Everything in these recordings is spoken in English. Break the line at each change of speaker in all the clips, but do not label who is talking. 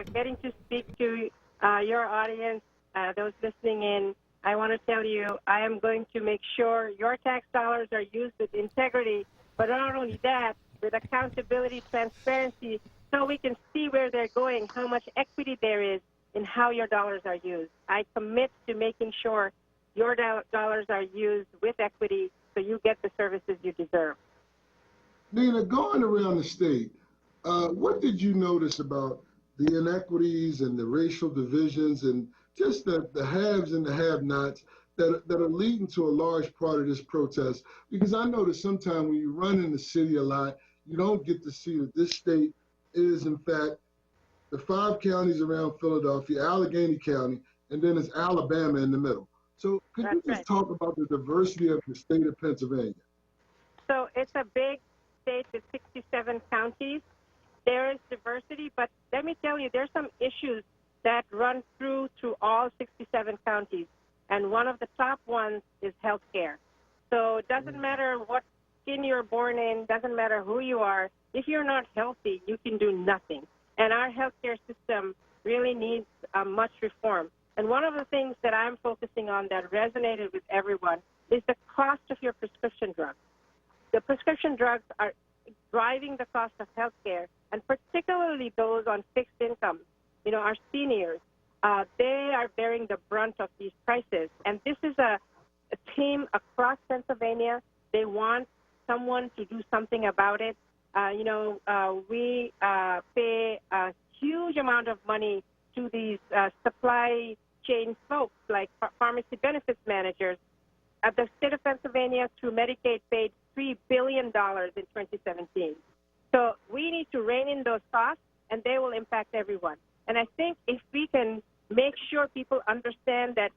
getting to speak to your audience, those listening in. I want to tell you, I am going to make sure your tax dollars are used with integrity, but not only that, with accountability, transparency, so we can see where they're going, how much equity there is in how your dollars are used. I commit to making sure your dollars are used with equity so you get the services you deserve.
Nina, going around the state, what did you notice about the inequities and the racial divisions and just the haves and the have-nots that are leading to a large part of this protest? Because I notice sometimes when you run in the city a lot, you don't get to see that this state is, in fact, the 5 counties around Philadelphia, Allegheny County, and then it's Alabama in the middle. So could you just talk about the diversity of the state of Pennsylvania?
So it's a big state with 67 counties. There is diversity, but let me tell you, there's some issues that run through all 67 counties, and one of the top ones is health care. So it doesn't matter what skin you're born in, doesn't matter who you are. If you're not healthy, you can do nothing. And our healthcare system really needs much reform. And one of the things that I'm focusing on that resonated with everyone is the cost of your prescription drugs. The prescription drugs are driving the cost of healthcare, and particularly those on fixed income. You know, our seniors, they are bearing the brunt of these prices. And this is a team across Pennsylvania. They want someone to do something about it. We pay a huge amount of money to these supply chain folks like pharmacy benefits managers. The state of Pennsylvania, through Medicaid, paid $3 billion in 2017. So we need to rein in those costs, and they will impact everyone. And I think if we can make sure people understand that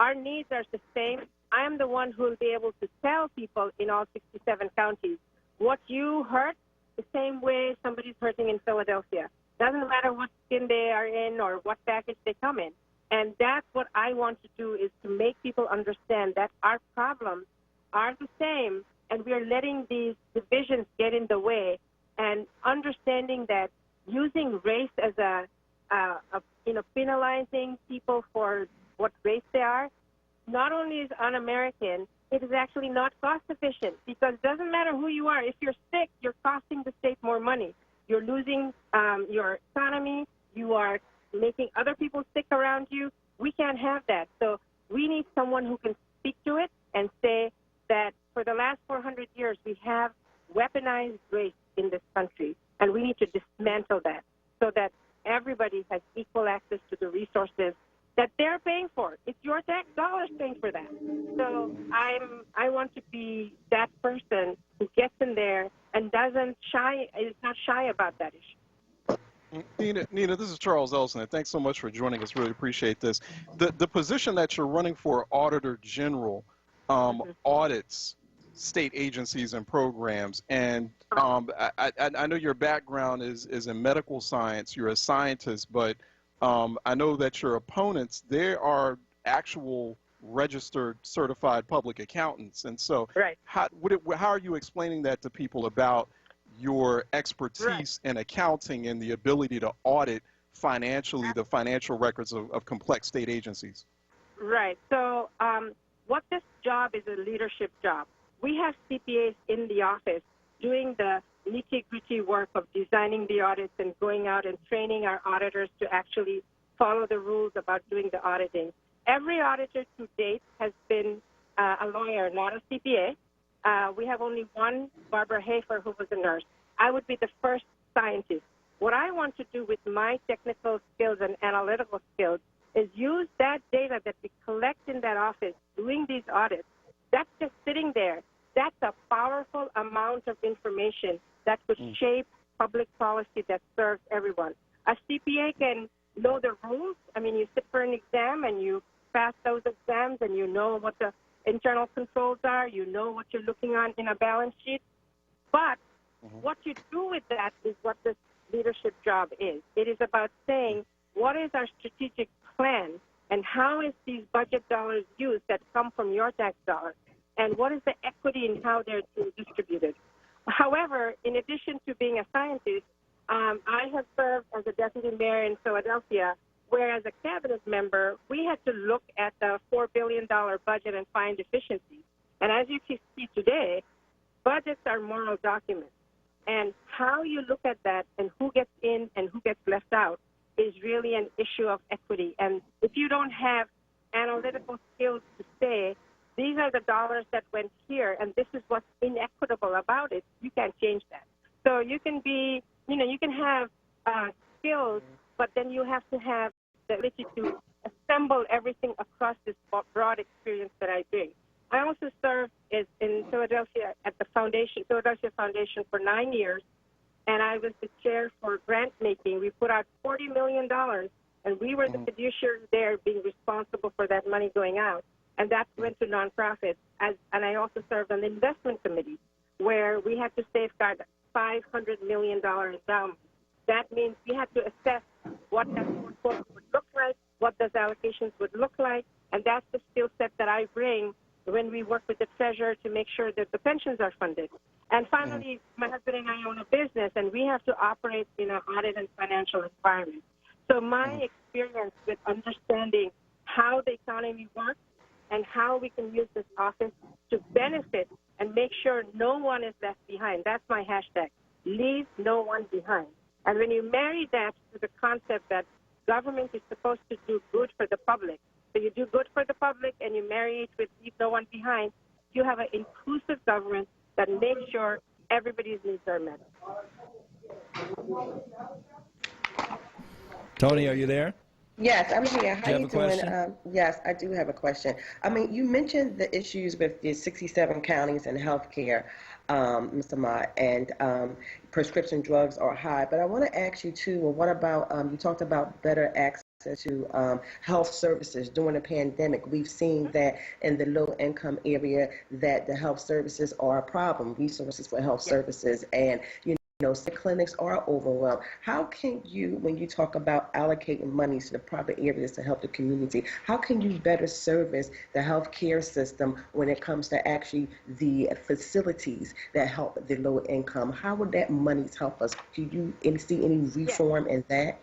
our needs are the same, I am the one who will be able to tell people in all 67 counties what you hurt the same way somebody's hurting in Philadelphia. Doesn't matter what skin they are in or what package they come in. And that's what I want to do, is to make people understand that our problems are the same, and we are letting these divisions get in the way, and understanding that using race as penalizing people for what race they are, not only is un-American, it is actually not cost efficient, because it doesn't matter who you are. If you're sick, you're costing the state more money. You're losing your economy. You are making other people sick around you. We can't have that. So we need someone who can speak to it and say that for the last 400 years, we have weaponized race in this country, and we need to dismantle that so that everybody has equal access to the resources that they're paying for. It's your tax dollars paying for that. So I want to be that person who gets in there and is not shy about that issue.
Nina, this is Charles Elson, and thanks so much for joining us. Really appreciate this. The position that you're running for, Auditor General, audits state agencies and programs. And I know your background is in medical science. You're a scientist, but I know that your opponents, they are actual registered certified public accountants. And so how are you explaining that to people about your expertise in accounting and the ability to audit financially the financial records of complex state agencies?
Right. So what this job is a leadership job. We have CPAs in the office doing the nitty-gritty work of designing the audits and going out and training our auditors to actually follow the rules about doing the auditing. Every auditor to date has been a lawyer, not a CPA. We have only one, Barbara Hafer, who was a nurse. I would be the first scientist. What I want to do with my technical skills and analytical skills is use that data that we collect in that office doing these audits. That's just sitting there. That's a powerful amount of information that could shape public policy that serves everyone. A CPA can know the rules. I mean, you sit for an exam and you pass those exams and you know what the internal controls are. You know what you're looking on in a balance sheet. But what you do with that is what this leadership job is. It is about saying, what is our strategic plan and how is these budget dollars used that come from your tax dollars? And what is the equity in how they're distributed? However, in addition to being a scientist, I have served as a deputy mayor in Philadelphia, where as a cabinet member, we had to look at the $4 billion budget and find deficiencies. And as you can see today, budgets are moral documents. And how you look at that and who gets in and who gets left out is really an issue of equity. And if you don't have analytical skills to say, these are the dollars that went here, and this is what's inequitable about it, you can't change that. So you can be, you can have skills, but then you have to have the ability to assemble everything across this broad experience that I bring. I also served in Philadelphia at the Philadelphia Foundation for 9 years, and I was the chair for grant making. We put out $40 million, and we were the fiduciary there being responsible for that money going out, and that went to nonprofits. And I also served on the investment committee, where we had to safeguard $500 million endowment. That means we had to assess what that portfolio would look like, what those allocations would look like, and that's the skill set that I bring when we work with the treasurer to make sure that the pensions are funded. And finally, my husband and I own a business, and we have to operate in an audit and financial environment. So my experience with understanding how the economy works and how we can use this office to benefit and make sure no one is left behind. That's my hashtag, leave no one behind. And when you marry that to the concept that government is supposed to do good for the public, so you do good for the public and you marry it with leave no one behind, you have an inclusive government that makes sure everybody's needs are met.
Tony, are you there?
Yes, I'm here. How you doing?
Question?
Yes, I do have a question. I mean, you mentioned the issues with the 67 counties and healthcare, Mr. Mott, and prescription drugs are high. But I want to ask you too. Well, what about you talked about better access to health services during the pandemic? We've seen that in the low-income area that the health services are a problem. Resources for health services, and the clinics are overwhelmed. How can you, when you talk about allocating money to the proper areas to help the community, how can you better service the healthcare system when it comes to actually the facilities that help the low income? How would that money help us? Do you see any reform in that?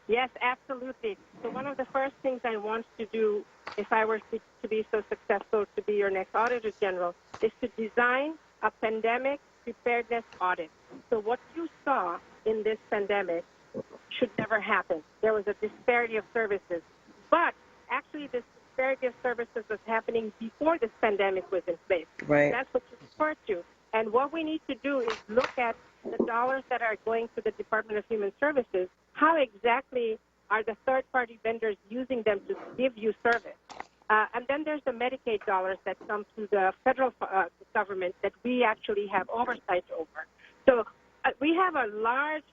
Yes, absolutely. So one of the first things I want to do, if I were to be so successful to be your next Auditor General, is to design a pandemic preparedness audit. So what you saw in this pandemic should never happen. There was a disparity of services. But actually this disparity of services was happening before this pandemic was in place.
Right.
That's what you referred to. And what we need to do is look at the dollars that are going to the Department of Human Services. How exactly are the third-party vendors using them to give you service? And then there's the Medicaid dollars that come to the federal government that we actually have oversight over. So we have a large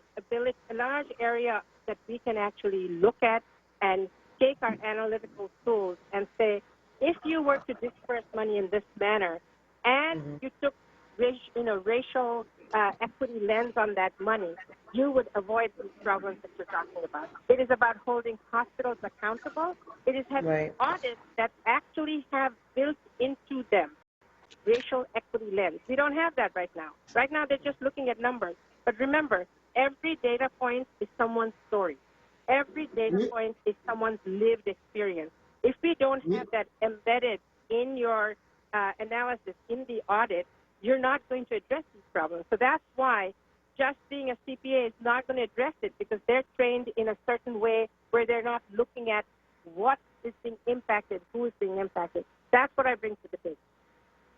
area that we can actually look at and take our analytical tools and say, if you were to disperse money in this manner and you took racial equity lens on that money, you would avoid these problems that you're talking about. It is about holding hospitals accountable. It is having audits that actually have built into them racial equity lens. We don't have that right now. Right now, they're just looking at numbers. But remember, every data point is someone's story. Every data point is someone's lived experience. If we don't have that embedded in your analysis, in the audit, you're not going to address these problems. So that's why just being a CPA is not going to address it, because they're trained in a certain way where they're not looking at what is being impacted, who is being impacted. That's what I bring to the table.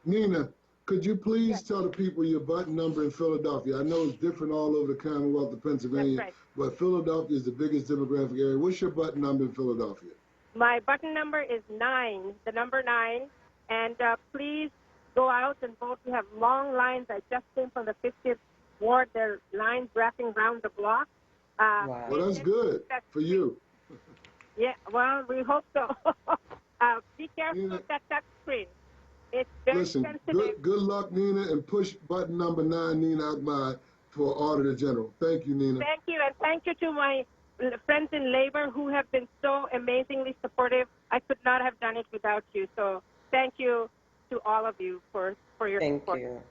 Nina, could you please tell the people your button number in Philadelphia? I know it's different all over the Commonwealth of Pennsylvania, but Philadelphia is the biggest demographic area. What's your button number in Philadelphia?
My button number is 9, the number 9, and please go out and vote. We have long lines. I just came from the 50th Ward. There are lines wrapping around the block.
Wow.
Well, that's good for you.
Yeah, well, we hope so. Be careful with that touch screen. It's very sensitive.
Good luck, Nina, and push button number 9, Nina Ahmad, for Auditor General. Thank you, Nina.
Thank you, and thank you to my friends in labor who have been so amazingly supportive. I could not have done it without you. So thank you to all of you for your support.
Thank you.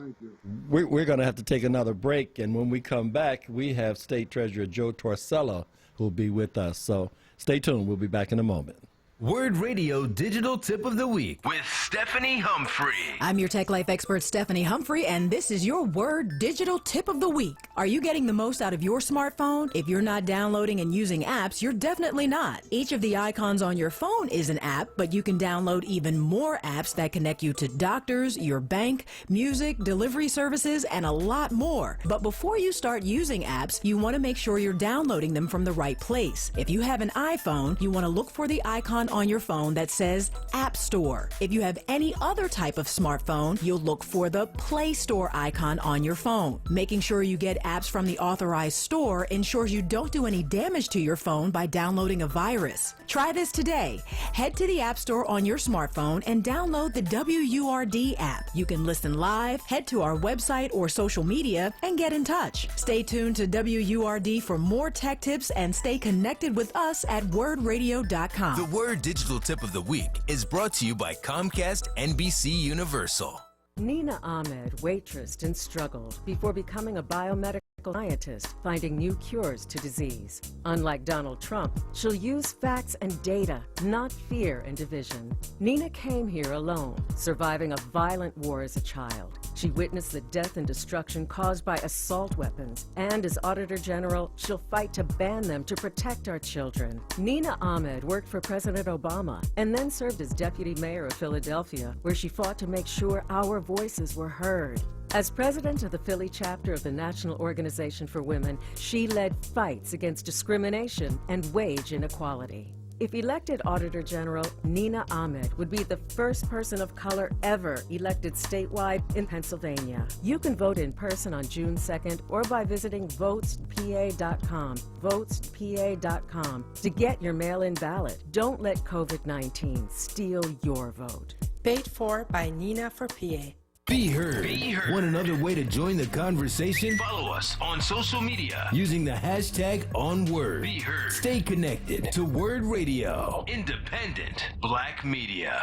Thank you.
We're going to have to take another break, and when we come back, we have State Treasurer Joe Torcello who will be with us. So stay tuned. We'll be back in a moment.
Word Radio Digital Tip of the Week with Stephanie Humphrey.
I'm your Tech Life expert, Stephanie Humphrey, and this is your Word Digital Tip of the Week. Are you getting the most out of your smartphone? If you're not downloading and using apps, you're definitely not. Each of the icons on your phone is an app, but you can download even more apps that connect you to doctors, your bank, music, delivery services, and a lot more. But before you start using apps, you want to make sure you're downloading them from the right place. If you have an iPhone, you want to look for the icon on your phone that says App Store. If you have any other type of smartphone, you'll look for the Play Store icon on your phone. Making sure you get apps from the authorized store ensures you don't do any damage to your phone by downloading a virus. Try this today. Head to the App Store on your smartphone and download the WURD app. You can listen live, head to our website or social media, and get in touch. Stay tuned to WURD for more tech tips and stay connected with us at wordradio.com.
The Word Digital Tip of the Week is brought to you by Comcast NBC Universal.
Nina Ahmed waitressed and struggled before becoming a biomedical scientist, finding new cures to disease. Unlike Donald Trump, she'll use facts and data, not fear and division. Nina came here alone, surviving a violent war as a child. She witnessed the death and destruction caused by assault weapons, and as Auditor General, she'll fight to ban them to protect our children. Nina Ahmed worked for President Obama and then served as deputy mayor of Philadelphia, where she fought to make sure our voices were heard. As president of the Philly chapter of the National Organization for Women, she led fights against discrimination and wage inequality. If elected Auditor General, Nina Ahmed would be the first person of color ever elected statewide in Pennsylvania. You can vote in person on June 2nd or by visiting votespa.com, votespa.com, to get your mail-in ballot. Don't let COVID-19 steal your vote.
Paid for by Nina for PA.
Be heard. Want another way to join the conversation? Follow us on social media using the hashtag #OnWord. Be heard. Stay connected to Word Radio. Independent Black Media.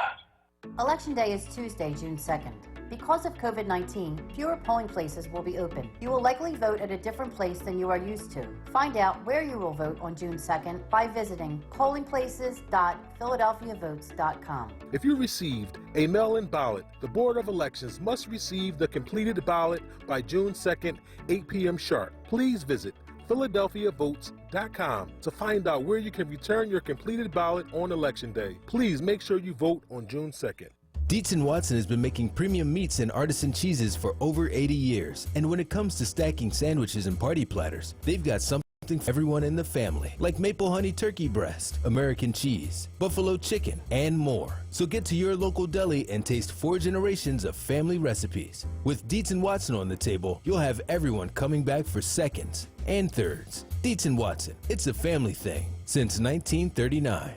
Election Day is Tuesday, June 2nd. Because of COVID-19, fewer polling places will be open. You will likely vote at a different place than you are used to. Find out where you will vote on June 2nd by visiting pollingplaces.philadelphiavotes.com.
If you received a mail-in ballot, the Board of Elections must receive the completed ballot by June 2nd, 8 p.m. sharp. Please visit philadelphiavotes.com to find out where you can return your completed ballot on Election Day. Please make sure you vote on June 2nd.
Dietz & Watson has been making premium meats and artisan cheeses for over 80 years. And when it comes to stacking sandwiches and party platters, they've got something for everyone in the family, like maple honey turkey breast, American cheese, buffalo chicken, and more. So get to your local deli and taste 4 generations of family recipes. With Dietz & Watson on the table, you'll have everyone coming back for seconds and thirds. Dietz & Watson, it's a family thing since 1939.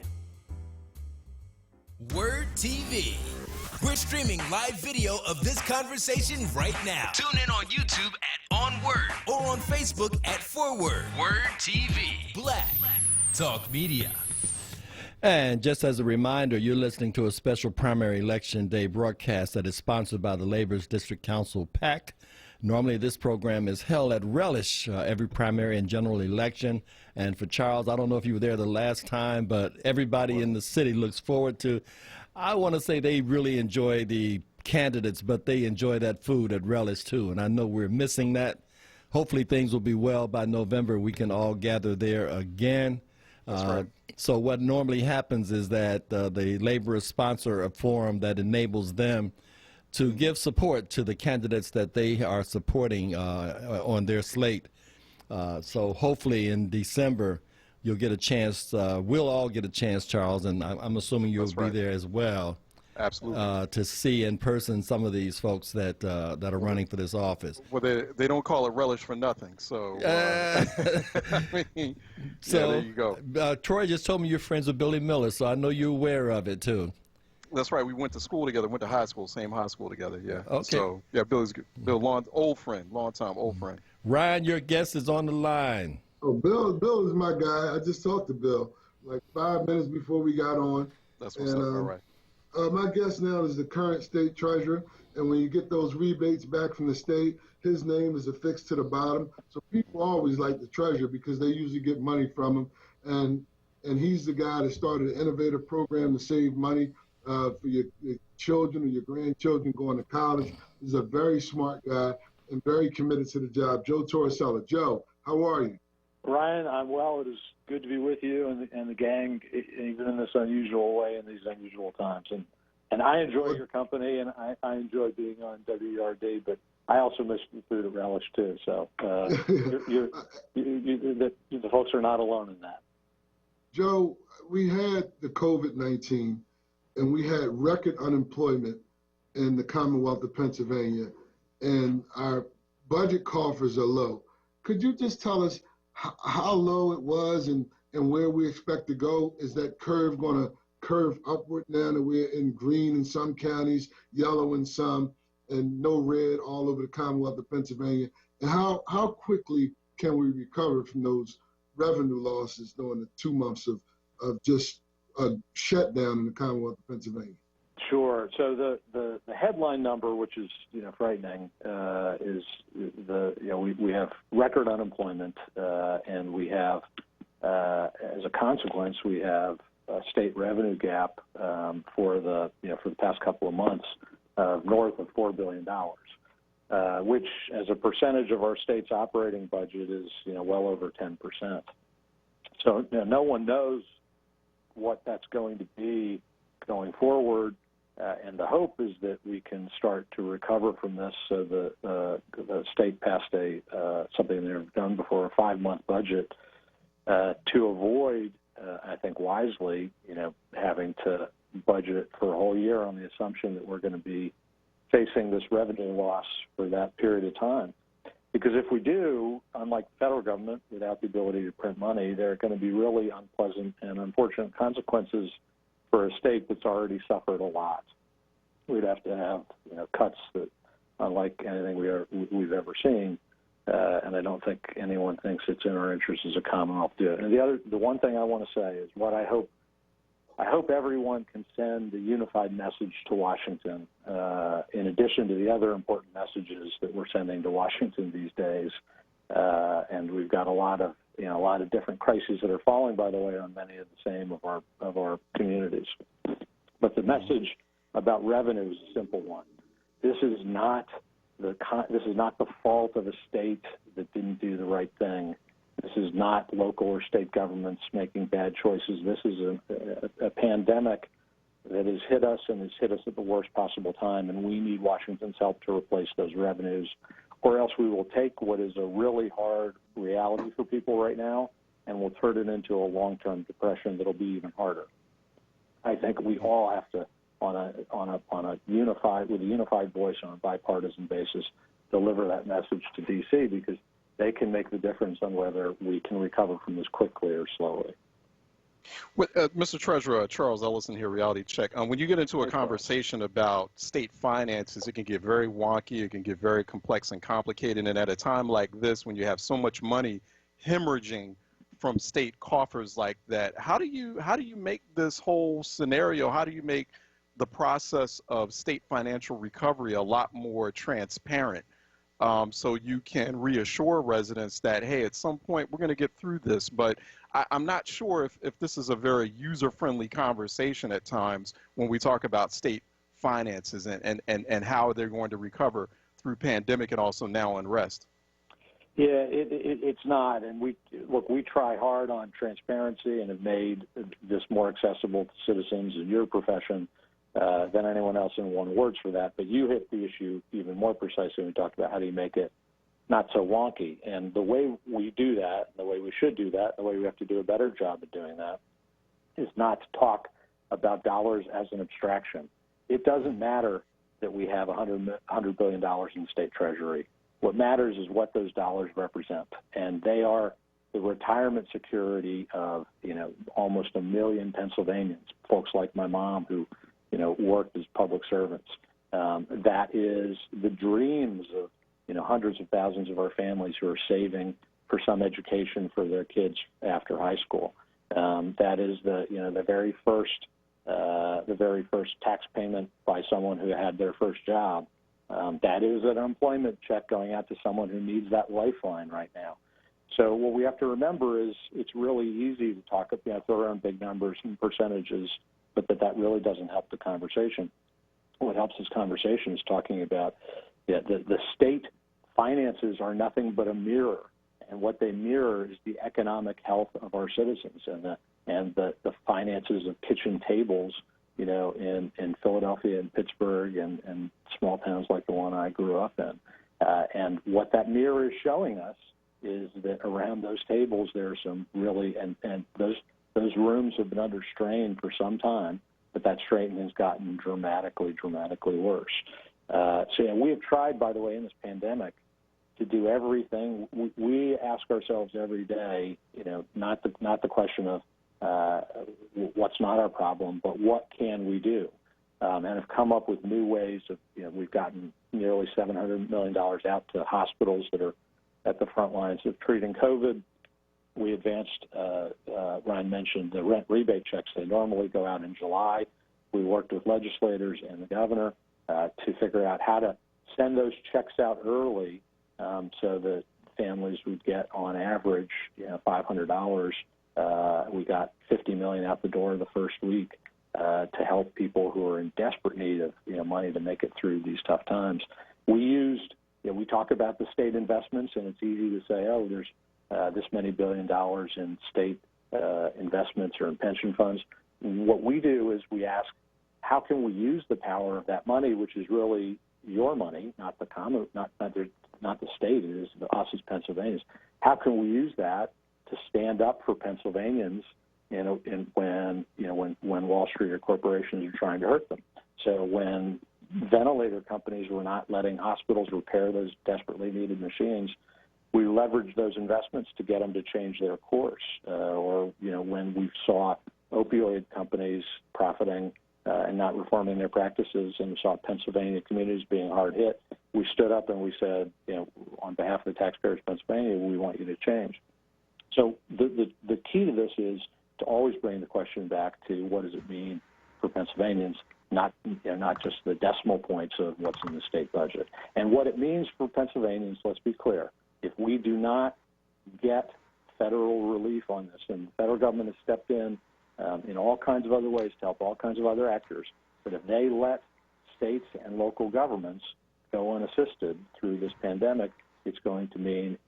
Word TV. We're streaming live video of this conversation right now. Tune in on YouTube at OnWord or on Facebook at Forward. Word TV. Black Talk Media.
And just as a reminder, you're listening to a special primary election day broadcast that is sponsored by the Labor's District Council PAC. Normally, this program is held at Relish every primary and general election. And for Charles, I don't know if you were there the last time, but everybody in the city looks forward to, I want to say they really enjoy the candidates, but they enjoy that food at Relish too. And I know we're missing that. Hopefully things will be well by November. We can all gather there again.
That's right.
So what normally happens is that the laborers sponsor a forum that enables them to give support to the candidates that they are supporting on their slate. So hopefully in December, you'll get a chance, we'll all get a chance, Charles, and I'm assuming you'll be there as well.
Absolutely.
To see in person some of these folks that are running for this office.
Well, they don't call it relish for nothing, so I mean,
so
there you go.
Troy just told me you're friends with Billy Miller, so I know you're aware of it too.
That's right. We went to school together, went to high school, same high school together, yeah.
Okay.
So, yeah, Bill, old friend, long time, old friend.
Ryan, your guest is on the line.
Oh, Bill is my guy. I just talked to Bill like 5 minutes before we got on.
That's what's up, all right.
My guest now is the current state treasurer, and when you get those rebates back from the state, his name is affixed to the bottom. So people always like the treasurer because they usually get money from him, and he's the guy that started an innovative program to save money for your children or your grandchildren going to college. He's a very smart guy and very committed to the job. Joe Torricella. Joe, how are you?
Ryan, I'm well. It is good to be with you and the gang, even in this unusual way in these unusual times. And I enjoy your company, and I enjoy being on WERD, but I also miss the food at Relish, too. So the folks are not alone in that.
Joe, we had the COVID-19, and we had record unemployment in the Commonwealth of Pennsylvania, and our budget coffers are low. Could you just tell us how low it was and where we expect to go? Is that curve going to curve upward now that we're in green in some counties, yellow in some, and no red all over the Commonwealth of Pennsylvania? And how quickly can we recover from those revenue losses during the 2 months of just a shutdown in the Commonwealth of Pennsylvania?
Sure. So the headline number, which is frightening, is we have record unemployment, and we have as a consequence we have a state revenue gap for the past couple of months of north of $4 billion, which as a percentage of our state's operating budget is well over 10%. So no one knows what that's going to be going forward. And the hope is that we can start to recover from this. So the state passed something they've never done before, a 5-month budget, to avoid, I think wisely, having to budget it for a whole year on the assumption that we're going to be facing this revenue loss for that period of time. Because if we do, unlike the federal government, without the ability to print money, there are going to be really unpleasant and unfortunate consequences for a state that's already suffered a lot. We'd have to have cuts that, unlike anything we've ever seen, and I don't think anyone thinks it's in our interest as a Commonwealth to do it. And the one thing I want to say is what I hope everyone can send a unified message to Washington, in addition to the other important messages that we're sending to Washington these days. And we've got a lot of different crises that are falling, by the way, on many of the same of our communities. But the message about revenue is a simple one. This is not the fault of a state that didn't do the right thing. This is not local or state governments making bad choices. This is a pandemic that has hit us and has hit us at the worst possible time, and we need Washington's help to replace those revenues, or else we will take what is a really hard reality for people right now and we'll turn it into a long-term depression that'll be even harder. I think we all have to, with a unified voice on a bipartisan basis, deliver that message to D.C. because they can make the difference on whether we can recover from this quickly or slowly.
Mr. Treasurer, Charles Ellison here, Reality Check. When you get into a conversation about state finances, it can get very wonky, it can get very complex and complicated, and at a time like this, when you have so much money hemorrhaging from state coffers like that, how do you make this whole scenario, how do you make the process of state financial recovery a lot more transparent, so you can reassure residents that, hey, at some point we're going to get through this? But I'm not sure if this is a very user-friendly conversation at times when we talk about state finances and how they're going to recover through pandemic and also now unrest.
Yeah, it's not. And we try hard on transparency and have made this more accessible to citizens in your profession than anyone else, in one words for that. But you hit the issue even more precisely when we talked about how do you make it not so wonky. And the way we do that, the way we should do that, the way we have to do a better job of doing that is not to talk about dollars as an abstraction. It doesn't matter that we have $100 billion in state treasury. What matters is what those dollars represent. And they are the retirement security of, almost 1 million Pennsylvanians, folks like my mom who, worked as public servants. That is the dreams of, hundreds of thousands of our families who are saving for some education for their kids after high school. That is the very first the very first tax payment by someone who had their first job. That is an unemployment check going out to someone who needs that lifeline right now. So what we have to remember is it's really easy to talk, throw around big numbers and percentages, but that really doesn't help the conversation. What helps this conversation is talking about the state finances are nothing but a mirror, and what they mirror is the economic health of our citizens and the finances of kitchen tables, in Philadelphia and Pittsburgh and small towns like the one I grew up in. And what that mirror is showing us is that around those tables there are some really, and those rooms have been under strain for some time, but that strain has gotten dramatically worse. So we have tried, by the way, in this pandemic to do everything. We ask ourselves every day, not the question of what's not our problem, but what can we do? And have come up with new ways of, we've gotten nearly $700 million out to hospitals that are at the front lines of treating COVID. We advanced, Ryan mentioned the rent rebate checks. They normally go out in July. We worked with legislators and the governor to figure out how to send those checks out early so that families would get, on average, $500. We got $50 million out the door the first week to help people who are in desperate need of money to make it through these tough times. We used, we talk about the state investments, and it's easy to say, oh, there's this many $1 billion in state investments or in pension funds. What we do is we ask, how can we use the power of that money, which is really your money, not the not the state, it is us as Pennsylvanians. How can we use that to stand up for Pennsylvanians, when Wall Street or corporations are trying to hurt them? So when ventilator companies were not letting hospitals repair those desperately needed machines, we leveraged those investments to get them to change their course. Or when we saw opioid companies profiting and not reforming their practices, and saw Pennsylvania communities being hard hit, we stood up and we said, on behalf of the taxpayers of Pennsylvania, we want you to change. So the key to this is to always bring the question back to what does it mean for Pennsylvanians, not just the decimal points of what's in the state budget. And what it means for Pennsylvanians, let's be clear, if we do not get federal relief on this, and the federal government has stepped in all kinds of other ways to help all kinds of other actors, but if they let states and local governments go unassisted through this pandemic, it's going to mean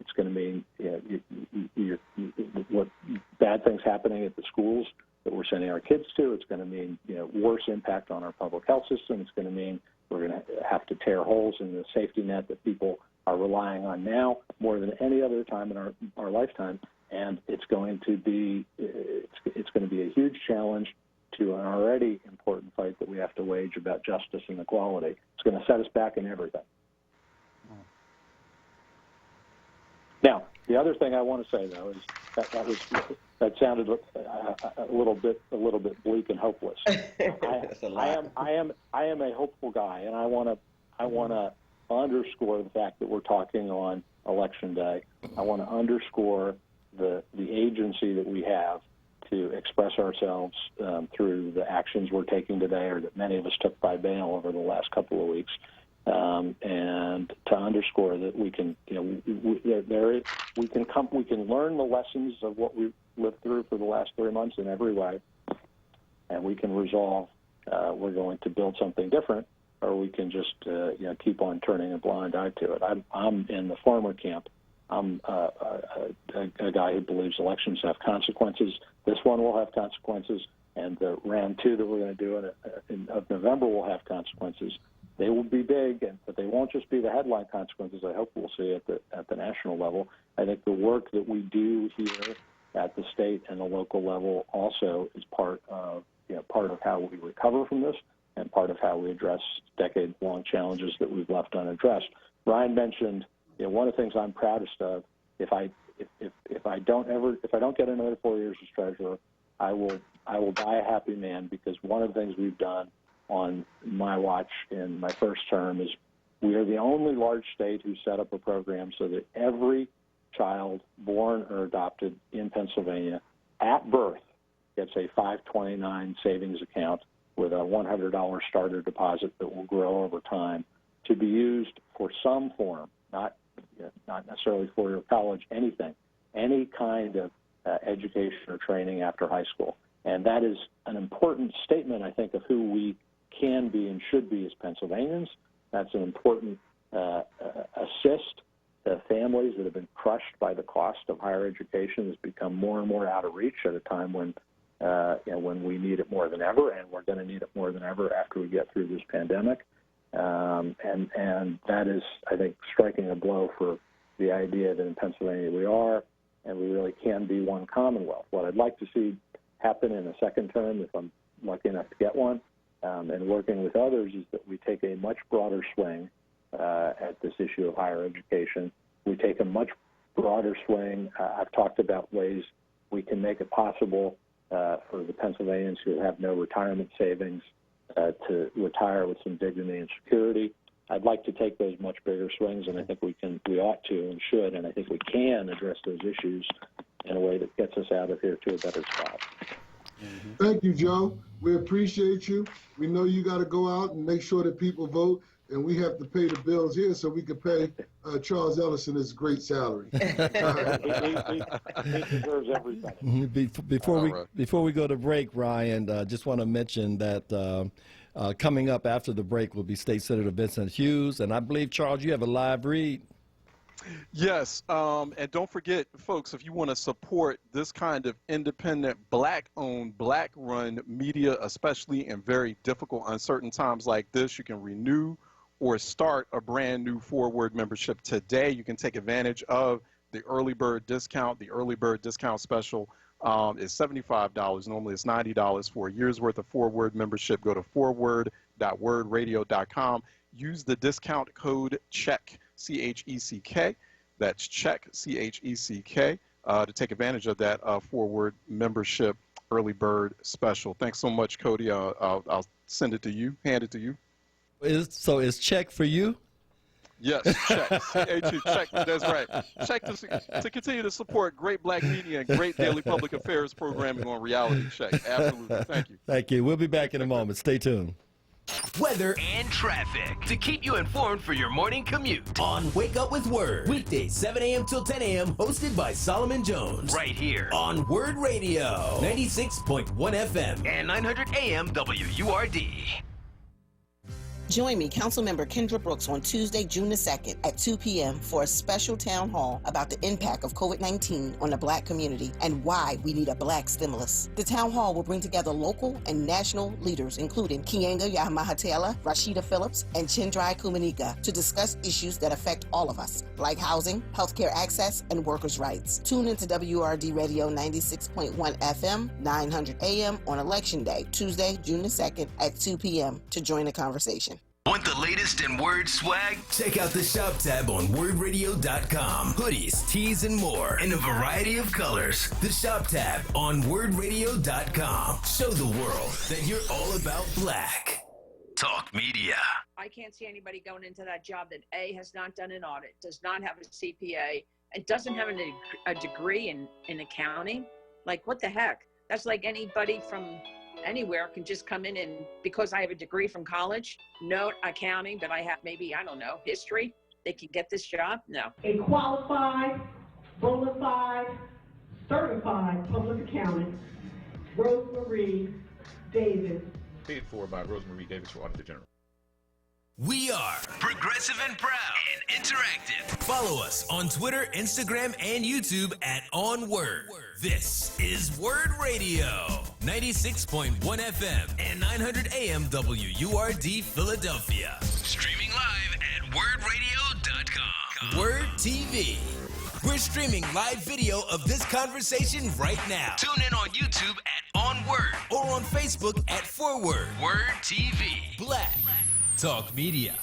what bad things happening at the schools that we're sending our kids to. It's going to mean worse impact on our public health system. It's going to mean we're going to have to tear holes in the safety net that people are relying on now more than any other time in our lifetime. And it's going to be a huge challenge to an already important fight that we have to wage about justice and equality. It's going to set us back in everything. Now, the other thing I want to say, though, is that sounded a little bit bleak and hopeless. I am a hopeful guy, and I want to underscore the fact that we're talking on Election Day. I want to underscore the agency that we have to express ourselves through the actions we're taking today, or that many of us took by mail over the last couple of weeks. And to underscore that we can, we can learn the lessons of what we've lived through for the last 3 months in every way, and we can resolve we're going to build something different, or we can just keep on turning a blind eye to it. I'm in the former camp. I'm a guy who believes elections have consequences. This one will have consequences, and the round 2 that we're going to do of November will have consequences. They will be big, but they won't just be the headline consequences. I hope we'll see at the national level. I think the work that we do here at the state and the local level also is part of how we recover from this, and part of how we address decade-long challenges that we've left unaddressed. Ryan mentioned one of the things I'm proudest of. If I don't get another 4 years as treasurer, I will die a happy man, because one of the things we've done on my watch in my first term is we are the only large state who set up a program so that every child born or adopted in Pennsylvania at birth gets a 529 savings account with a $100 starter deposit that will grow over time, to be used for some form, not necessarily for your college, anything, any kind of education or training after high school. And that is an important statement, I think, of who we can be and should be as Pennsylvanians. That's an important assist to families that have been crushed by the cost of higher education. Has become more and more out of reach at a time when we need it more than ever, and we're going to need it more than ever after we get through this pandemic. And that is, I think, striking a blow for the idea that in Pennsylvania we are, and we really can be one Commonwealth. What I'd like to see happen in a second term, if I'm lucky enough to get one, and working with others, is that we take a much broader swing at this issue of higher education. We take a much broader swing. I've talked about ways we can make it possible for the Pennsylvanians who have no retirement savings to retire with some dignity and security. I'd like to take those much bigger swings, and I think we ought to and should, and I think we can address those issues in a way that gets us out of here to a better spot.
Mm-hmm. Thank you, Joe. We appreciate you. We know you got to go out and make sure that people vote, and we have to pay the bills here so we can pay Charles Ellison his great salary.
He deserves everything.
Before we go to break, Ryan, just want to mention that coming up after the break will be State Senator Vincent Hughes, and I believe, Charles, you have a live read.
Yes, and don't forget, folks, if you want to support this kind of independent, Black-owned, Black-run media, especially in very difficult, uncertain times like this, you can renew or start a brand new Forward membership today. You can take advantage of the early bird discount. The early bird discount special is $75. Normally it's $90 for a year's worth of Forward membership. Go to forward.wordradio.com. Use the discount code CHECK, C-H-E-C-K. That's CHECK, C-H-E-C-K, to take advantage of that Forward membership early bird special. Thanks so much, Cody. I'll send it to you, hand it to you.
So is CHECK for you?
Yes, CHECK, C-H-E, CHECK, that's right. CHECK to continue to support great Black media and great daily public affairs programming on Reality Check. Absolutely, thank you.
Thank you. We'll be back in a moment. Stay tuned.
Weather and traffic to keep you informed for your morning commute on Wake Up with Word. Weekdays 7 a.m. till 10 a.m. hosted by Solomon Jones. Right here on Word Radio, 96.1 FM and 900 AM WURD.
Join me, Councilmember Kendra Brooks, on Tuesday, June the 2nd at 2 p.m. for a special town hall about the impact of COVID-19 on the Black community and why we need a Black stimulus. The town hall will bring together local and national leaders, including Kienga Yamahatela, Rashida Phillips, and Chindrai Kumanika, to discuss issues that affect all of us, like housing, healthcare access, and workers' rights. Tune into WRD Radio 96.1 FM, 900 AM on Election Day, Tuesday, June the 2nd at 2 p.m. to join the conversation.
Want the latest in Word swag? Check out the shop tab on wordradio.com. Hoodies, tees, and more in a variety of colors. The shop tab on wordradio.com. Show the world that you're all about Black. Talk Media.
I can't see anybody going into that job that A, has not done an audit, does not have a CPA, and doesn't have a degree in accounting. Like, what the heck? That's like anybody from anywhere can just come in, and because I have a degree from college, no accounting, but I have maybe, I don't know, history, they can get this job? No.
A qualified, bona fide, certified public accountant, Rosemarie Davis.
Paid for by Rosemarie Davis, your Auditor General.
We are progressive and proud and interactive. Follow us on Twitter, Instagram, and YouTube at OnWord. This is Word Radio, 96.1 FM and 900 AM WURD Philadelphia. Streaming live at wordradio.com. Word TV. We're streaming live video of this conversation right now. Tune in on YouTube at OnWord or on Facebook at Forward. Word TV. Black Talk Media.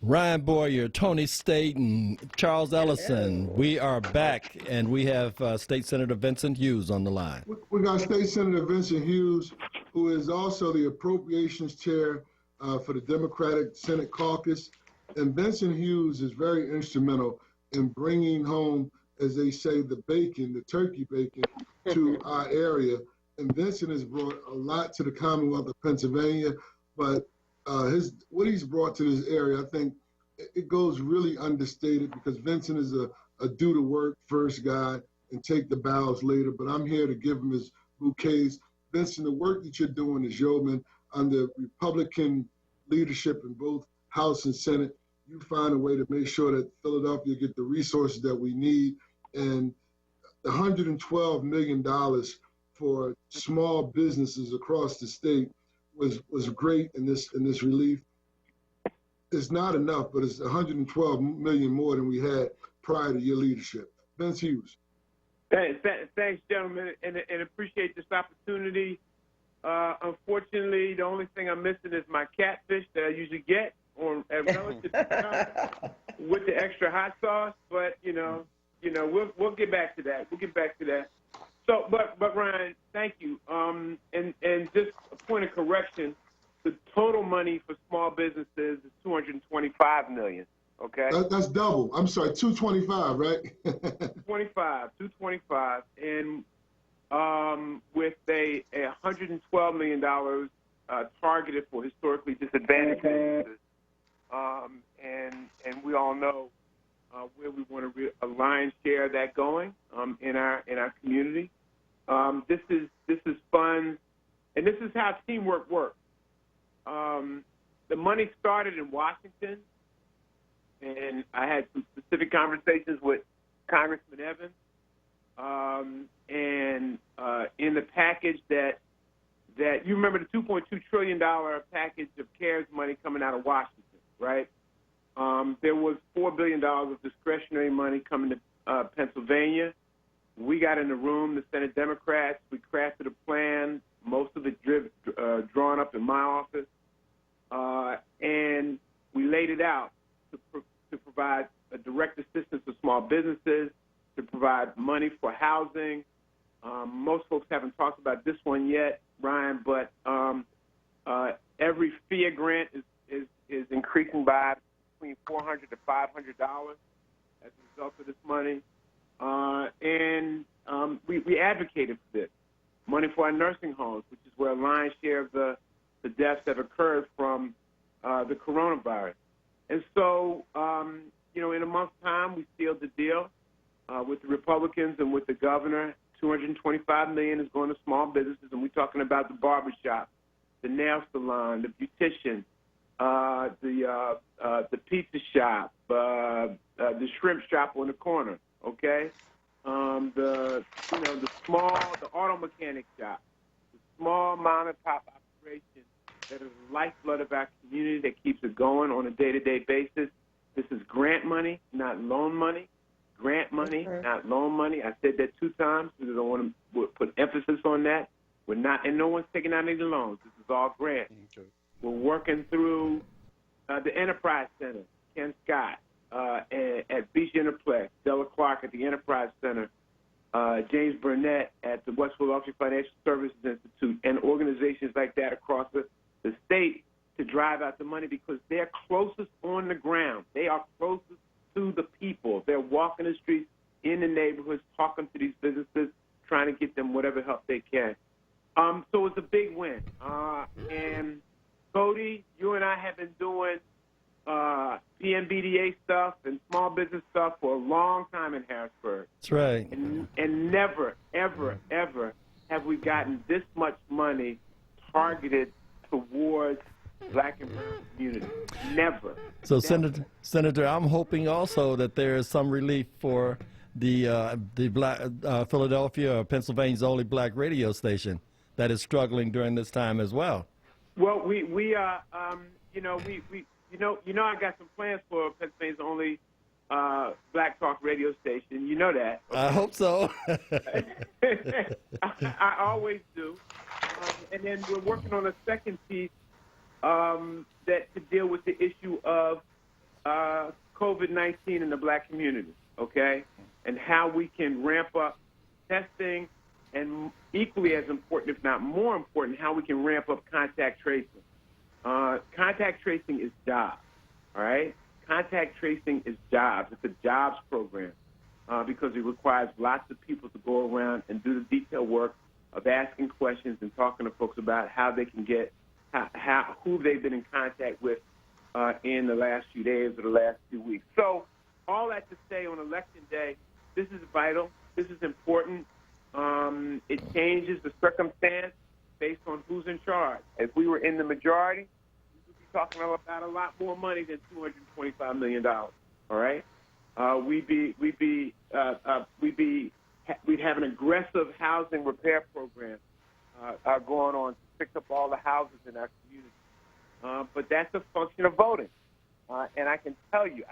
Ryan Boyer, Tony Staten, Charles Ellison, we are back, and we have State Senator Vincent Hughes on the line.
We got State Senator Vincent Hughes, who is also the Appropriations Chair for the Democratic Senate Caucus. And Vincent Hughes is very instrumental in bringing home, as they say, the bacon, the turkey bacon, to our area. and Vincent has brought a lot to the Commonwealth of Pennsylvania, but what he's brought to this area, I think it goes really understated because Vincent is a do the work first guy and take the bows later, but I'm here to give him his bouquets. Vincent, the work that you're doing is yeoman under Republican leadership in both House and Senate. You find a way to make sure that Philadelphia get the resources that we need, and the $112 million for small businesses across the state was great in this relief. It's not enough, but it's 112 million more than we had prior to your leadership. Vince Hughes.
Thanks, gentlemen, and appreciate this opportunity. Unfortunately, the only thing I'm missing is my catfish that I usually get at relative with the extra hot sauce. But we'll get back to that. So, but Ryan, thank you. And just a point of correction: the total money for small businesses is $225 million. Okay.
That's double. I'm sorry, 225, right?
225, and with a $112 million targeted for historically disadvantaged businesses, and we all know where we want to a lion's share of that going in our community. This is fun, and this is how teamwork works. The money started in Washington. And I had some specific conversations with Congressman Evans, and in the package that you remember the $2.2 trillion package of CARES money coming out of Washington, right? There was $4 billion of discretionary money coming to Pennsylvania. We got in the room, the Senate Democrats. We crafted a plan, most of it drawn up in my office, and we laid it out to provide a direct assistance to small businesses, to provide money for housing. Most folks haven't talked about this one yet, Ryan, but every FIA grant is increasing by between $400 to $500 as a result of this money. And we advocated for this. Money for our nursing homes, which is where a lion's share of the deaths have occurred from the coronavirus. And so, in a month's time, we sealed the deal with the Republicans and with the governor. $225 million is going to small businesses, and we're talking about the barbershop, the nail salon, the beautician, the pizza shop, the shrimp shop on the corner. Okay, the auto mechanic shop, the small mom and pop operation that is the lifeblood of our community that keeps it going on a day-to-day basis. This is grant money, not loan money. Grant money, not loan money. I said that 2 times because I don't want to put emphasis on that. We're not, and no one's taking out any loans. This is all grant. Okay. We're working through the Enterprise Center, Ken Scott, at Beach Interplex, Della Clark at the Enterprise Center, James Burnett at the West Philadelphia Financial Services Institute, and organizations like that across the state to drive out the money because they're closest on the ground. They are closest to the people. They're walking the streets in the neighborhoods, talking to these businesses, trying to get them whatever help they can. So it's a big win. And Cody, you and I have been doing PMBDA stuff and small business stuff for a long time in Harrisburg.
That's right.
And never, ever, ever have we gotten this much money targeted towards Black and brown community. Never.
So, Senator, I'm hoping also that there is some relief for the Black Philadelphia or Pennsylvania's only Black radio station that is struggling during this time as well.
Well, I got some plans for Pennsylvania's only Black talk radio station. You know that. Okay?
I hope so.
I always do. And then we're working on a second piece that to deal with the issue of COVID-19 in the Black community, okay? And how we can ramp up testing, and equally as important, if not more important, how we can ramp up contact tracing. Contact tracing is jobs, all right? Contact tracing is jobs. It's a jobs program because it requires lots of people to go around and do the detail work of asking questions and talking to folks about how they can get, who they've been in contact with in the last few days or the last few weeks. So all that to say, on Election Day, this is vital. This is important. It changes the circumstance based on who's in charge. If we were in the majority, we would be talking about a lot more money than $225 million. All right, we'd have an aggressive housing repair program going on to fix up all the houses in our community. But that's a function of voting, and I can tell you,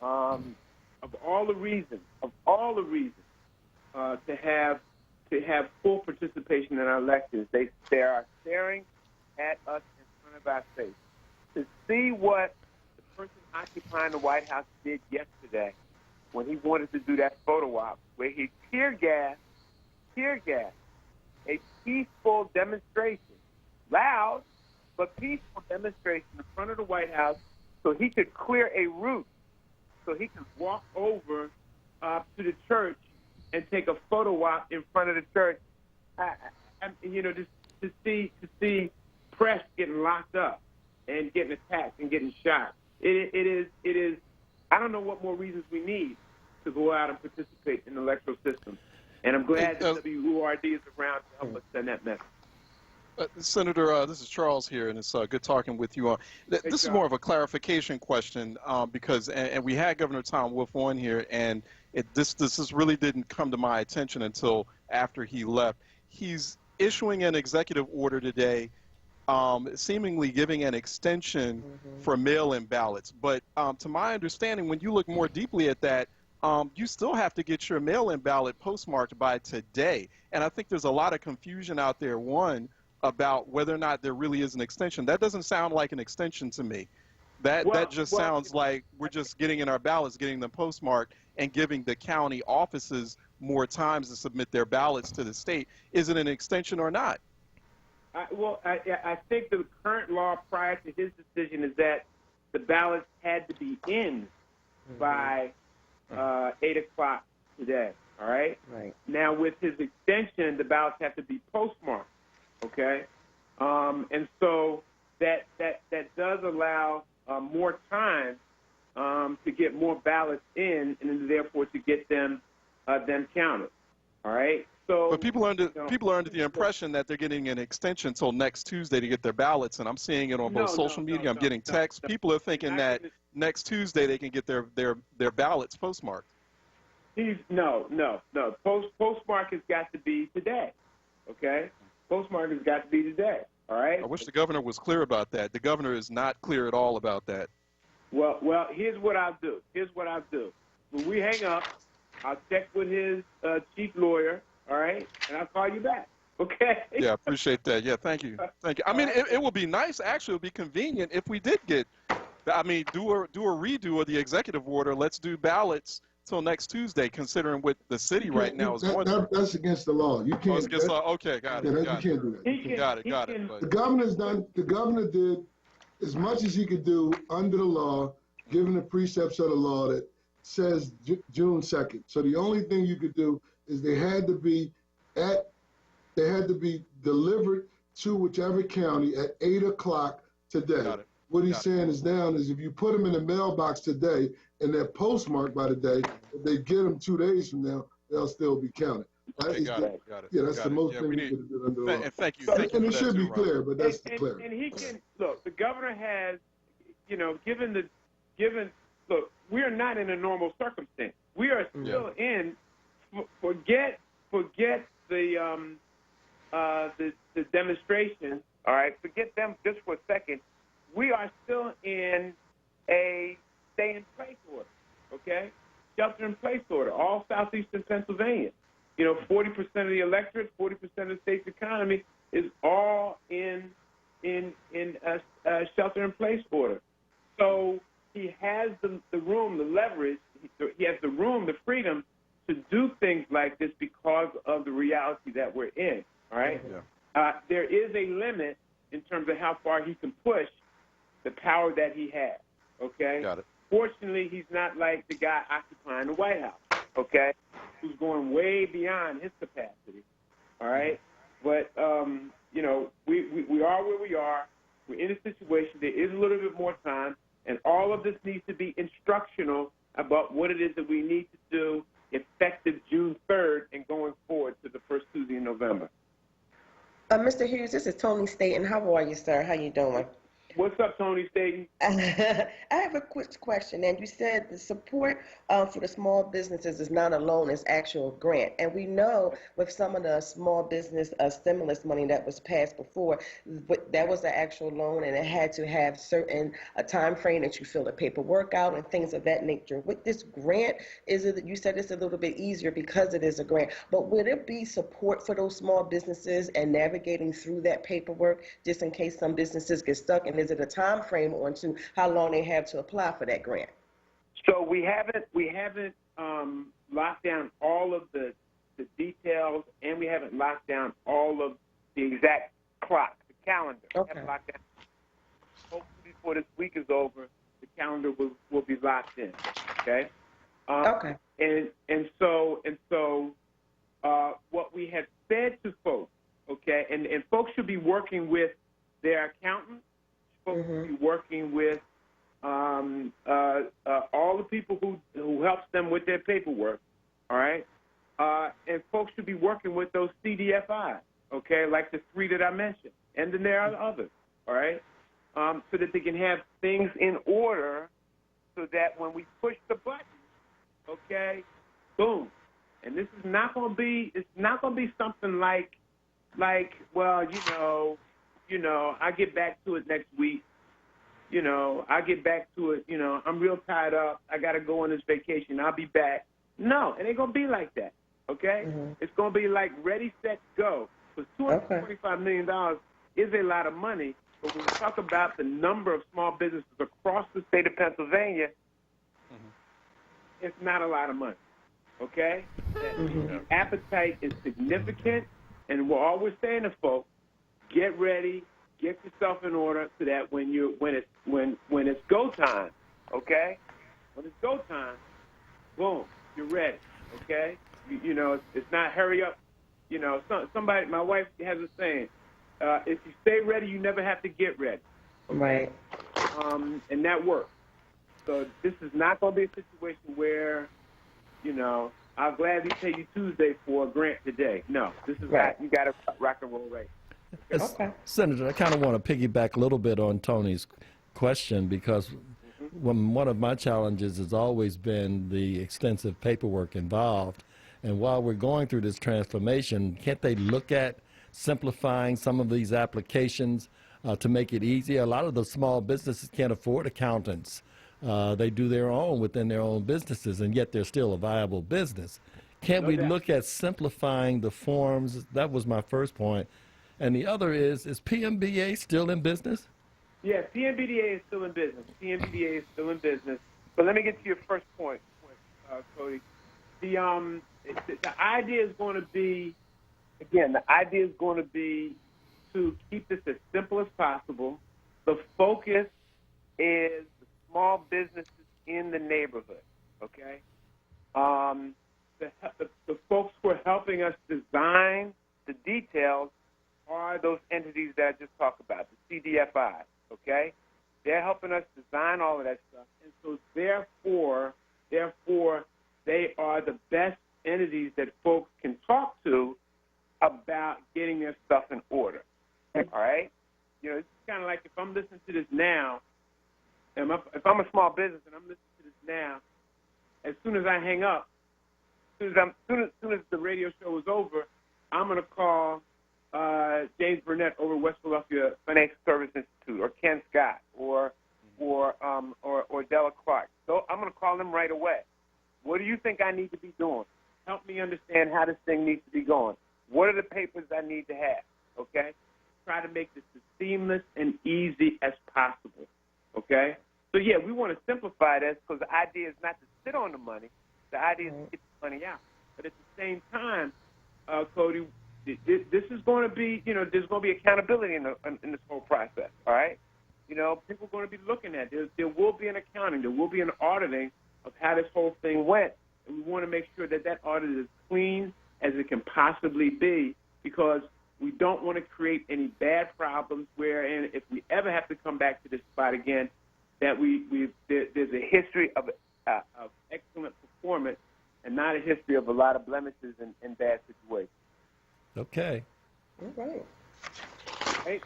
of all the reasons, to have full participation in our elections, they are staring at us in front of our face. To see what the person occupying the White House did yesterday when he wanted to do that photo op, where he tear gassed a peaceful demonstration, loud but peaceful demonstration in front of the White House, so he could clear a route, so he could walk over to the church and take a photo op in front of the church. To see press getting locked up and getting attacked and getting shot. It is. I don't know what more reasons we need to go out and participate in the electoral system. And I'm glad that WURD is around to help us send that message.
Senator, this is Charles here, and it's good talking with you. This is more of a clarification question because we had Governor Tom Wolf on here, and this really didn't come to my attention until after he left. He's issuing an executive order today, seemingly giving an extension for mail-in ballots. But to my understanding, when you look more deeply at that, you still have to get your mail-in ballot postmarked by today. And I think there's a lot of confusion out there, one, about whether or not there really is an extension. That doesn't sound like an extension to me. That just sounds like we're just getting in our ballots, getting them postmarked, and giving the county offices more times to submit their ballots to the state. Is it an extension or not?
I think the current law prior to his decision is that the ballots had to be in by 8 o'clock today. All right?
Right.
Now, with his extension, the ballots have to be postmarked. Okay, and so that does allow more time to get more ballots in, and therefore to get them counted. All right. So,
but people are under the impression that they're getting an extension until next Tuesday to get their ballots, and I'm seeing it on both social media. I'm getting texts. People are thinking that next Tuesday they can get their ballots postmarked.
No. Postmark has got to be today. Okay. Postmark has got to be today, all right?
I wish the governor was clear about that. The governor is not clear at all about that.
Well, here's what I'll do. When we hang up, I'll check with his chief lawyer, all right? And I'll call you back, okay?
Yeah, appreciate that. Yeah, thank you. I mean, it would be nice, actually, it would be convenient if we did get, do a redo of the executive order. Let's do ballots till next Tuesday, considering what the city right now is going through.
That's against the law. You can't.
It's against the law. Okay, got it.
You can't do that.
Got it.
The governor's done. The governor did as much as he could do under the law, given the precepts of the law that says June 2nd. So the only thing you could do is they had to be delivered to whichever county at 8 o'clock today.
Got it.
What he's saying is if you put them in the mailbox today and they're postmarked by the day, if they get them 2 days from now, they'll still be counted.
Okay, got it.
Yeah, that's the most thing we could have done under the law.
And thank you.
And it should be clear, but that's the clarity.
And he can look. The governor has, look. We are not in a normal circumstance. We are still in. Forget the demonstration. All right, forget them just for a second. We are still in a stay-in-place order, okay? Shelter-in-place order, all southeastern Pennsylvania. 40% of the electorate, 40% of the state's economy is all in a shelter-in-place order. So he has the room, the leverage, he has the room, the freedom to do things like this because of the reality that we're in, all right? Yeah. There is a limit in terms of how far he can push the power that he has, okay?
Got it.
Fortunately, he's not like the guy occupying the White House, okay, who's going way beyond his capacity. all right? But, you know, we are where we are. We're in a situation. There is a little bit more time, and all of this needs to be instructional about what it is that we need to do effective June 3rd and going forward to the first Tuesday in November.
Mr. Hughes, this is Tony Staten. How are you, sir? How you doing?
What's up, Tony Staten?
I have a quick question. And you said the support for the small businesses is not a loan, it's actual grant. And we know with some of the small business stimulus money that was passed before, that was an actual loan, and it had to have certain time frame that you fill the paperwork out and things of that nature. With this grant, is it, you said it's a little bit easier because it is a grant, but would it be support for those small businesses and navigating through that paperwork just in case some businesses get stuck? And is it a time frame on to how long they have to apply for that grant?
So we haven't locked down all of the details, and we haven't locked down all of the exact clock, the calendar.
Okay.
We haven't locked down. Hopefully before this week is over, the calendar will be locked in. Okay.
Okay.
And so what we have said to folks, okay, and folks should be working with their accountants. Folks should be working with all the people who helps them with their paperwork, all right? And folks should be working with those CDFIs, okay, like the 3 that I mentioned. And then there are others, all right? So that they can have things in order so that when we push the button, okay, boom. And this is not going to be, it's not going to be something like, well, you know, I get back to it next week. You know, I get back to it. You know, I'm real tied up. I got to go on this vacation. I'll be back. No, it ain't going to be like that, okay? It's going to be like ready, set, go. Because $225 million is a lot of money, but when we talk about the number of small businesses across the state of Pennsylvania, it's not a lot of money, okay? The appetite is significant, and we're always saying to folks, get ready, get yourself in order so that when it's go time, okay? When it's go time, boom, you're ready, okay? You know, it's not hurry up. You know, somebody, my wife has a saying, if you stay ready, you never have to get ready. Okay?
Right.
And that works. So this is not going to be a situation where, you know, I'll gladly pay you Tuesday for a grant today. No, this is not, you got to rock and roll right.
Okay. Senator, I kind of want to piggyback a little bit on Tony's question because one of my challenges has always been the extensive paperwork involved. And while we're going through this transformation, can't they look at simplifying some of these applications to make it easier? A lot of the small businesses can't afford accountants. They do their own within their own businesses, and yet they're still a viable business. Can't we look at simplifying the forms? That was my first point. And the other is PMBA still in business?
Yeah, PMBDA is still in business. PMBDA is still in business. But let me get to your first point, Cody. The idea is going to be, again, to keep this as simple as possible. The focus is the small businesses in the neighborhood, okay? The folks who are helping us design the details are those entities that I just talked about, the CDFIs, okay? They're helping us design all of that stuff. And so therefore, they are the best entities that folks can talk to about getting their stuff in order, all right? You know, it's kind of like if I'm listening to this now, and if I'm a small business and I'm listening to this now, as soon as I hang up, as soon as the radio show is over, I'm going to call James Burnett over West Philadelphia Financial Service Institute, or Ken Scott, or Della Clark. So I'm going to call them right away. What do you think I need to be doing? Help me understand how this thing needs to be going. What are the papers I need to have? Okay? Try to make this as seamless and easy as possible. Okay? So yeah, we want to simplify this because the idea is not to sit on the money. The idea is to get the money out. But at the same time, Cody, this is going to be, you know, there's going to be accountability in this whole process, all right? You know, people are going to be looking at this. There will be an accounting. There will be an auditing of how this whole thing went. And we want to make sure that that audit is clean as it can possibly be because we don't want to create any bad problems wherein if we ever have to come back to this spot again, that there's a history of excellent performance and not a history of a lot of blemishes and bad situations.
Okay.
All right.
Right?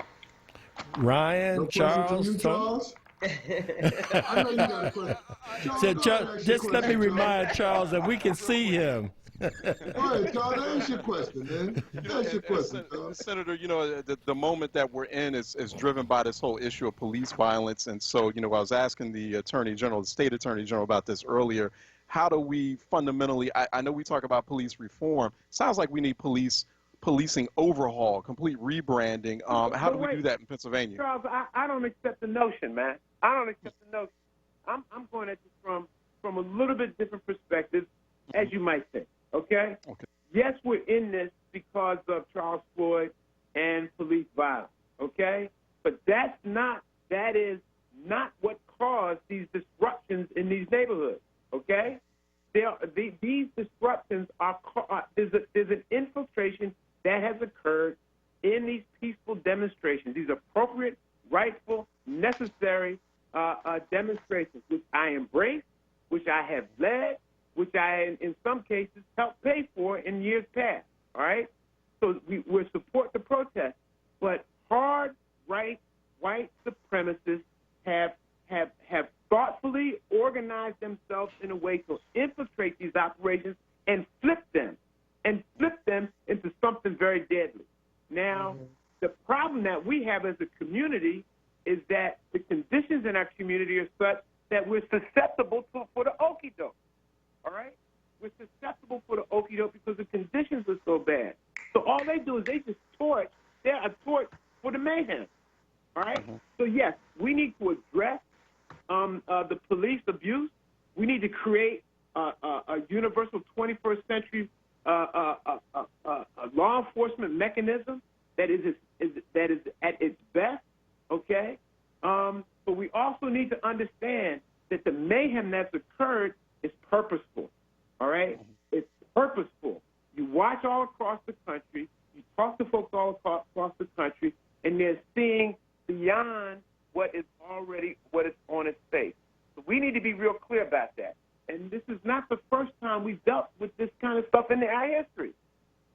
Ryan,
No
Charles,
question for you, Charles? I know you got a question. Charles,
just let me remind Charles that we can see him.
All right, Charles, ask your question, man. Ask your question, Charles.
Senator, the moment that we're in is driven by this whole issue of police violence. And so, I was asking the Attorney General, the State Attorney General, about this earlier. How do we fundamentally, I know we talk about police reform. Sounds like we need policing overhaul, complete rebranding. How do we do that in Pennsylvania?
Charles, I don't accept the notion, man. I don't accept the notion. I'm going at this from a little bit different perspective, as you might say. Okay? Yes, we're in this because of Charles Floyd and police violence. Okay? But that is not what caused these disruptions in these neighborhoods. Okay? These disruptions there's an infiltration that has occurred in these peaceful demonstrations. These appropriate, rightful, necessary demonstrations, which I embrace, which I have led, which I, in some cases, helped pay for in years past. All right? So we support the protest. But hard right white supremacists have thoughtfully organized themselves in a way to infiltrate these operations and flip them into something very deadly. Now, the problem that we have as a community is that the conditions in our community are such that we're susceptible for the okie doke. All right? We're susceptible for the okie doke because the conditions are so bad. So all they do is they just torch. They're a torch for the mayhem. All right? So, yes, we need to address the police abuse. We need to create a universal 21st century law enforcement mechanism that is at its best, okay? But we also need to understand that the mayhem that's occurred is purposeful, all right? It's purposeful. You watch all across the country, you talk to folks all across the country, and they're seeing beyond what is on its face. So we need to be real clear about that. And this is not the first time we've dealt with this kind of stuff in our history.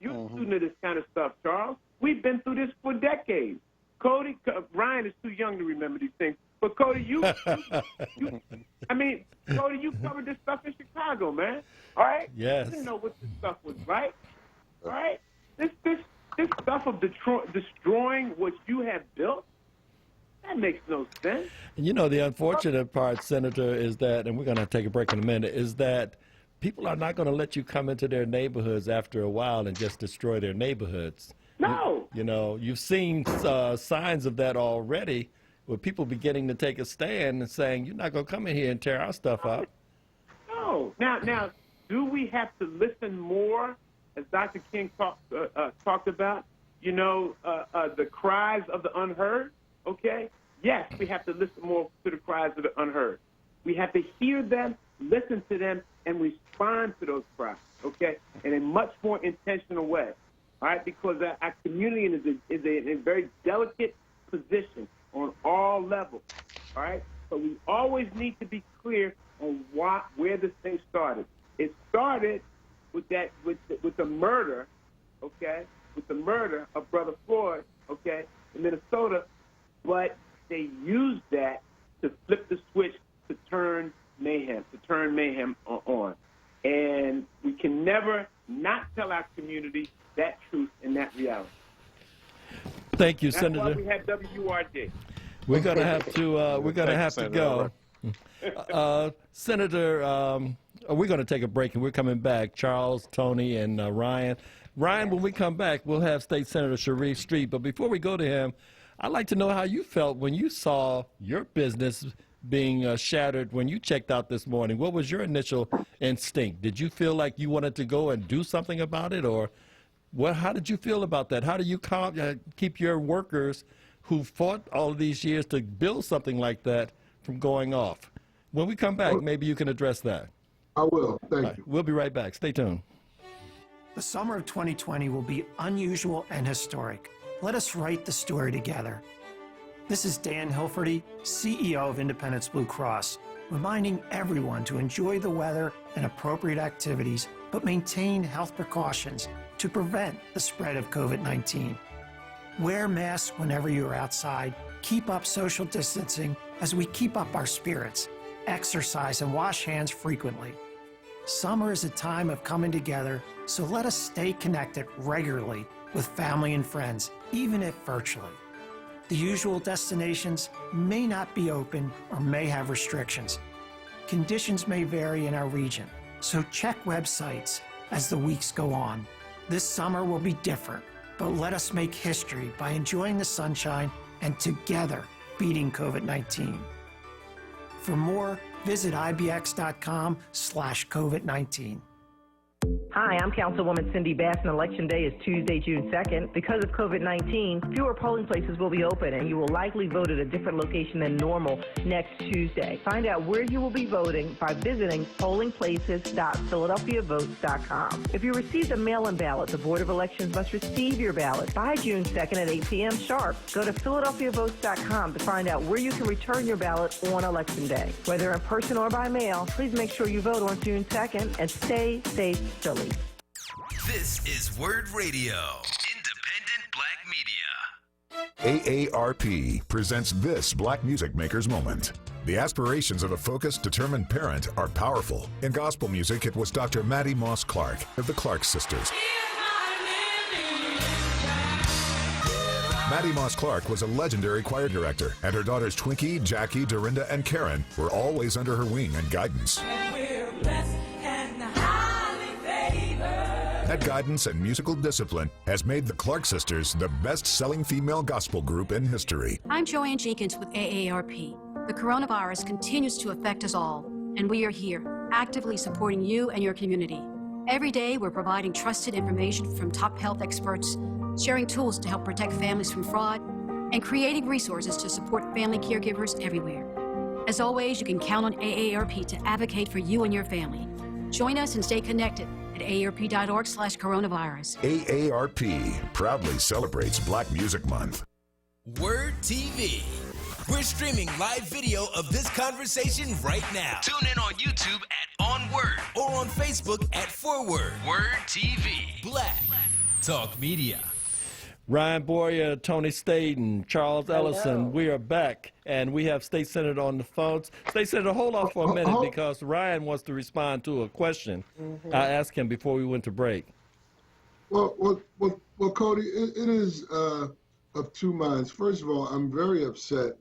You're a student of this kind of stuff, Charles. We've been through this for decades. Ryan is too young to remember these things. But Cody, Cody, you covered this stuff in Chicago, man. All right?
Yes.
You didn't know what this stuff was, right? All right? This stuff of destroying what you have built, that makes no sense.
The unfortunate part, Senator, is that, and we're going to take a break in a minute, is that people are not going to let you come into their neighborhoods after a while and just destroy their neighborhoods.
No.
You've seen signs of that already, with people beginning to take a stand and saying, you're not going to come in here and tear our stuff up.
No. Now, do we have to listen more, as Dr. King talked about, the cries of the unheard? Okay? Yes, we have to listen more to the cries of the unheard. We have to hear them, listen to them, and respond to those cries, okay, in a much more intentional way, all right, because our community is in a very delicate position on all levels, all right? So we always need to be clear on where this thing started. It started with the murder, okay, with the murder of Brother Floyd, okay, in Minnesota, but they used that to flip the switch to turn mayhem on. And we can never not tell our community that truth and that reality.
Thank you,
That's
Senator.
why we have WURD.
We're going to have to go. Senator, we're going to take a break, and we're coming back. Charles, Tony, and Ryan. Ryan, when we come back, we'll have State Senator Sharif Street. But before we go to him, I'd like to know how you felt when you saw your business being shattered when you checked out this morning. What was your initial instinct? Did you feel like you wanted to go and do something about it, or how did you feel about that? How do you keep your workers who fought all of these years to build something like that from going off? When we come back, maybe you can address that.
I will. Thank you.
We'll be right back. Stay tuned.
The summer of 2020 will be unusual and historic. Let us write the story together. This is Dan Hilferty, CEO of Independence Blue Cross, reminding everyone to enjoy the weather and appropriate activities, but maintain health precautions to prevent the spread of COVID-19. Wear masks whenever you're outside, keep up social distancing as we keep up our spirits, exercise and wash hands frequently. Summer is a time of coming together, so let us stay connected regularly with family and friends, even if virtually. The usual destinations may not be open or may have restrictions. Conditions may vary in our region, so check websites as the weeks go on. This summer will be different, but let us make history by enjoying the sunshine and together beating COVID-19. For more, visit ibx.com/COVID-19.
Hi, I'm Councilwoman Cindy Bass, and Election Day is Tuesday, June 2nd. Because of COVID-19, fewer polling places will be open, and you will likely vote at a different location than normal next Tuesday. Find out where you will be voting by visiting pollingplaces.philadelphiavotes.com. If you received a mail-in ballot, the Board of Elections must receive your ballot by June 2nd at 8 p.m. sharp. Go to philadelphiavotes.com to find out where you can return your ballot on Election Day. Whether in person or by mail, please make sure you vote on June 2nd and stay safe, Philly.
This is Word Radio, independent black media.
AARP presents this Black Music Makers Moment. The aspirations of a focused, determined parent are powerful. In gospel music, it was Dr. Maddie Moss Clark of the Clark Sisters. Maddie Moss Clark was a legendary choir director, and her daughters Twinkie, Jackie, Dorinda, and Karen were always under her wing and guidance. That guidance and musical discipline has made the Clark Sisters the best-selling female gospel group in history.
I'm Joanne Jenkins with AARP. The coronavirus continues to affect us all, and we are here, actively supporting you and your community. Every day, we're providing trusted information from top health experts, sharing tools to help protect families from fraud, and creating resources to support family caregivers everywhere. As always, you can count on AARP to advocate for you and your family. Join us and stay connected at aarp.org/coronavirus.
AARP proudly celebrates Black Music Month.
Word TV. We're streaming live video of this conversation right now. Tune in on YouTube at On Word or on Facebook at Forward. Word TV. Black Talk Media.
Ryan Boyer, Tony Staten, Charles Ellison, we are back, and we have State Senator on the phone. State Senator, hold on for a minute because Ryan wants to respond to a question I asked him before we went to break.
Well, Cody, it is of two minds. First of all, I'm very upset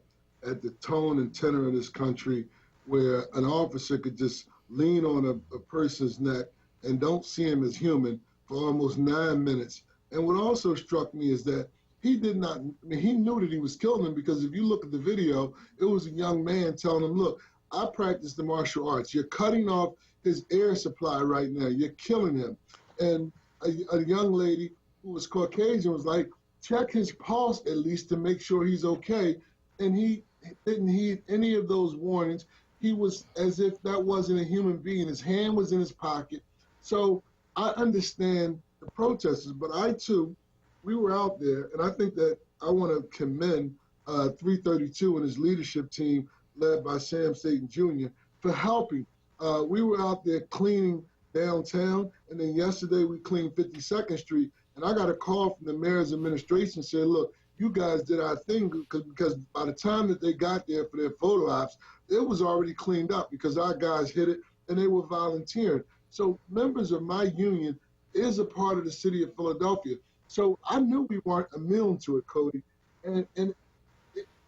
at the tone and tenor of this country where an officer could just lean on a person's neck and don't see him as human for almost 9 minutes. And what also struck me is that he did not, he knew that he was killing him because if you look at the video, it was a young man telling him, look, I practice the martial arts. You're cutting off his air supply right now. You're killing him. And a young lady who was Caucasian was like, check his pulse at least to make sure he's okay. And he didn't heed any of those warnings. He was as if that wasn't a human being. His hand was in his pocket. So I understand the protesters, but I too, we were out there, and I think that I want to commend 332 and his leadership team led by Sam Staten Jr. for helping. We were out there cleaning downtown, and then yesterday we cleaned 52nd Street, and I got a call from the mayor's administration saying, look, you guys did our thing because by the time that they got there for their photo ops, it was already cleaned up because our guys hit it and they were volunteering. So members of my union is a part of the city of Philadelphia. So I knew we weren't immune to it, Cody. And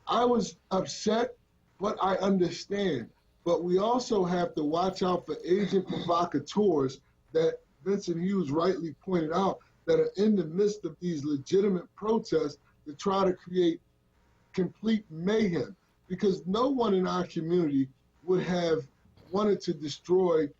I was upset, but I understand. But we also have to watch out for agent provocateurs that Vincent Hughes rightly pointed out that are in the midst of these legitimate protests to try to create complete mayhem. Because no one in our community would have wanted to destroy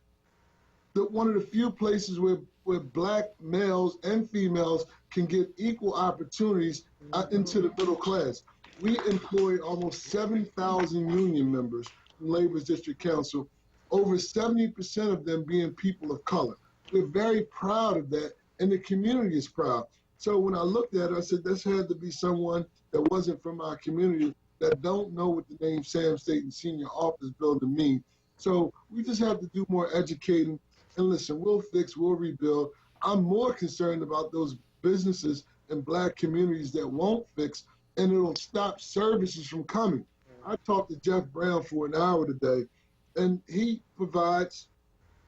one of the few places where black males and females can get equal opportunities into the middle class. We employ almost 7,000 union members from Labor's District Council, over 70% of them being people of color. We're very proud of that, and the community is proud. So when I looked at it, I said, this had to be someone that wasn't from our community, that don't know what the name Sam Staten Senior Office Building means. So we just have to do more educating. And listen, we'll fix, we'll rebuild. I'm more concerned about those businesses in Black communities that won't fix, and it'll stop services from coming. I talked to Jeff Brown for an hour today, and he provides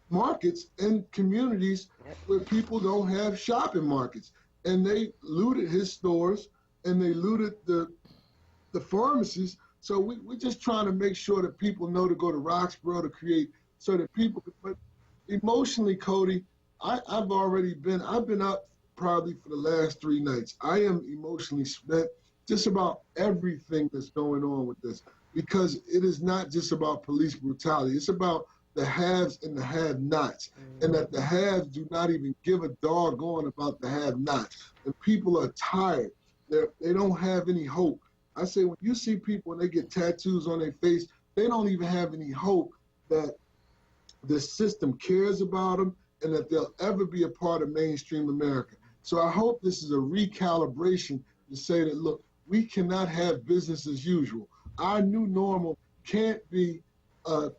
markets in communities where people don't have shopping markets. And they looted his stores, and they looted the pharmacies. So we're just trying to make sure that people know to go to Roxborough to create, so that people could, but emotionally, Cody, I've been up probably for the last 3 nights. I am emotionally spent just about everything that's going on with this, because it is not just about police brutality. It's about the haves and the have-nots, and that the haves do not even give a doggone about the have-nots. And people are tired. They don't have any hope. I say, when you see people and they get tattoos on their face, they don't even have any hope that the system cares about them and that they'll ever be a part of mainstream America. So I hope this is a recalibration to say that, look, we cannot have business as usual. Our new normal can't be an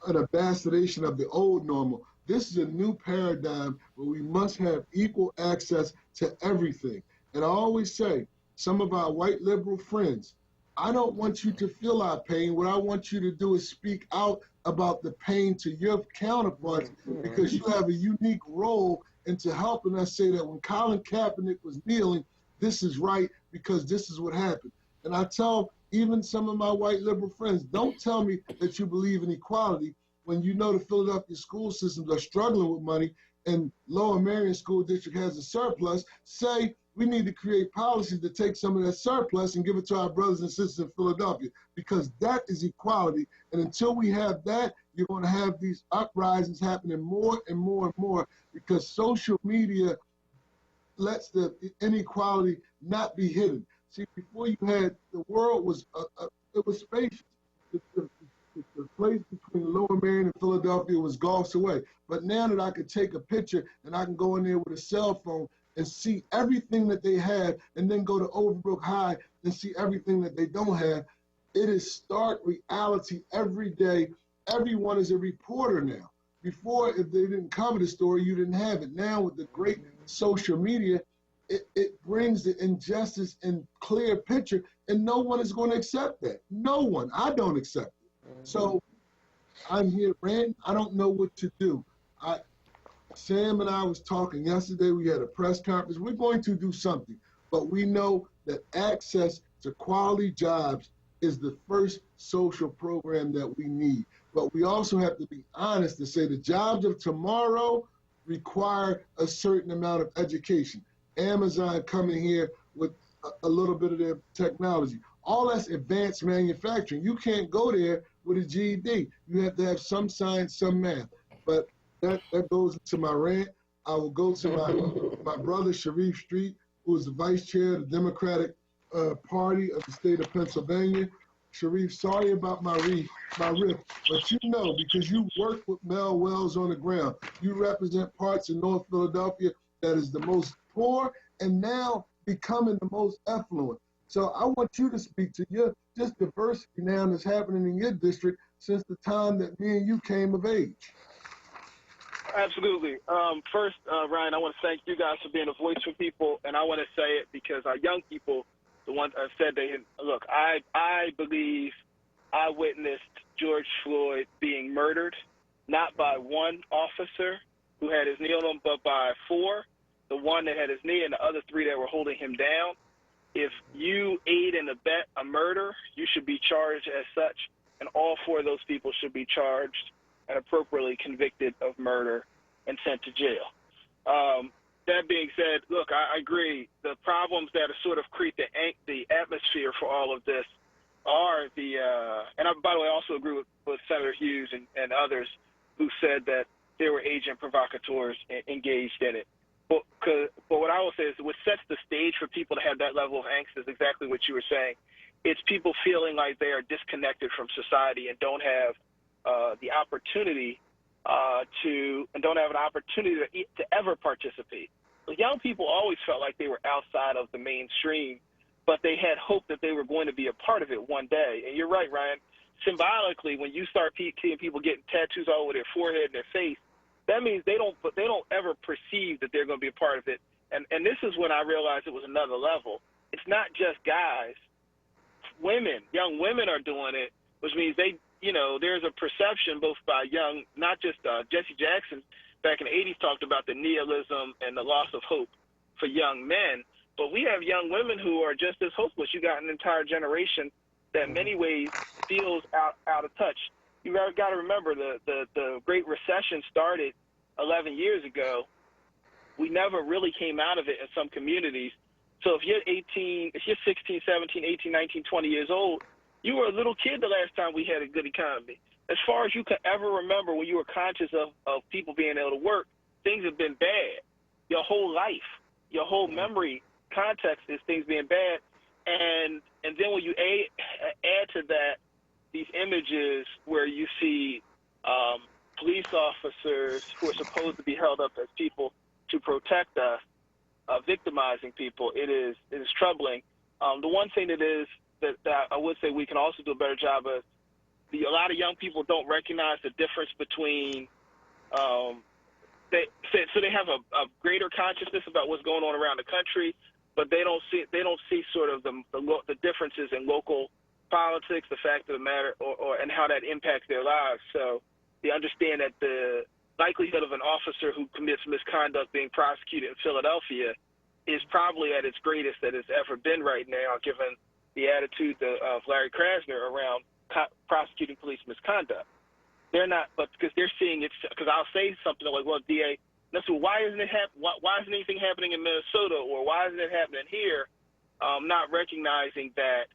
ambassadation of the old normal. This is a new paradigm where we must have equal access to everything. And I always say, some of our white liberal friends, I don't want you to feel our pain. What I want you to do is speak out about the pain to your counterparts, because you have a unique role into helping us say that when Colin Kaepernick was kneeling, this is right because this is what happened. And I tell even some of my white liberal friends, don't tell me that you believe in equality when you know the Philadelphia school systems are struggling with money and Lower Merion School District has a surplus. Say we need to create policies to take some of that surplus and give it to our brothers and sisters in Philadelphia, because that is equality. And until we have that, you're going to have these uprisings happening more and more and more, because social media lets the inequality not be hidden. See, before you had, the world was, it was spacious. The place between Lower Merion and Philadelphia was gulfs away. But now that I could take a picture and I can go in there with a cell phone and see everything that they have, and then go to Overbrook High and see everything that they don't have, it is stark reality every day. Everyone is a reporter now. Before, if they didn't cover the story, you didn't have it. Now with the great social media, it brings the injustice in clear picture, and no one is going to accept that. No one. I don't accept it. So I'm here ranting. I don't know what to do. Sam and I was talking yesterday. We had a press conference. We're going to do something, but we know that access to quality jobs is the first social program that we need. But we also have to be honest to say the jobs of tomorrow require a certain amount of education. Amazon coming here with a little bit of their technology. All that's advanced manufacturing. You can't go there with a GED. You have to have some science, some math. But that goes into my rant. I will go to my brother, Sharif Street, who is the vice chair of the Democratic Party of the state of Pennsylvania. Sharif, sorry about my riff, but you know, because you work with Mel Wells on the ground, you represent parts of North Philadelphia that is the most poor and now becoming the most affluent. So I want you to speak to your just diversity now that's happening in your district since the time that me and you came of age.
Absolutely. First, Ryan, I want to thank you guys for being a voice for people, and I want to say it because our young people, the ones that said look, I believe I witnessed George Floyd being murdered, not by one officer who had his knee on him, but by 4, the one that had his knee and the other 3 that were holding him down. If you aid and abet a murder, you should be charged as such, and all 4 of those people should be charged and appropriately convicted of murder and sent to jail. That being said, look, I agree. The problems that are sort of create the atmosphere for all of this are and by the way, I also agree with Senator Hughes and others who said that there were agent provocateurs engaged in it. But what I will say is what sets the stage for people to have that level of angst is exactly what you were saying. It's people feeling like they are disconnected from society and don't have the opportunity and don't have an opportunity to ever participate. The young people always felt like they were outside of the mainstream, but they had hope that they were going to be a part of it one day. And you're right, Ryan. Symbolically, when you start seeing people getting tattoos all over their forehead and their face, that means they don't ever perceive that they're going to be a part of it. And this is when I realized it was another level. It's not just guys. Women, young women are doing it, which means there's a perception both by young, not just Jesse Jackson back in the 80s talked about the nihilism and the loss of hope for young men, but we have young women who are just as hopeless. You got an entire generation that in many ways feels out of touch. You got to remember the Great Recession started 11 years ago. We never really came out of it in some communities. So if you're 16, 17, 18, 19, 20 years old, you were a little kid the last time we had a good economy. As far as you can ever remember when you were conscious of people being able to work, things have been bad. Your whole life, your whole memory context is things being bad. And then when you add to that these images where you see police officers who are supposed to be held up as people to protect us, victimizing people, it is troubling. The one thing that I would say we can also do a better job of, a lot of young people don't recognize the difference between they have a greater consciousness about what's going on around the country, but they don't see sort of the differences in local politics, the fact of the matter, and how that impacts their lives. So they understand that the likelihood of an officer who commits misconduct being prosecuted in Philadelphia is probably at its greatest that it's ever been right now, given the attitude of Larry Krasner around prosecuting police misconduct. They're not, but because they're seeing it, because I'll say something like, well, DA, so why isn't anything happening in Minnesota, or why isn't it happening here? Not recognizing that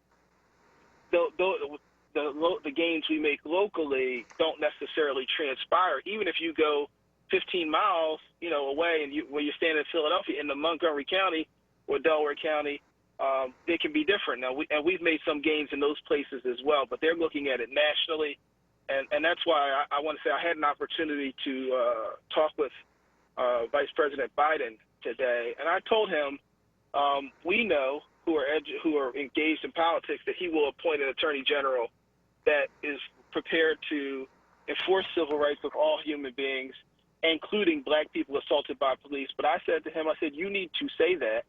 the gains we make locally don't necessarily transpire. Even if you go 15 miles, away, and where you're standing in Philadelphia, in the Montgomery County or Delaware County, they can be different. Now, we've made some gains in those places as well, but they're looking at it nationally, and that's why I want to say I had an opportunity to talk with Vice President Biden today, and I told him we know who are engaged in politics that he will appoint an attorney general that is prepared to enforce civil rights of all human beings, including black people assaulted by police. But I said to him, you need to say that.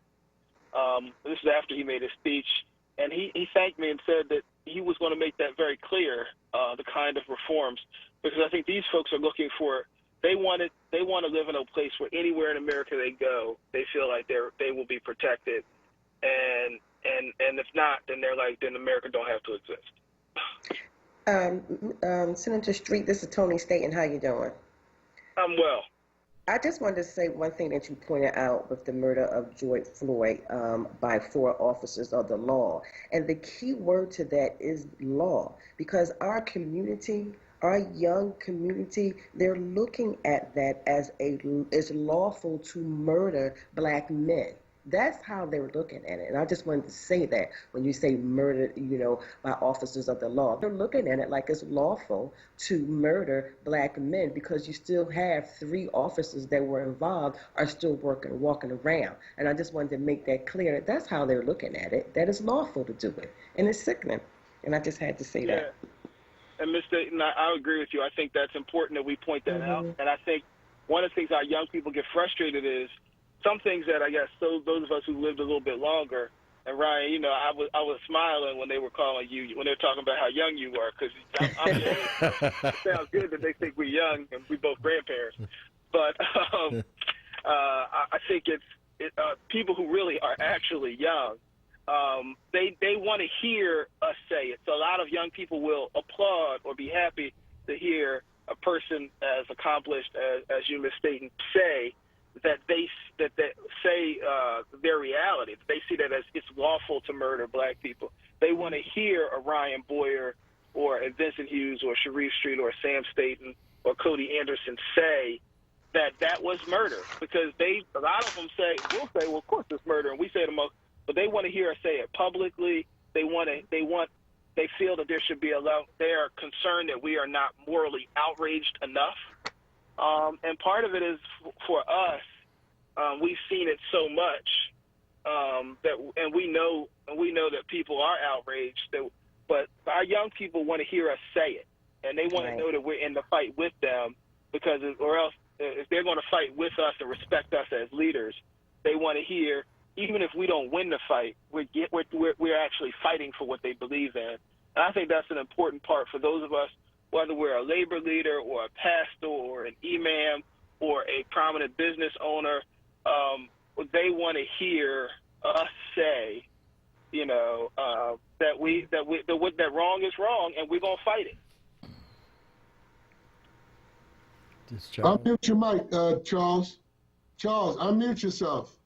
This is after he made his speech, and he thanked me and said that he was going to make that very clear, the kind of reforms, because I think these folks are looking for, they want to live in a place where anywhere in America they go, they feel like they will be protected, and if not, then America don't have to exist.
Senator Street, this is Tony Staten. How you doing?
I'm well.
I just wanted to say one thing that you pointed out with the murder of George Floyd by 4 officers of the law. And the key word to that is law, because our community, our young community, they're looking at that as lawful to murder black men. That's how they're looking at it. And I just wanted to say that when you say murder, by officers of the law, they're looking at it like it's lawful to murder black men, because you still have 3 officers that were involved are still walking around. And I just wanted to make that clear. That's how they're looking at it, that it's lawful to do it. And it's sickening. And I just had to say that.
And Ms. Staten, I agree with you. I think that's important that we point that out. And I think one of the things our young people get frustrated is some things that I guess those of us who lived a little bit longer, and Ryan, I was smiling when they were calling you, when they were talking about how young you were, because it sounds good that they think we're young and we both grandparents. But I think it's people who really are actually young. They want to hear us say it. So a lot of young people will applaud or be happy to hear a person as accomplished as you, Ms. Staten, say that they say their reality. They see that as it's lawful to murder black people. They want to hear a Ryan Boyer or a Vincent Hughes or Sharif Street or Sam Staten or Cody Anderson say that was murder, because a lot of them will say, well, of course it's murder, and we say the most, but they want to hear us say it publicly. They feel that there should be they are concerned that we are not morally outraged enough And part of it is for us. We've seen it so much and we know that people are outraged. But our young people want to hear us say it, and they want to know that we're in the fight with them, because or else if they're going to fight with us and respect us as leaders, they want to hear, even if we don't win the fight, we're actually fighting for what they believe in. And I think that's an important part for those of us, whether we're a labor leader or a pastor or an imam or a prominent business owner. They want to hear us say, that wrong is wrong, and we're gonna fight it.
Unmute your mic, Charles. Charles, unmute yourself.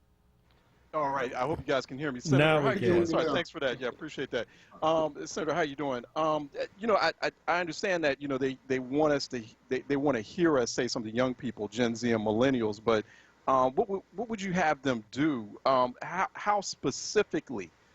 All right. I hope you guys can hear me. Senator,
now
how
we
you doing?
can.
Sorry, thanks for that. Yeah, appreciate that. Senator, how you doing? I understand that they want us to they want to hear us say something to young people, Gen Z and millennials, but what would you have them do? How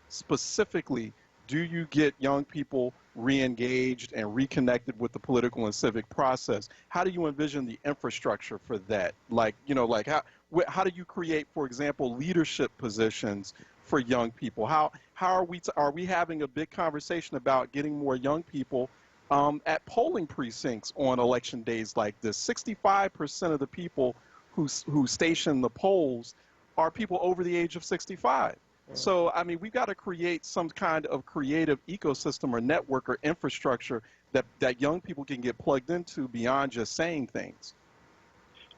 specifically do you get young people re-engaged and reconnected with the political and civic process? How do you envision the infrastructure for that? How do you create, for example, leadership positions for young people? How are we having a big conversation about getting more young people at polling precincts on election days like this? 65% of the people who station the polls are people over the age of 65. So, I mean, we've got to create some kind of creative ecosystem or network or infrastructure that young people can get plugged into beyond just saying things.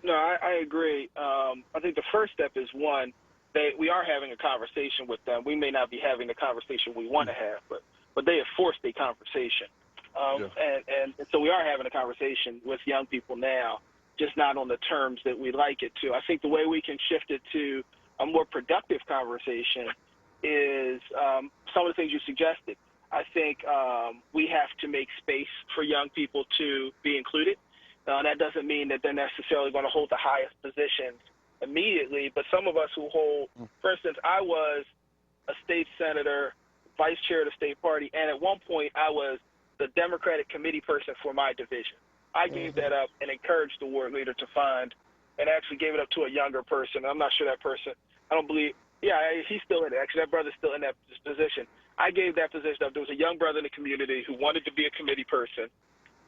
No, I agree. I think the first step is, one, we are having a conversation with them. We may not be having the conversation we want to have, but they have forced a conversation. And so we are having a conversation with young people now, just not on the terms that we like it to. I think the way we can shift it to a more productive conversation is some of the things you suggested. I think we have to make space for young people to be included. That doesn't mean that they're necessarily going to hold the highest positions immediately, but some of us who hold, for instance, I was a state senator, vice chair of the state party, and at one point I was the Democratic committee person for my division. I gave that up and encouraged the ward leader to find, and actually gave it up to a younger person. I'm not sure that person, I don't believe, he's still in it. Actually, that brother's still in that position. I gave that position up. There was a young brother in the community who wanted to be a committee person.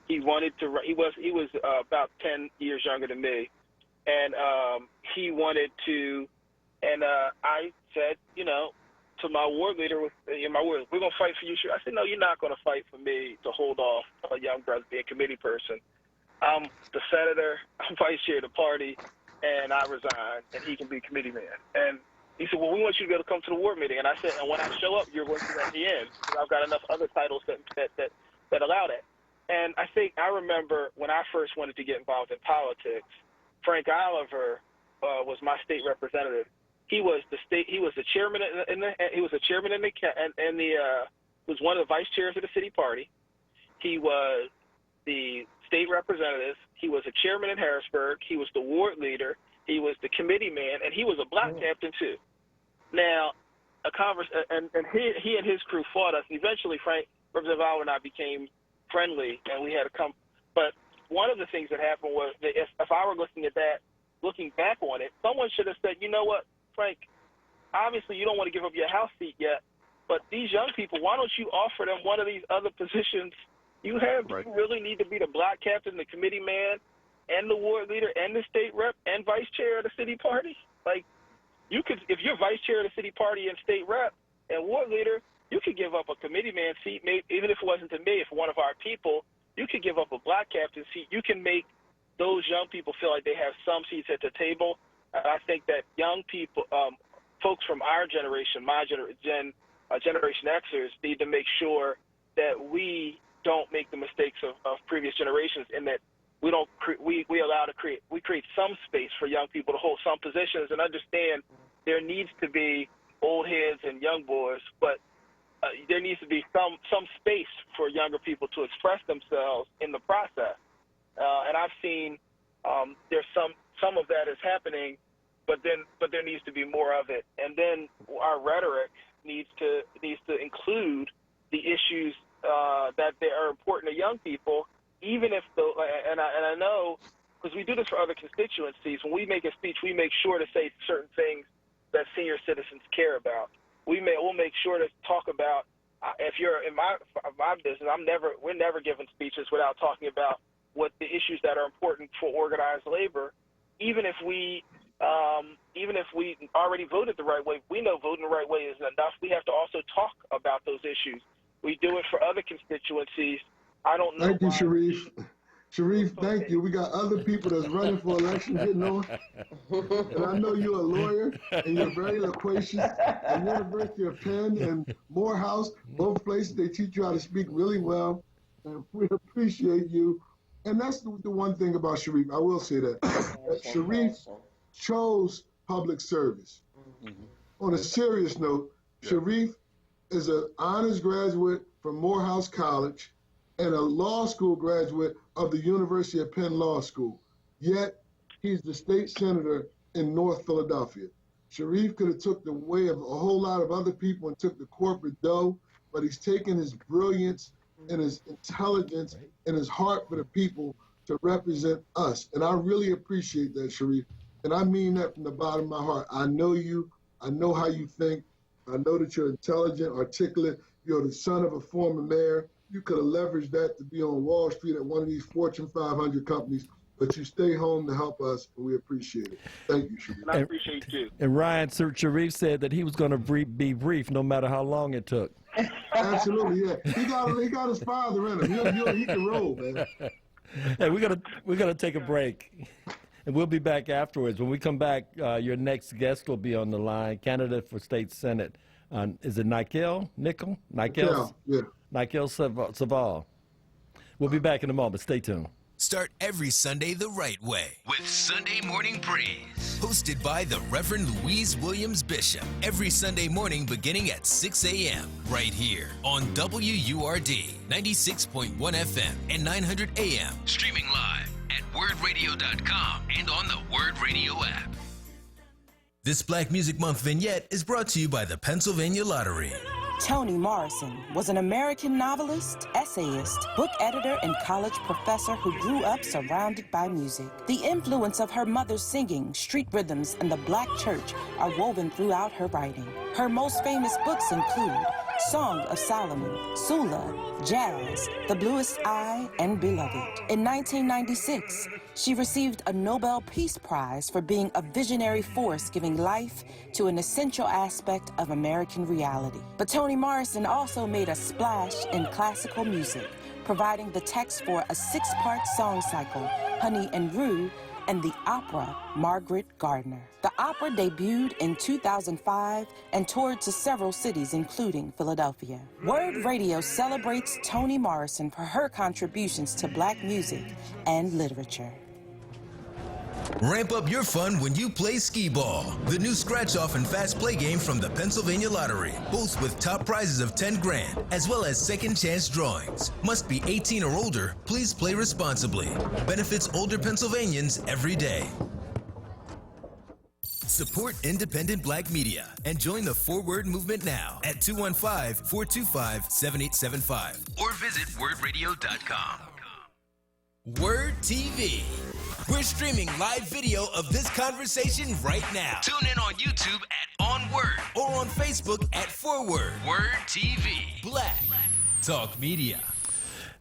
He wanted to, he was about 10 years younger than me. And he wanted to, and I said, to my ward leader, we're going to fight for you. I said, no, you're not going to fight for me to hold off a young brother being a committee person. I'm the senator, I'm vice chair of the party, and I resign, and he can be committee man. And he said, well, we want you to be able to come to the ward meeting. And I said, and when I show up, you're going to let me in, because I've got enough other titles that allow that. And I think I remember when I first wanted to get involved in politics, Frank Oliver was my state representative. He was the chairman was one of the vice chairs of the city party. He was the state representative. He was a chairman in Harrisburg. He was the ward leader. He was the committee man, and he was a block captain too. Now, and he and his crew fought us. And eventually, Representative Oliver and I became friendly, and we had but one of the things that happened was that if I were looking back on it, someone should have said, you know what, Frank, obviously you don't want to give up your House seat yet, but these young people, why don't you offer them one of these other positions you have? You really need to be the block captain, the committee man, and the ward leader, and the state rep, and vice chair of the city party? Like, you could, if you're vice chair of the city party and state rep and ward leader, you could give up a committee man seat, even if it wasn't to me, if one of our people, you could give up a block captain seat. You can make those young people feel like they have some seats at the table. I think that young people, folks from our generation, my Generation Xers, need to make sure that we don't make the mistakes of previous generations, and that we don't we create some space for young people to hold some positions, and understand there needs to be old heads and young boys, but there needs to be some space for younger people to express themselves in the process. And I've seen there's some of that is happening, but there needs to be more of it. And then our rhetoric needs to include the issues that they are important to young people, even if and I know, because we do this this for other constituencies. When we make a speech, we make sure to say certain things that senior citizens care about. We'll make sure to talk about, if you're in my business, we're never giving speeches without talking about what the issues that are important for organized labor, even if we already voted the right way. We know voting the right way isn't enough. We have to also talk about those issues. We do it for other constituencies. I don't know.
Thank you, Sharif. Sharif, thank you. We got other people that's running for election getting on. And I know you're a lawyer and you're very loquacious. At University of Penn and Morehouse, both places, they teach you how to speak really well. And we appreciate you. And that's the one thing about Sharif. I will say that Sharif chose public service. On a serious note, Sharif is an honors graduate from Morehouse College and a law school graduate of the University of Penn Law School. Yet, he's the state senator in North Philadelphia. Sharif could have took the way of a whole lot of other people and took the corporate dough, but he's taken his brilliance and his intelligence and his heart for the people to represent us. And I really appreciate that, Sharif. And I mean that from the bottom of my heart. I know you. I know how you think. I know that you're intelligent, articulate. You're the son of a former mayor. You could have leveraged that to be on Wall Street at one of these Fortune 500 companies, but you stay home to help us, and we appreciate it. Thank you, Sharif.
And I appreciate you.
And Ryan, Sharif said that he was going to be brief no matter how long it took.
Absolutely, yeah. He got his father in him. He can roll, man.
Hey, we're gonna take a break, and we'll be back afterwards. When we come back, your next guest will be on the line, candidate for state senate. Is it Nikhil?
Yeah.
Nikhil Saval. We'll be back in a moment. Stay tuned.
Start every Sunday the right way with Sunday Morning Praise, hosted by the Reverend Louise Williams Bishop, every Sunday morning beginning at 6 a.m. right here on WURD 96.1 FM and 900 AM, streaming live at wordradio.com and on the Word Radio app. This Black Music Month vignette is brought to you by the Pennsylvania Lottery.
Toni Morrison was an American novelist, essayist, book editor, and college professor who grew up surrounded by music. The influence of her mother's singing, street rhythms, and the Black church are woven throughout her writing. Her most famous books include Song of Solomon, Sula, Jazz, The Bluest Eye, and Beloved. In 1996, she received a Nobel Peace Prize for being a visionary force giving life to an essential aspect of American reality. But Toni Morrison also made a splash in classical music, providing the text for a 6-part song cycle, Honey and Rue, and the opera Margaret Gardner. The opera debuted in 2005 and toured to several cities, including Philadelphia. Word Radio celebrates Toni Morrison for her contributions to Black music and literature.
Ramp up your fun when you play Skee Ball, the new scratch-off and fast play game from the Pennsylvania Lottery, both with top prizes of $10 grand, as well as second chance drawings. Must be 18 or older. Please play responsibly. Benefits older Pennsylvanians every day. Support independent Black media and join the Forward movement now at 215-425-7875 or visit wordradio.com. Word TV. We're streaming live video of this conversation right now. Tune in on YouTube at On Word or on Facebook at Forward. Word TV. Black Talk Media.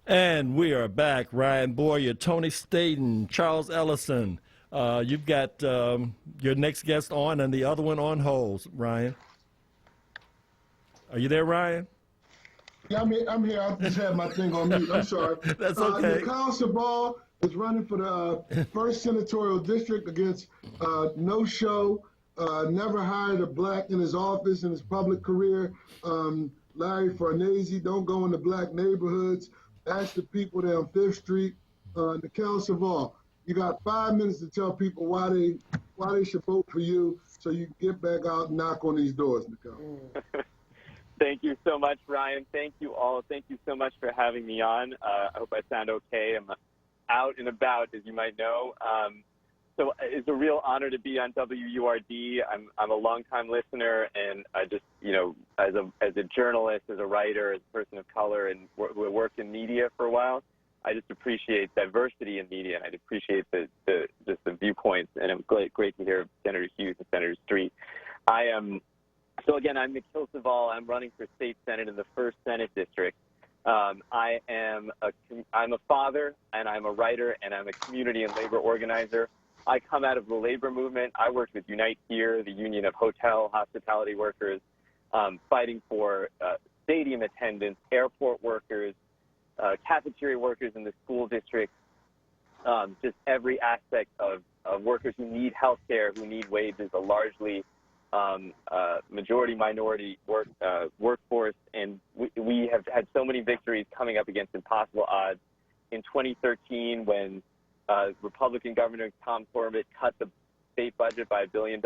And we are back. Ryan Boyer, Tony Staten, Charles Ellison. You've got your next guest on and the other one on hold, Ryan. Are you there, Ryan?
Yeah, I'm here. I just had my thing on mute. I'm sorry.
That's okay.
Nicole Sabal is running for the 1st Senatorial District against No Show, never hired a Black in his office in his public career. Larry Farnese, don't go into Black neighborhoods. Ask the people there on 5th Street. Nicole Sabal, you got 5 minutes to tell people why they should vote for you so you can get back out and knock on these doors, Nicole.
Thank you so much, Ryan. Thank you all. Thank you so much for having me on. I hope I sound okay. I'm out and about, as you might know. So it's a real honor to be on WURD. I'm a longtime listener, and I just, as a journalist, as a writer, as a person of color, and who worked in media for a while, I just appreciate diversity in media, and I appreciate just the viewpoints, and it was great to hear Senator Hughes and Senator Street. So again, I'm Nikhil Saval. I'm running for state senate in the 1st Senate District. I'm a father, and I'm a writer, and I'm a community and labor organizer. I come out of the labor movement. I worked with Unite Here, the union of hotel hospitality workers, fighting for stadium attendants, airport workers, cafeteria workers in the school district, just every aspect of workers who need health care, who need wages, a largely majority minority workforce. And we have had so many victories coming up against impossible odds. In 2013, when Republican Governor Tom Corbett cut the state budget by $1 billion,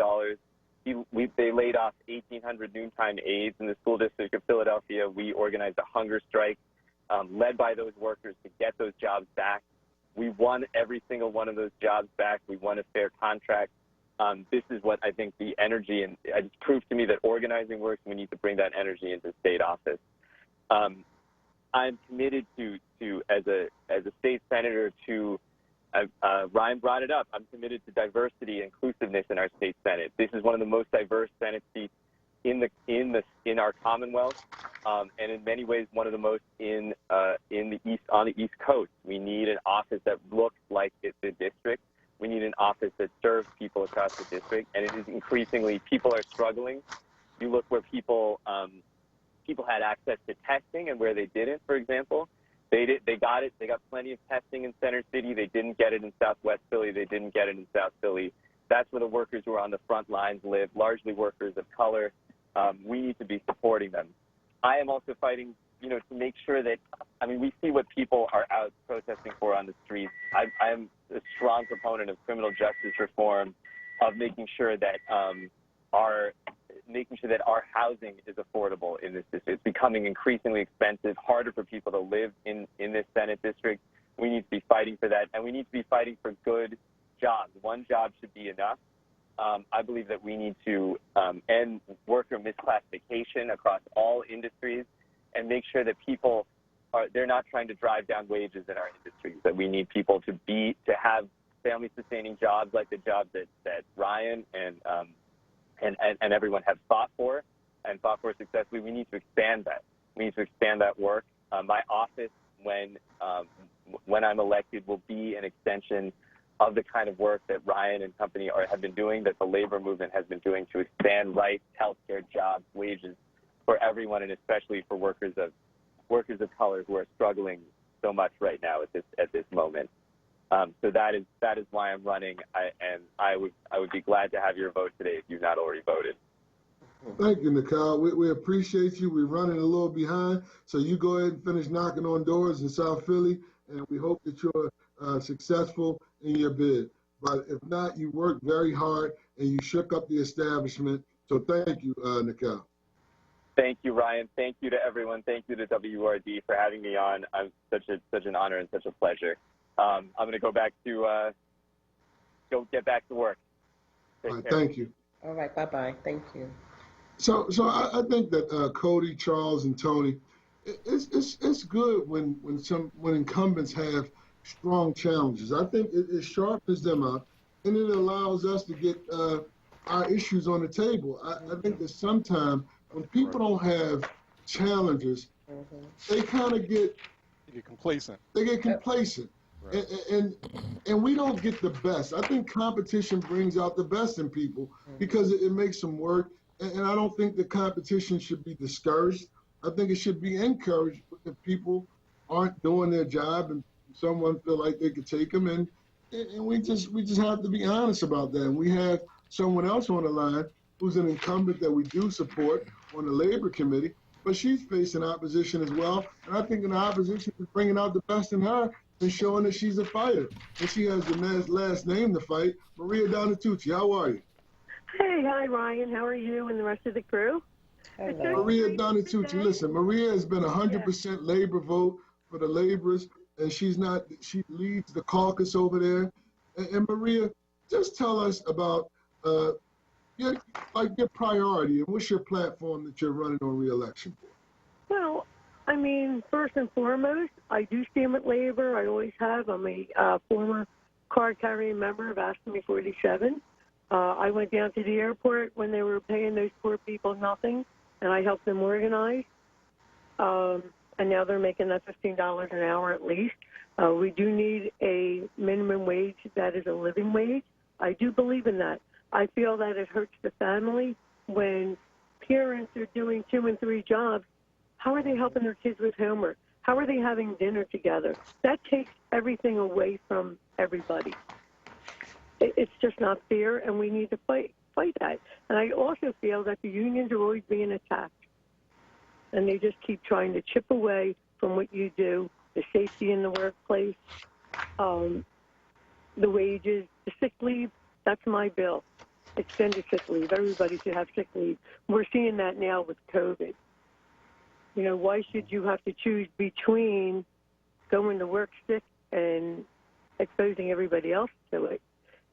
they laid off 1,800 noontime aides in the school district of Philadelphia. We organized a hunger strike led by those workers to get those jobs back. We won every single one of those jobs back. We won a fair contract. This is what I think the energy, and it's proved to me that organizing works. We need to bring that energy into state office. I'm committed to as a state senator to, Ryan brought it up, I'm committed to diversity and inclusiveness in our state Senate. This is one of the most diverse Senate seats in our Commonwealth, and in many ways one of the most on the East Coast. We need an office that looks like it's a district. We need an office that serves people across the district, and it is increasingly, people are struggling. You look where people had access to testing and where they didn't, for example. They got it. They got plenty of testing in Center City. They didn't get it in Southwest Philly. They didn't get it in South Philly. That's where the workers who are on the front lines live, largely workers of color. We need to be supporting them. I am also fighting, to make sure that, we see what people are out protesting for on the streets. I am a strong proponent of criminal justice reform, of making sure that our housing is affordable in this district. It's becoming increasingly expensive, harder for people to live in this Senate district. We need to be fighting for that, and we need to be fighting for good jobs. One job should be enough. I believe that we need to end worker misclassification across all industries and make sure that people they're not trying to drive down wages in our industries, that we need people to have family-sustaining jobs like the jobs that Ryan and everyone have fought for successfully. We need to expand that. We need to expand that work. My office, when I'm elected, will be an extension of the kind of work that Ryan and company have been doing, that the labor movement has been doing to expand rights, healthcare, jobs, wages for everyone, and especially for workers of color who are struggling so much right now at this moment. So that is why I'm running, and I would be glad to have your vote today if you've not already voted.
Thank you, Nikhil. We appreciate you. We're running a little behind, so you go ahead and finish knocking on doors in South Philly, and we hope that you're successful in your bid. But if not, you worked very hard and you shook up the establishment. So thank you, Nikhil.
Thank you, Ryan. Thank you to everyone. Thank you to WRD for having me on. I'm such an honor and such a pleasure. I'm going to go get back to work.
All right, thank you.
All right, bye-bye. Thank you.
So I think that Cody, Charles, and Tony, it's good when incumbents have strong challenges. I think it sharpens them up, and it allows us to get our issues on the table. I think that sometimes when people don't have challenges, they kind of get
complacent.
They get complacent. Right. And we don't get the best. I think competition brings out the best in people because it makes them work. And I don't think the competition should be discouraged. I think it should be encouraged if people aren't doing their job and someone feel like they could take them. And we just have to be honest about that. And we have someone else on the line who's an incumbent that we do support on the Labor Committee, but she's facing opposition as well. And I think the opposition is bringing out the best in her and showing that she's a fighter. And she has the last name to fight, Maria Donatucci. How are you?
Hey, hi, Ryan. How are you and the rest of the crew?
Hello. Maria Donatucci, listen, Maria has been 100% labor vote for the laborers, and she leads the caucus over there. And Maria, just tell us about your priority and what's your platform that you're running on re-election for?
Well, I mean, first and foremost, I do stand with labor. I always have. I'm a former card-carrying member of ASME 47. I went down to the airport when they were paying those poor people nothing, and I helped them organize. And now they're making that $15 an hour at least. We do need a minimum wage that is a living wage. I do believe in that. I feel that it hurts the family when parents are doing 2 and 3 jobs. How are they helping their kids with homework? How are they having dinner together? That takes everything away from everybody. It's just not fair, and we need to fight that. And I also feel that the unions are always being attacked, and they just keep trying to chip away from what you do, the safety in the workplace, the wages, the sick leave. That's my bill. Extended sick leave. Everybody should have sick leave. We're seeing that now with COVID. You know, why should you have to choose between going to work sick and exposing everybody else to it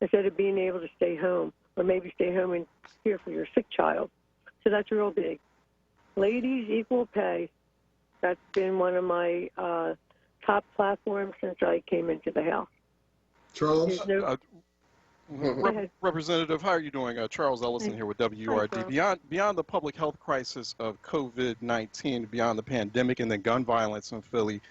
instead of being able to stay home or maybe stay home and care for your sick child? So that's real big. Ladies, equal pay. That's been one of my top platforms since I came into the House.
Charles?
Representative, how are you doing? Charles Ellison here with WRD. Beyond the public health crisis of COVID-19, beyond the pandemic and then gun violence in Philly,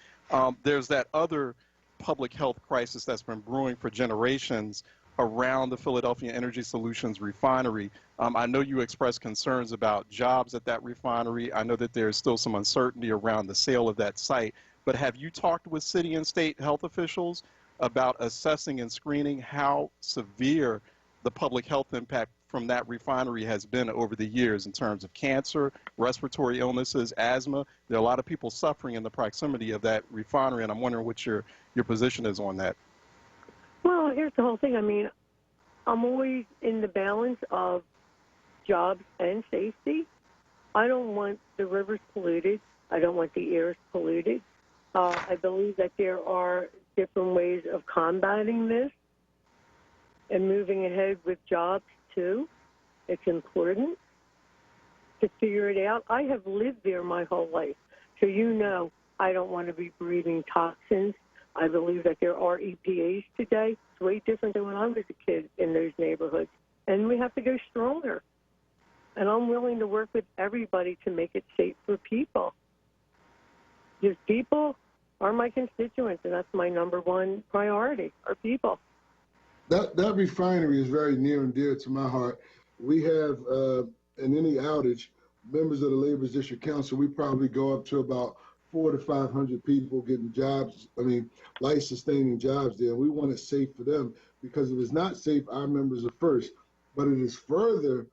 there's that other public health crisis that's been brewing for generations around the Philadelphia Energy Solutions refinery. I know you expressed concerns about jobs at that refinery. I know that there's still some uncertainty around the sale of that site, but have you talked with city and state health officials about assessing and screening how severe the public health impact from that refinery has been over the years in terms of cancer, respiratory illnesses, asthma? There are a lot of people suffering in the proximity of that refinery, and I'm wondering what your position is on that.
Well, here's the whole thing. I mean, I'm always in the balance of jobs and safety. I don't want the rivers polluted. I don't want the airs polluted. I believe that there are different ways of combating this and moving ahead with jobs, too. It's important to figure it out. I have lived there my whole life, so you know I don't want to be breathing toxins. I believe that there are EPAs today. It's way different than when I was a kid in those neighborhoods. And we have to go stronger. And I'm willing to work with everybody to make it safe for people. Because people are my constituents, and that's my number one priority, are people.
That refinery is very near and dear to my heart. We have, in any outage, members of the Labor's District Council, we probably go up to about 400 to 500 people getting jobs, life-sustaining jobs there. We want it safe for them because if it's not safe, our members are first. But it is further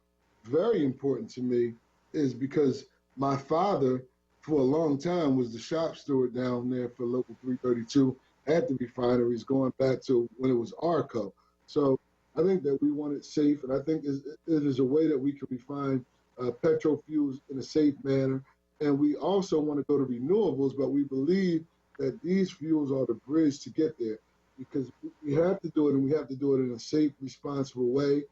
very important to me is because my father, for a long time, was the shop steward down there for Local 332 at the refineries, going back to when it was ARCO. So I think that we want it safe, and I think it is a way that we can refine petrol fuels in a safe manner. And we also want to go to renewables, but we believe that these fuels are the bridge to get there because we have to do it, and we have to do it in a safe, responsible way.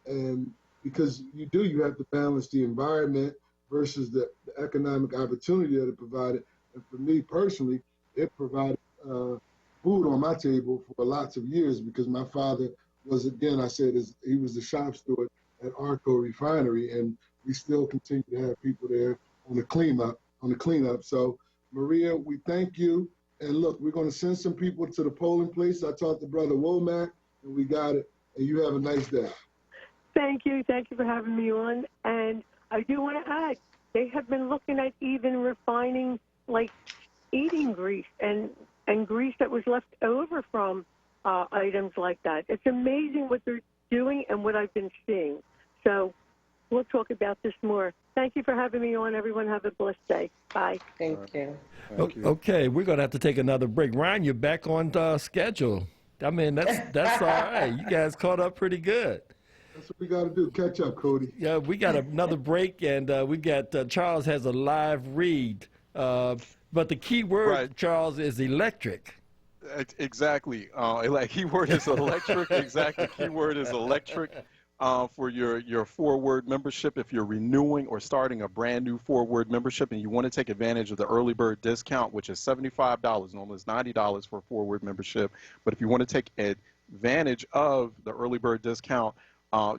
And because you have to balance the environment versus the economic opportunity that it provided. And for me personally, it provided food on my table for lots of years because my father was, again, he was the shop steward at ARCO Refinery, and we still continue to have people there on the cleanup. So, Maria, we thank you. And look, we're going to send some people to the polling place. I talked to Brother Womack, and we got it. And you have a nice day.
Thank you. Thank you for having me on. And I do want to add, they have been looking at even refining, like, eating grease and grease that was left over from items like that. It's amazing what they're doing and what I've been seeing. So we'll talk about this more. Thank you for having me on. Everyone have a blessed day. Bye.
Thank you.
Okay, we're going to have to take another break. Ryan, you're back on schedule. I mean, that's all right. You guys caught up pretty good.
That's what we got to do. Catch up, Cody.
Yeah, we got another break, and we got Charles has a live read. But the key word, right, Charles, is electric.
Exactly. Keyword is electric. Exactly. Keyword is electric. for your forward membership. If you're renewing or starting a brand new forward membership and you want to take advantage of the early bird discount, which is $75, normally it's $90 for a forward membership. But if you want to take advantage of the early bird discount,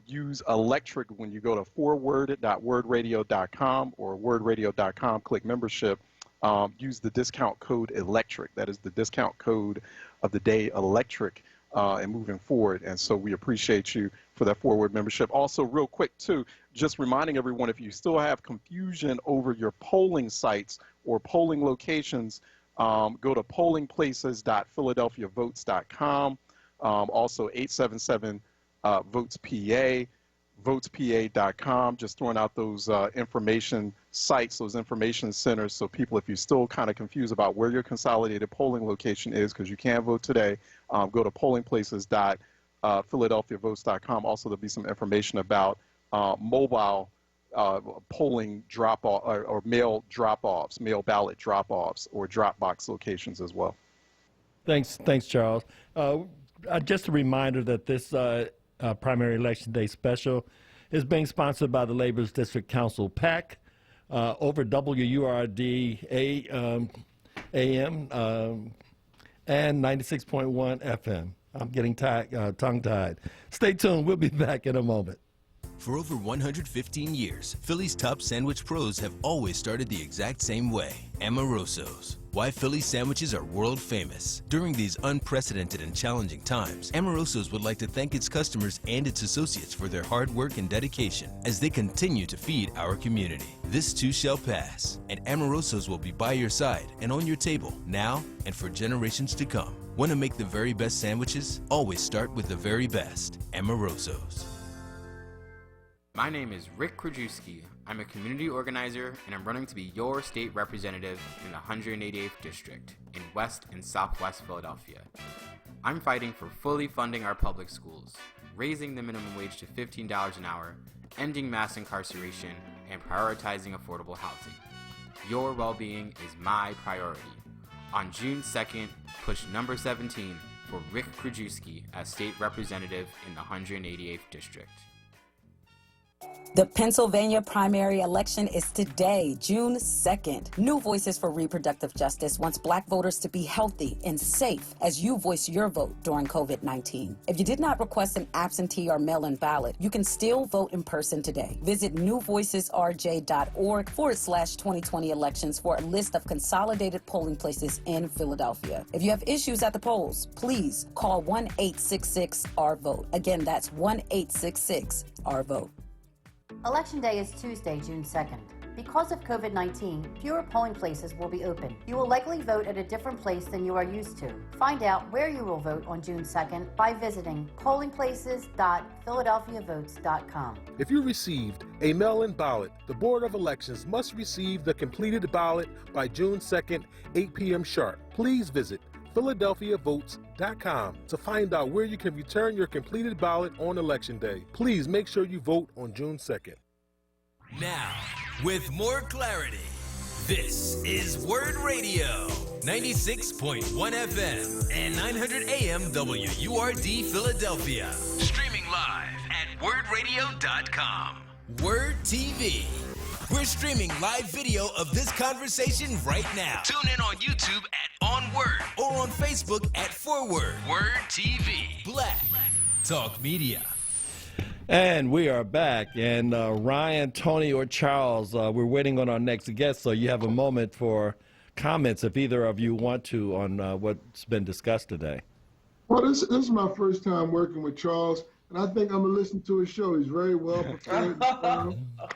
use Electric when you go to forward.wordradio.com or wordradio.com, click membership. Use the discount code Electric. That is the discount code of the day, Electric, and moving forward. And so we appreciate you for that forward membership. Also, real quick, too, just reminding everyone, if you still have confusion over your polling sites or polling locations, go to pollingplaces.philadelphiavotes.com. Also, 877-VOTES-PA. votespa.com, just throwing out those information sites, those information centers, so people, if you're still kind of confused about where your consolidated polling location is, because you can't vote today, go to pollingplaces.philadelphiavotes.com. Also, there'll be some information about mobile polling drop-off or mail drop-offs, mail ballot drop-offs, or drop-box locations as well.
Thanks, Charles. Just a reminder that this primary election day special is being sponsored by the Labor's District Council PAC over WURD AM and 96.1 FM. I'm getting tongue-tied. Stay tuned. We'll be back in a moment.
For over 115 years, Philly's top sandwich pros have always started the exact same way, Amoroso's. Why Philly's sandwiches are world famous. During these unprecedented and challenging times, Amoroso's would like to thank its customers and its associates for their hard work and dedication as they continue to feed our community. This too shall pass, and Amoroso's will be by your side and on your table now and for generations to come. Want to make the very best sandwiches? Always start with the very best. Amoroso's.
My name is Rick Krajewski. I'm a community organizer, and I'm running to be your state representative in the 188th District in West and Southwest Philadelphia. I'm fighting for fully funding our public schools, raising the minimum wage to $15 an hour, ending mass incarceration, and prioritizing affordable housing. Your well-being is my priority. On June 2nd, push number 17 for Rick Krajewski as state representative in the 188th District.
The Pennsylvania primary election is today, June 2nd. New Voices for Reproductive Justice wants Black voters to be healthy and safe as you voice your vote during COVID-19. If you did not request an absentee or mail-in ballot, you can still vote in person today. Visit newvoicesrj.org/2020 elections for a list of consolidated polling places in Philadelphia. If you have issues at the polls, please call 1-866-RVOTE. Again, that's 1-866-RVOTE.
Election Day is Tuesday, June 2nd. Because of COVID-19, fewer polling places will be open. You will likely vote at a different place than you are used to. Find out where you will vote on June 2nd by visiting pollingplaces.philadelphiavotes.com.
If you received a mail-in ballot, the Board of Elections must receive the completed ballot by June 2nd, 8 p.m. sharp. Please visit philadelphiavotes.com to find out where you can return your completed ballot on Election Day. Please make sure you vote on June 2nd.
Now, with more clarity, this is Word Radio, 96.1 FM and 900 AM WURD Philadelphia. Streaming live at wordradio.com. Word TV. We're streaming live video of this conversation right now. Tune in on YouTube at On Word or on Facebook at Forward. Word TV. Black Talk Media.
And we are back. And Ryan, Tony, or Charles, we're waiting on our next guest, so you have a moment for comments if either of you want to on what's been discussed today.
Well, this is my first time working with Charles. And I think I'm gonna listen to his show. He's very well prepared,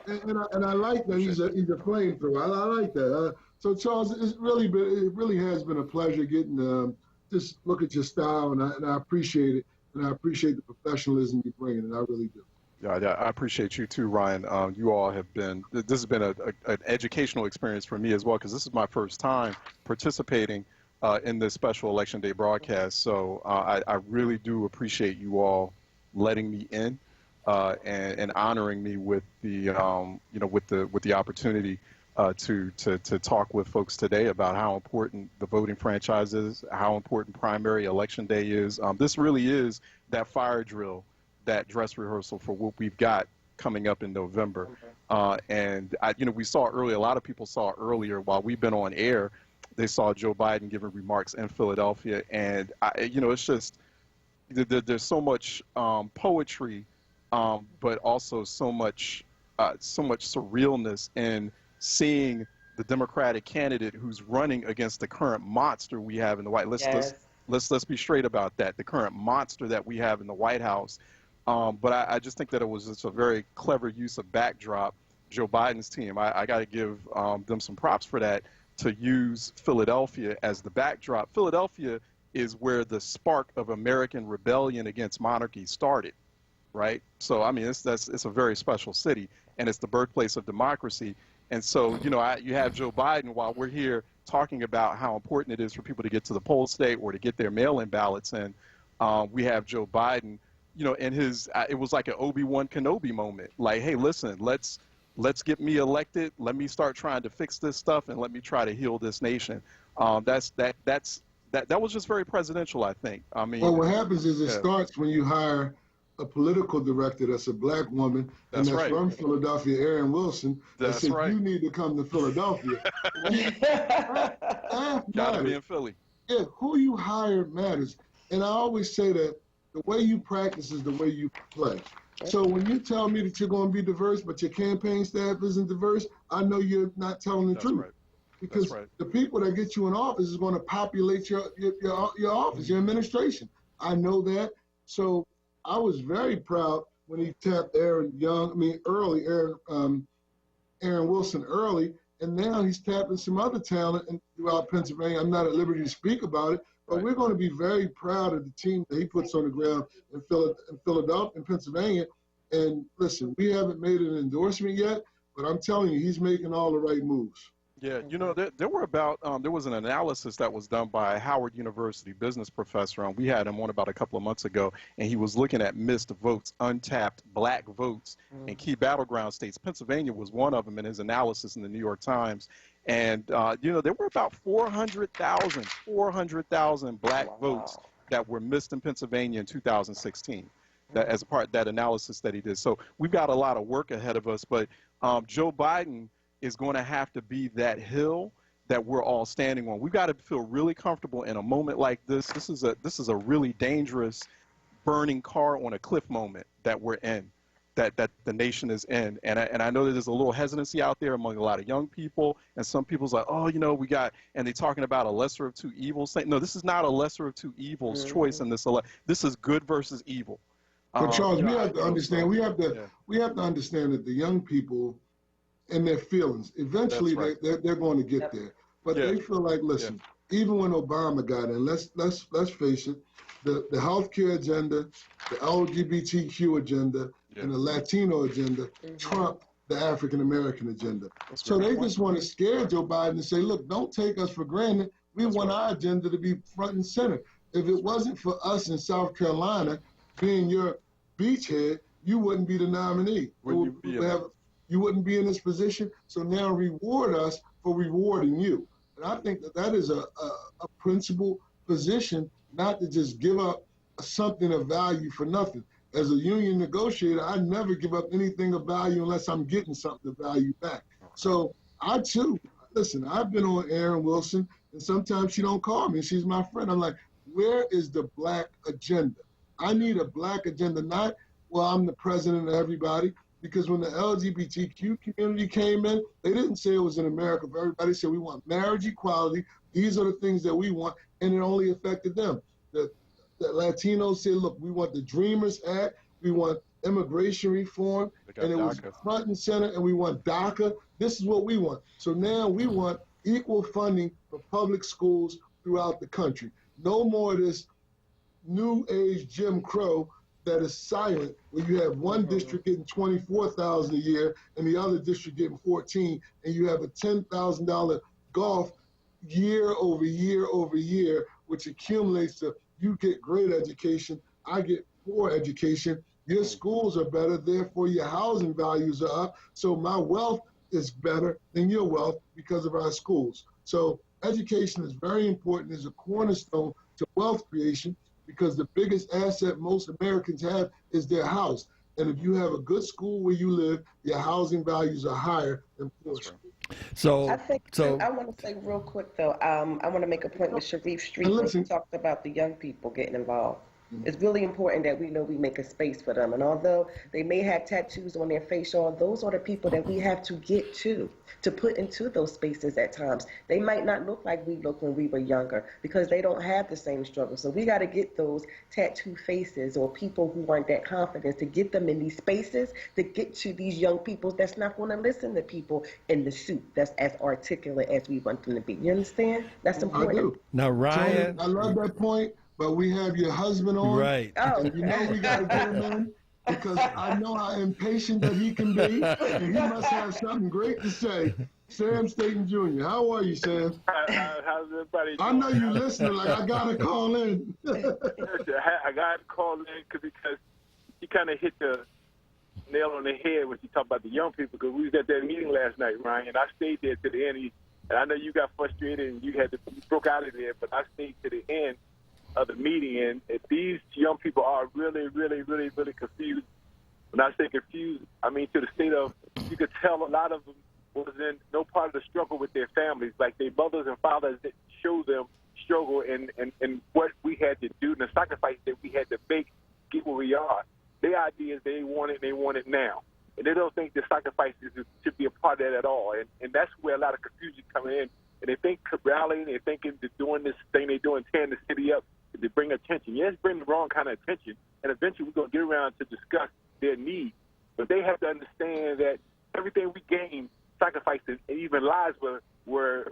and I like that he's a flamethrower. I like that. So Charles, it really has been a pleasure getting just look at your style, and I appreciate it, and I appreciate the professionalism you bring, and I really do.
Yeah, I appreciate you too, Ryan. You all have been. This has been an educational experience for me as well, because this is my first time participating in this special Election Day broadcast. So I really do appreciate you all letting me in and honoring me with the with the opportunity to talk with folks today about how important the voting franchise is, how important primary election day is. This really is that fire drill that dress rehearsal for what we've got coming up in November. And we saw earlier, a lot of people saw earlier while we've been on air, they saw Joe Biden giving remarks in Philadelphia. And, it's just, there's so much poetry, but also so much surrealness in seeing the Democratic candidate who's running against the current monster we have in the White House. Let's be straight about that. The current monster that we have in the White House. But I just think that it was just a very clever use of backdrop. Joe Biden's team, I got to give them some props for that, to use Philadelphia as the backdrop. Philadelphia is where the spark of American rebellion against monarchy started, right? So, I mean, it's a very special city, and it's the birthplace of democracy. And so, you have Joe Biden, while we're here talking about how important it is for people to get to the polls today or to get their mail-in ballots in, we have Joe Biden, in his, it was like an Obi-Wan Kenobi moment. Like, hey, listen, let's get me elected. Let me start trying to fix this stuff, and let me try to heal this nation. That was just very presidential, I think. I mean,
well, what happens is it starts when you hire a political director that's a black woman, and that's from Philadelphia, Aaron Wilson, that said, you need to come to Philadelphia.
Gotta be in Philly.
Yeah, who you hire matters. And I always say that the way you practice is the way you play. So when you tell me that you're going to be diverse, but your campaign staff isn't diverse, I know you're not telling the truth. Because the people that get you in office is going to populate your office, your administration. I know that. So I was very proud when he tapped Aaron Wilson early, and now he's tapping some other talent throughout Pennsylvania. I'm not at liberty to speak about it, but we're going to be very proud of the team that he puts on the ground in Philadelphia, in Pennsylvania. And listen, we haven't made an endorsement yet, but I'm telling you, he's making all the right moves.
Yeah, there was an analysis that was done by a Howard University business professor, and we had him on about a couple of months ago, and he was looking at missed votes, untapped black votes in key battleground states. Pennsylvania was one of them in his analysis in the New York Times. And, there were about 400,000 black votes that were missed in Pennsylvania in 2016. That as part of that analysis that he did. So we've got a lot of work ahead of us, but Joe Biden is going to have to be that hill that we're all standing on. We've got to feel really comfortable in a moment like this. This is a really dangerous burning car on a cliff moment that we're in, that the nation is in. And I know that there's a little hesitancy out there among a lot of young people, and some people's like, and they're talking about a lesser of two evils. No, this is not a lesser of two evils choice in this. This is good versus evil.
But Charles, we have to understand. We have to understand that the young people and their feelings, eventually they're going to get there. But they feel like, listen, even when Obama got in, let's face it, the healthcare agenda, the LGBTQ agenda, and the Latino agenda trumped the African American agenda. So they just want to scare Joe Biden and say, look, don't take us for granted. We want our agenda to be front and center. If it wasn't for us in South Carolina being your beachhead, you wouldn't be the nominee. You wouldn't be in this position. So now reward us for rewarding you. And I think that is a principled position, not to just give up something of value for nothing. As a union negotiator, I never give up anything of value unless I'm getting something of value back. So I too, listen, I've been on Aaron Wilson, and sometimes she don't call me. She's my friend. I'm like, where is the black agenda? I need a black agenda, not, well, I'm the president of everybody. Because when the LGBTQ community came in, they didn't say it was in America for everybody. They said we want marriage equality. These are the things that we want, and it only affected them. The Latinos said, look, we want the Dreamers Act, we want immigration reform, and it was front and center, and we want DACA. This is what we want. So now we want equal funding for public schools throughout the country. No more of this new age Jim Crow that is silent, where you have one district getting $24,000 a year and the other district getting $14,000, and you have a $10,000 gulf year over year over year, which accumulates to you get great education, I get poor education, your schools are better, therefore your housing values are up, so my wealth is better than your wealth because of our schools. So education is very important, is a cornerstone to wealth creation. because the biggest asset most Americans have is their house. And if you have a good school where you live, your housing values are higher than poor schools.
So
I think I want to say real quick though. I want to make a point with Sharif Street when he talked about the young people getting involved. It's really important that we know we make a space for them. And although they may have tattoos on their face, those are the people that we have to get to put into those spaces at times. They might not look like we looked when we were younger because they don't have the same struggle. So we got to get those tattoo faces or people who aren't that confident to get them in these spaces, to get to these young people that's not going to listen to people in the suit that's as articulate as we want them to be. You understand? That's important.
I do.
Now, Ryan.
I love that point. But we have your husband on.
Right.
And you know we got to get him in because I know how impatient that he can be. And he must have something great to say. Sam Staton Jr., how are you, Sam?
How's everybody doing?
I know you listening like I got to call in.
I got to call in because you kind of hit the nail on the head when you talk about the young people, because we was at that meeting last night, Ryan, and I stayed there to the end. And I know you got frustrated and you broke out of there, but I stayed to the end of the meeting, and these young people are really, really, really, really confused. When I say confused, I mean to the state of, you could tell a lot of them was in no part of the struggle with their families, like their mothers and fathers that show them struggle and what we had to do and the sacrifice that we had to make to get where we are. Their idea is they want it now. And they don't think the sacrifices should be a part of that at all. And that's where a lot of confusion comes in. And they think rallying, they're thinking they're doing this thing they're doing, tearing the city up, to bring attention. Yes, bring the wrong kind of attention, and eventually we're going to get around to discuss their needs. But they have to understand that everything we gain, sacrifices, and even lives were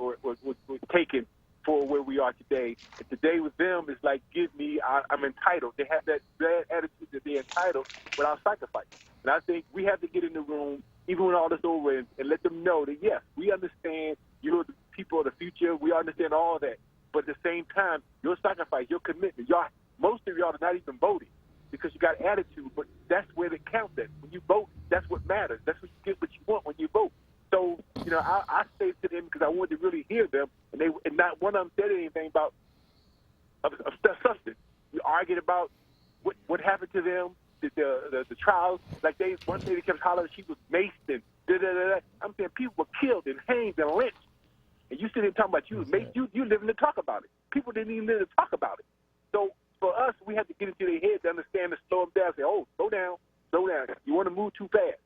taken for where we are today. And today with them is like, give me, I'm entitled. They have that bad attitude that they're entitled without sacrifice. And I think we have to get in the room, even when all this over, and let them know that, yes, we understand you're the people of the future. We understand all that. But at the same time, your sacrifice, your commitment, most of y'all are not even voting because you got attitude, but that's where it counts at. When you vote, that's what matters. That's what you get what you want when you vote. So, I say to them because I wanted to really hear them, and not one of them said anything about substance. We argued about what happened to them, the trials. Like one lady kept hollering she was maced and da-da-da-da. I'm saying people were killed and hanged and lynched. And you sit there talking about you living to talk about it. People didn't even live to talk about it. So for us, we have to get into their head to understand and slow them down. Say, oh, slow down. You want to move too fast.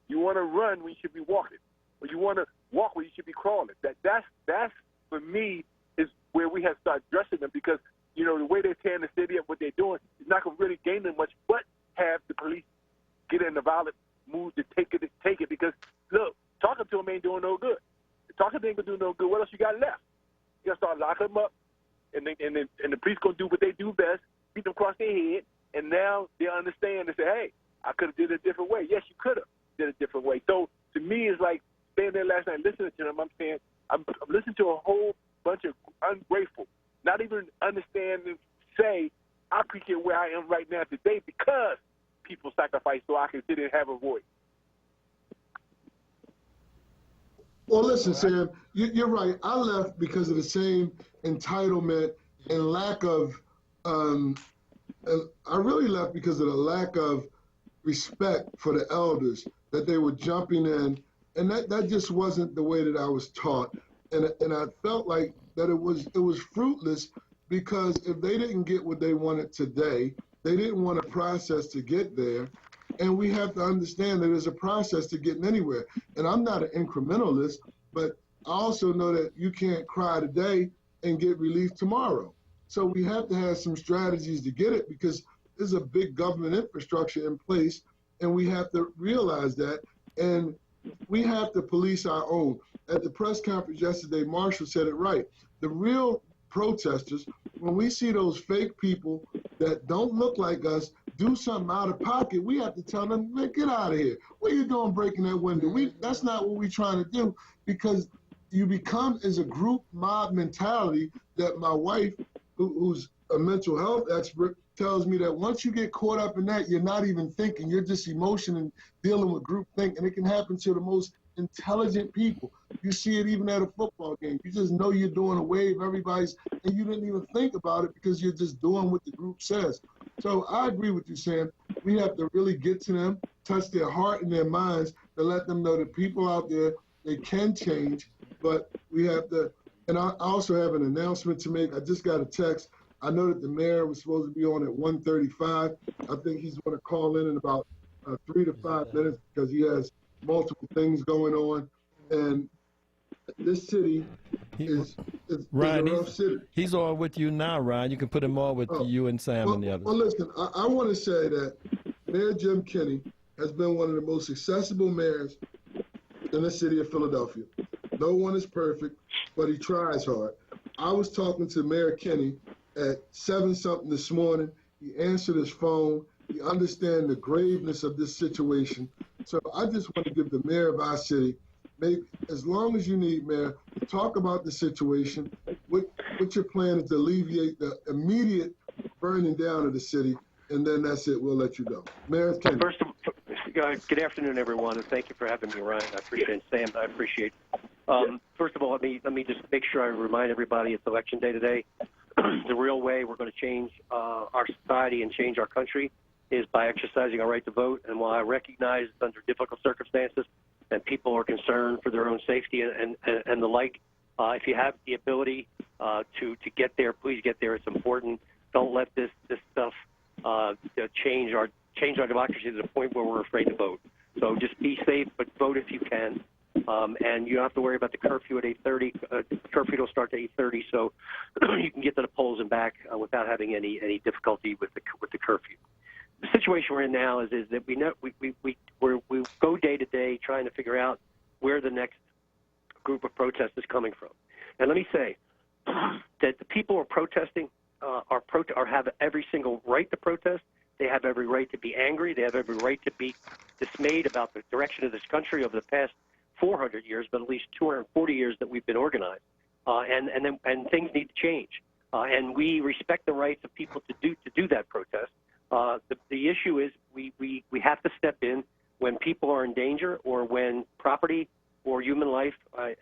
You want to run when you should be walking. Or you want to walk when you should be crawling. That's for me is where we have to start addressing them because the way they're tearing the city up, what they're doing is not going to really gain them much, but have the police get in the violent mood to take it because look, talking to them ain't doing no good. Talking ain't gonna do no good. What else you got left? You gotta start locking them up, and the police gonna do what they do best, beat them across their head, and now they understand and say, hey, I could have did it a different way. Yes, you could have did it a different way. So to me, it's like staying there last night listening to them. I'm saying I'm listening to a whole bunch of ungrateful, not even understanding. Say I appreciate where I am right now today because people sacrifice so I can sit and have a voice.
Well, listen, Sam, you're right. I left because of the same entitlement and lack of, I really left because of the lack of respect for the elders, that they were jumping in. And that just wasn't the way that I was taught. And I felt like that it was fruitless because if they didn't get what they wanted today, they didn't want a process to get there. And we have to understand that there's a process to getting anywhere. And I'm not an incrementalist, but I also know that you can't cry today and get relief tomorrow. So we have to have some strategies to get it because there's a big government infrastructure in place, and we have to realize that. And we have to police our own. At the press conference yesterday, Marshall said it right. The real protesters, when we see those fake people that don't look like us do something out of pocket, we have to tell them, man, get out of here. What are you doing breaking that window? That's not what we're trying to do because you become as a group mob mentality that my wife, who's a mental health expert, tells me that once you get caught up in that, you're not even thinking. You're just emotion and dealing with group think, and it can happen to the most intelligent people. You see it even at a football game. You just know you're doing a wave, everybody's, and you didn't even think about it because you're just doing what the group says. So I agree with you, Sam. We have to really get to them, touch their heart and their minds, to let them know that people out there, they can change, but we have to. And I also have an announcement to make. I just got a text. I know that the mayor was supposed to be on at 1:35. I think he's going to call in about 3 to 5 minutes because he has multiple things going on. And this city is
Ryan,
a rough city.
He's on with you now, Ryan. You can put him on with you and Sam and the others.
Well, listen, I want to say that Mayor Jim Kenney has been one of the most accessible mayors in the city of Philadelphia. No one is perfect, but he tries hard. I was talking to Mayor Kenney at 7-something this morning. He answered his phone. He understands the graveness of this situation. So I just want to give the mayor of our city, maybe as long as you need, Mayor, to talk about the situation. What your plan is to alleviate the immediate burning down of the city, and then that's it. We'll let you go. Mayor Kenney.
First of all, good afternoon, everyone, and thank you for having me, Ryan. I appreciate it. Sam, I appreciate it. First of all, let me just make sure I remind everybody it's Election Day today. The real way we're going to change our society and change our country is by exercising our right to vote. And while I recognize it's under difficult circumstances and people are concerned for their own safety and the like, if you have the ability to get there, please get there. It's important. Don't let this stuff change our democracy to the point where we're afraid to vote. So just be safe, but vote if you can. And you don't have to worry about the curfew at 8:30. Curfew will start at 8:30, so you can get to the polls and back without having any difficulty with the curfew. The situation we're in now is that we go day to day trying to figure out where the next group of protests is coming from. And let me say that the people who are protesting have every single right to protest. They have every right to be angry. They have every right to be dismayed about the direction of this country over the past 400 years, but at least 240 years that we've been organized. And things need to change. And we respect the rights of people to do that protest. The issue is we have to step in when people are in danger or when property or human life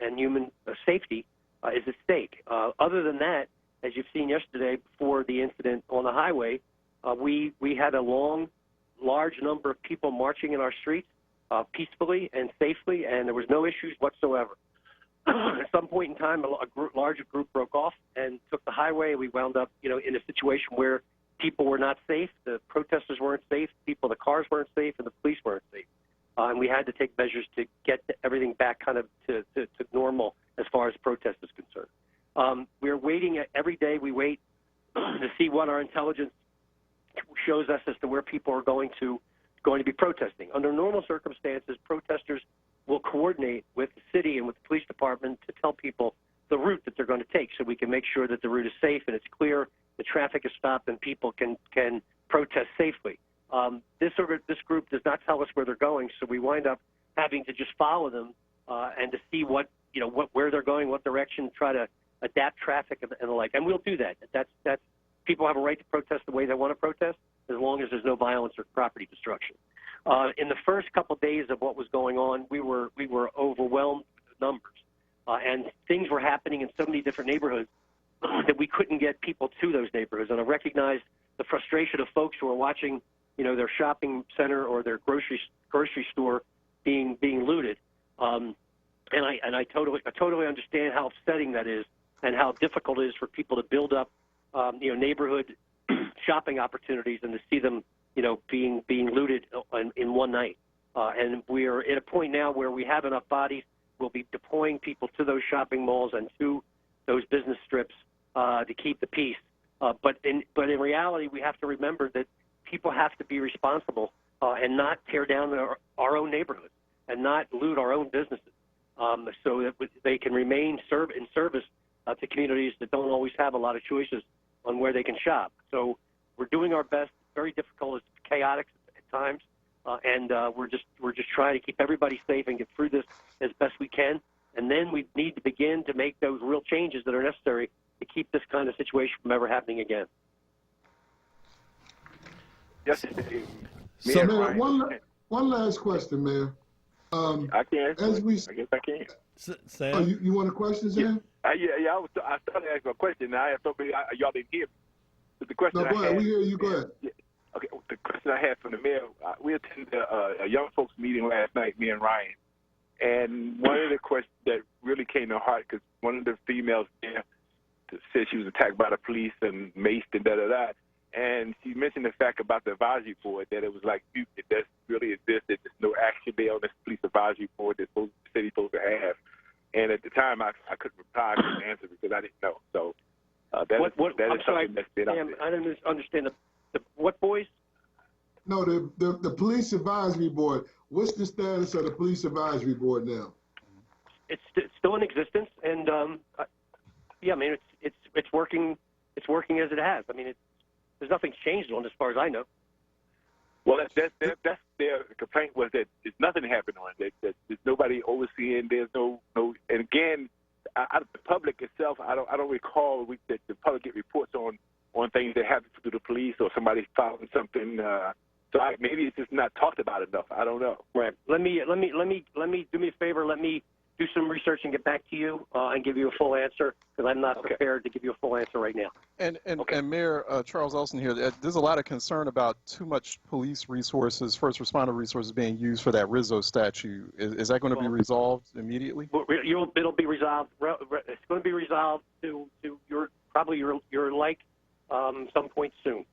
and human safety is at stake. Other than that, as you've seen yesterday before the incident on the highway, we had a large number of people marching in our streets peacefully and safely, and there was no issues whatsoever. At some point in time, a larger group broke off and took the highway. We wound up, in a situation where people were not safe, the protesters weren't safe, the cars weren't safe, and the police weren't safe. And we had to take measures to get everything back kind of to normal as far as protest is concerned. We're waiting every day. We wait to see what our intelligence shows us as to where people are going to be protesting. Under normal circumstances, protesters will coordinate with the city and with the police department to tell people the route that they're going to take so we can make sure that the route is safe and it's clear, the traffic is stopped, and people can protest safely. This group does not tell us where they're going, so we wind up having to just follow them and to see where they're going, what direction, try to adapt traffic and the like. And we'll do that. That's people have a right to protest the way they want to protest, as long as there's no violence or property destruction. In the first couple of days of what was going on, we were overwhelmed with numbers, and things were happening in so many different neighborhoods that we couldn't get people to those neighborhoods. And I recognized the frustration of folks who are watching, their shopping center or their grocery store being looted. And I totally understand how upsetting that is, and how difficult it is for people to build up, neighborhood shopping opportunities and to see them, being looted in one night. And we're at a point now where we have enough bodies. We'll be deploying people to those shopping malls and to those business strips to keep the peace. But in reality, we have to remember that people have to be responsible and not tear down our own neighborhoods and not loot our own businesses, so that they can remain in service to communities that don't always have a lot of choices on where they can shop. So we're doing our best. It's very difficult. It's chaotic at times, and we're just trying to keep everybody safe and get through this as best we can. And then we need to begin to make those real changes that are necessary to keep this kind of situation from ever happening again.
Yes.
So, Mayor, one last question, Mayor.
I can.
As we,
I guess I can.
Sam?
Oh, you want a question, Sam?
Yeah. I started asking a question. Now I thought maybe y'all didn't hear me. But the question
No, go ahead. We hear you. Go ahead.
Yeah. Okay. The question I had from the mayor, we attended a young folks meeting last night, me and Ryan, and one of the questions that really came to heart, because one of the females there said she was attacked by the police and maced and da-da-da. And she mentioned the fact about the advisory board, that it was like, it does really exist, that there's no action there on this police advisory board that the city's supposed to have. And at the time, I couldn't reply, I couldn't answer because I didn't know. So that is something that's been out there.
I didn't understand the what boys?
No, the police advisory board. What's the status of the police advisory board now?
It's still in existence, and yeah, I mean it's working. It's working as it has. I mean, there's nothing changed on it as far as I know.
Well, that's their complaint was that there's nothing happened on it. That there's nobody overseeing. There's no. And again, the public itself, I don't recall that the public get reports on things that happen through the police or somebody filing something. So maybe it's just not talked about enough. I don't know.
Right. Let me do me a favor. Let me do some research and get back to you and give you a full answer, because I'm not prepared to give you a full answer right now.
And Mayor Charles Elson here, there's a lot of concern about too much police resources, first responder resources being used for that Rizzo statue. Is that going to be resolved immediately?
It'll be resolved. It's going to be resolved to your like some point soon.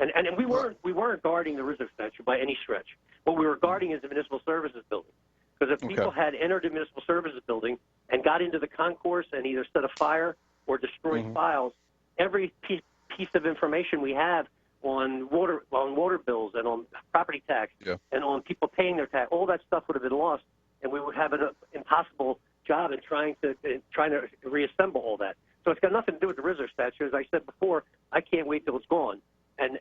And we weren't guarding the Rizzo statue by any stretch. What we were guarding is the municipal services building. Because if people had entered the municipal services building and got into the concourse and either set a fire or destroyed files, every piece of information we have on water bills and on property tax and on people paying their tax, all that stuff would have been lost, and we would have an impossible job in trying to reassemble all that. So it's got nothing to do with the Rizzo statue. As I said before, I can't wait till it's gone, and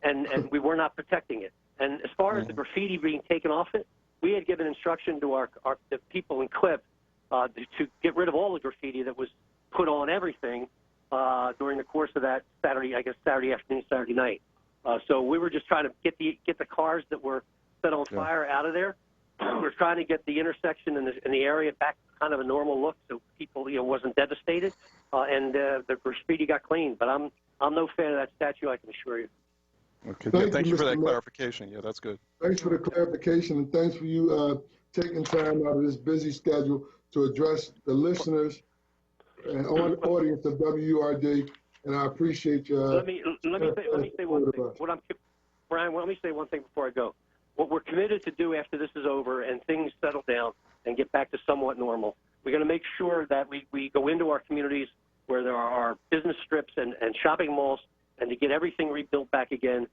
we were not protecting it. And as far as the graffiti being taken off it, we had given instruction to the people in Clip to get rid of all the graffiti that was put on everything during the course of that Saturday afternoon, Saturday night. So we were just trying to get the cars that were set on fire out of there. We're trying to get the intersection in the area back to kind of a normal look, so people wasn't devastated, and the graffiti got cleaned. But I'm no fan of that statue, I can assure you.
Okay, thank you for that clarification. Yeah, that's good.
Thanks for the clarification, and thanks for you taking time out of this busy schedule to address the listeners and audience of WURD, and I appreciate you.
Let me say one thing. Brian, let me say one thing before I go. What we're committed to do after this is over and things settle down and get back to somewhat normal, we're going to make sure that we go into our communities where there are business strips and shopping malls, and to get everything rebuilt back again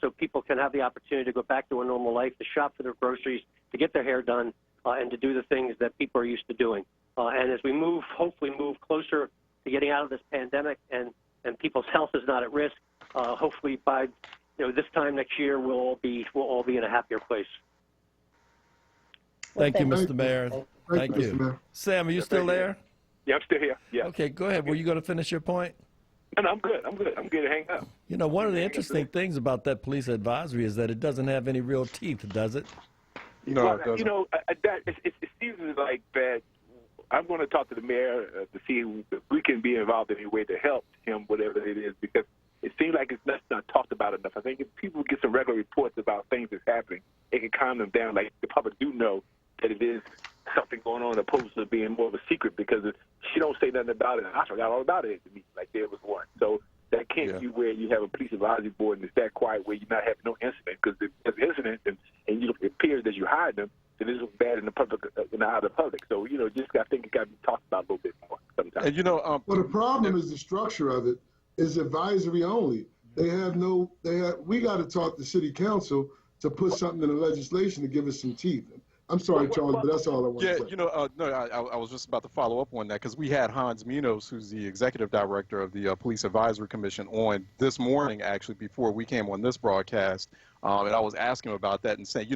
so people can have the opportunity to go back to a normal life, to shop for their groceries, to get their hair done, and to do the things that people are used to doing. And as we hopefully move closer to getting out of this pandemic and people's health is not at risk, hopefully by this time next year we'll all be in a happier place.
Thank you, Mr. Mayor. Thank you. Sam, are you still there?
Yeah, I'm still here. Yeah.
Okay, go ahead. Were you going to finish your point?
No, I'm good. I'm good to hang up.
One of the interesting things about that police advisory is that it doesn't have any real teeth, does it?
No, it doesn't.
It seems like that. I'm going to talk to the mayor to see if we can be involved in any way to help him, whatever it is, because it seems like it's not talked about enough. I think if people get some regular reports about things that's happening, it can calm them down. Like the public do know that it is something going on, opposed to being more of a secret, because she don't say nothing about it. I forgot all about it at the meeting, like there was one. So that can't be where you have a police advisory board and it's that quiet where you're not having no incident, because if there's an incident and it appears that you hide them, then it looks bad in the public, in the eye of the public. So, I think it got to be talked about a little bit more sometimes.
And,
well, the problem is the structure of it is advisory only. We got to talk to city council to put something in the legislation to give us some teeth. I'm sorry, Charles, but that's all I want to say.
I was just about to follow up on that, because we had Hans Minos, who's the executive director of the Police Advisory Commission, on this morning, actually, before we came on this broadcast, and I was asking him about that and saying,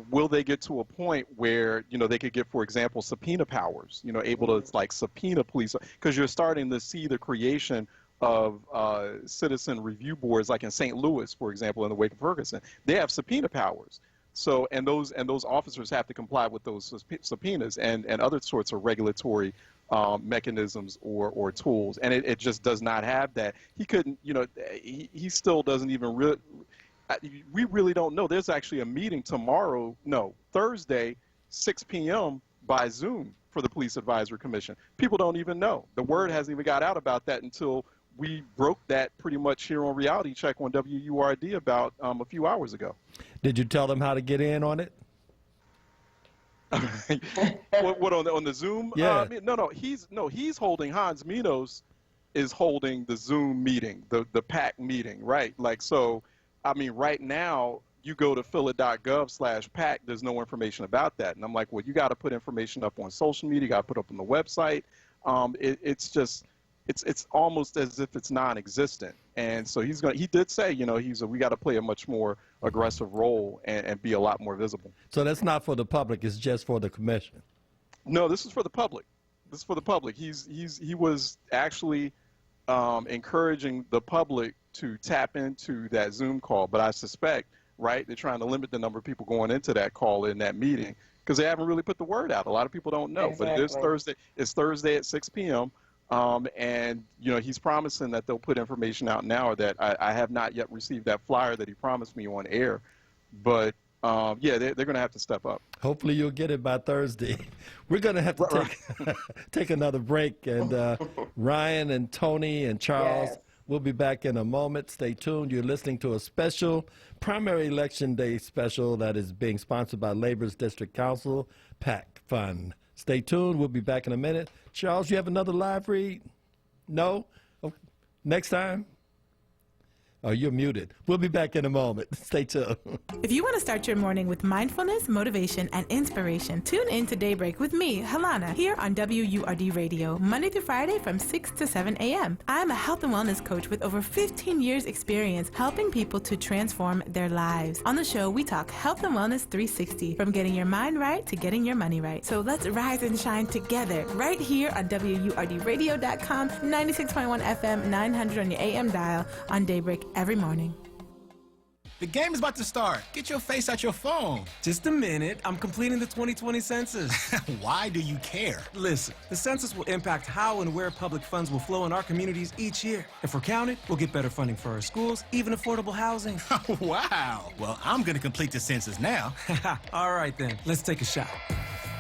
will they get to a point where, they could get, for example, subpoena powers, able to, subpoena police, because you're starting to see the creation of citizen review boards, like in St. Louis, for example, in the wake of Ferguson. They have subpoena powers. So, and those officers have to comply with those subpoenas and other sorts of regulatory mechanisms or tools, and it just does not have that. He couldn't, he still doesn't even really. We really don't know. There's actually a meeting Thursday, 6 p.m. by Zoom for the Police Advisory Commission. People don't even know. The word hasn't even got out about that until we broke that pretty much here on Reality Check on WURD about a few hours ago.
Did you tell them how to get in on it?
What on the Zoom?
Yeah.
He's holding, Hans Minos is holding the Zoom meeting, the PAC meeting, right? Like, so, I mean, right now, you go to phila.gov/PAC, there's no information about that. And I'm like, well, you got to put information up on social media, you got to put up on the website. It's almost as if it's non-existent. And so he did say, we got to play a much more aggressive role and be a lot more visible.
So that's not for the public, it's just for the commission.
No, this is for the public. He was actually encouraging the public to tap into that Zoom call, but I suspect, right, they're trying to limit the number of people going into that call in that meeting because they haven't really put the word out. A lot of people don't know, But it is Thursday. It's Thursday at 6 p.m. And he's promising that they'll put information out now. That I have not yet received that flyer that he promised me on air, but they're going to have to step up.
Hopefully you'll get it by Thursday. We're going to have to take another break, and Ryan and Tony and Charles, we'll be back in a moment. Stay tuned. You're listening to a special primary election day special that is being sponsored by Labor's District Council PAC Fund. Stay tuned. We'll be back in a minute. Charles, you have another live read? No? Oh, next time? Oh, you're muted. We'll be back in a moment. Stay tuned.
If you want to start your morning with mindfulness, motivation, and inspiration, tune in to Daybreak with me, Helana, here on WURD Radio, Monday through Friday from 6 to 7 a.m. I'm a health and wellness coach with over 15 years experience helping people to transform their lives. On the show, we talk health and wellness 360, from getting your mind right to getting your money right. So let's rise and shine together right here on WURDradio.com, 96.1 FM, 900 on your AM dial on Daybreak every morning.
The game is about to start. Get your face out your phone. Just a minute. I'm completing the 2020 census. Why do you care? Listen, the census will impact how and where public funds will flow in our communities each year. If we're counted, we'll get better funding for our schools, even affordable housing. Wow. Well, I'm going to complete the census now. All right, then. Let's take a shot.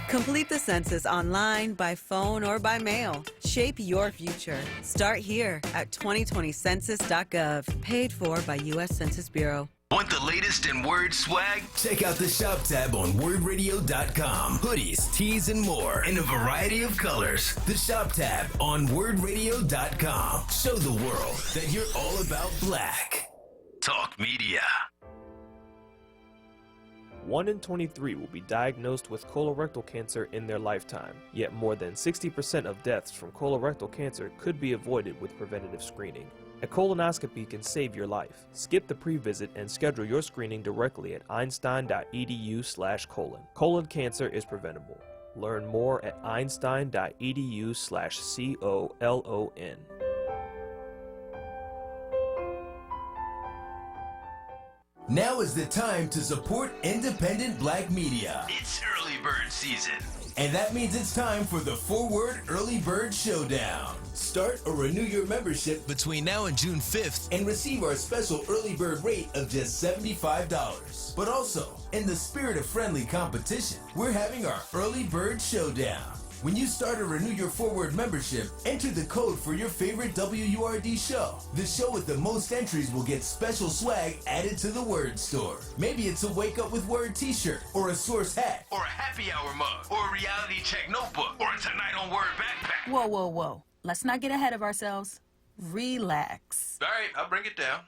Complete the census online, by phone, or by mail. Shape your future. Start here at 2020census.gov. Paid for by U.S. Census Bureau.
Want the latest in Word swag? Check out the shop tab on wordradio.com. Hoodies, tees, and more in a variety of colors. The shop tab on wordradio.com. Show the world that you're all about black. Talk Media.
1 in 23 will be diagnosed with colorectal cancer in their lifetime, yet more than 60% of deaths from colorectal cancer could be avoided with preventative screening. A colonoscopy can save your life. Skip the pre-visit and schedule your screening directly at einstein.edu/colon. Colon cancer is preventable. Learn more at einstein.edu/colon.
Now is the time to support independent black media. It's early bird season. And that means it's time for the Forward Early Bird Showdown. Start or renew your membership between now and June 5th and receive our special early bird rate of just $75. But also, in the spirit of friendly competition, we're having our Early Bird Showdown. When you start or renew your Forward membership, enter the code for your favorite WURD show. The show with the most entries will get special swag added to the Word store. Maybe it's a Wake Up with Word t-shirt, or a Source hat, or a Happy Hour mug, or a Reality Check notebook, or a Tonight on Word backpack.
Whoa, whoa, whoa. Let's not get ahead of ourselves. Relax.
All right, I'll bring it down.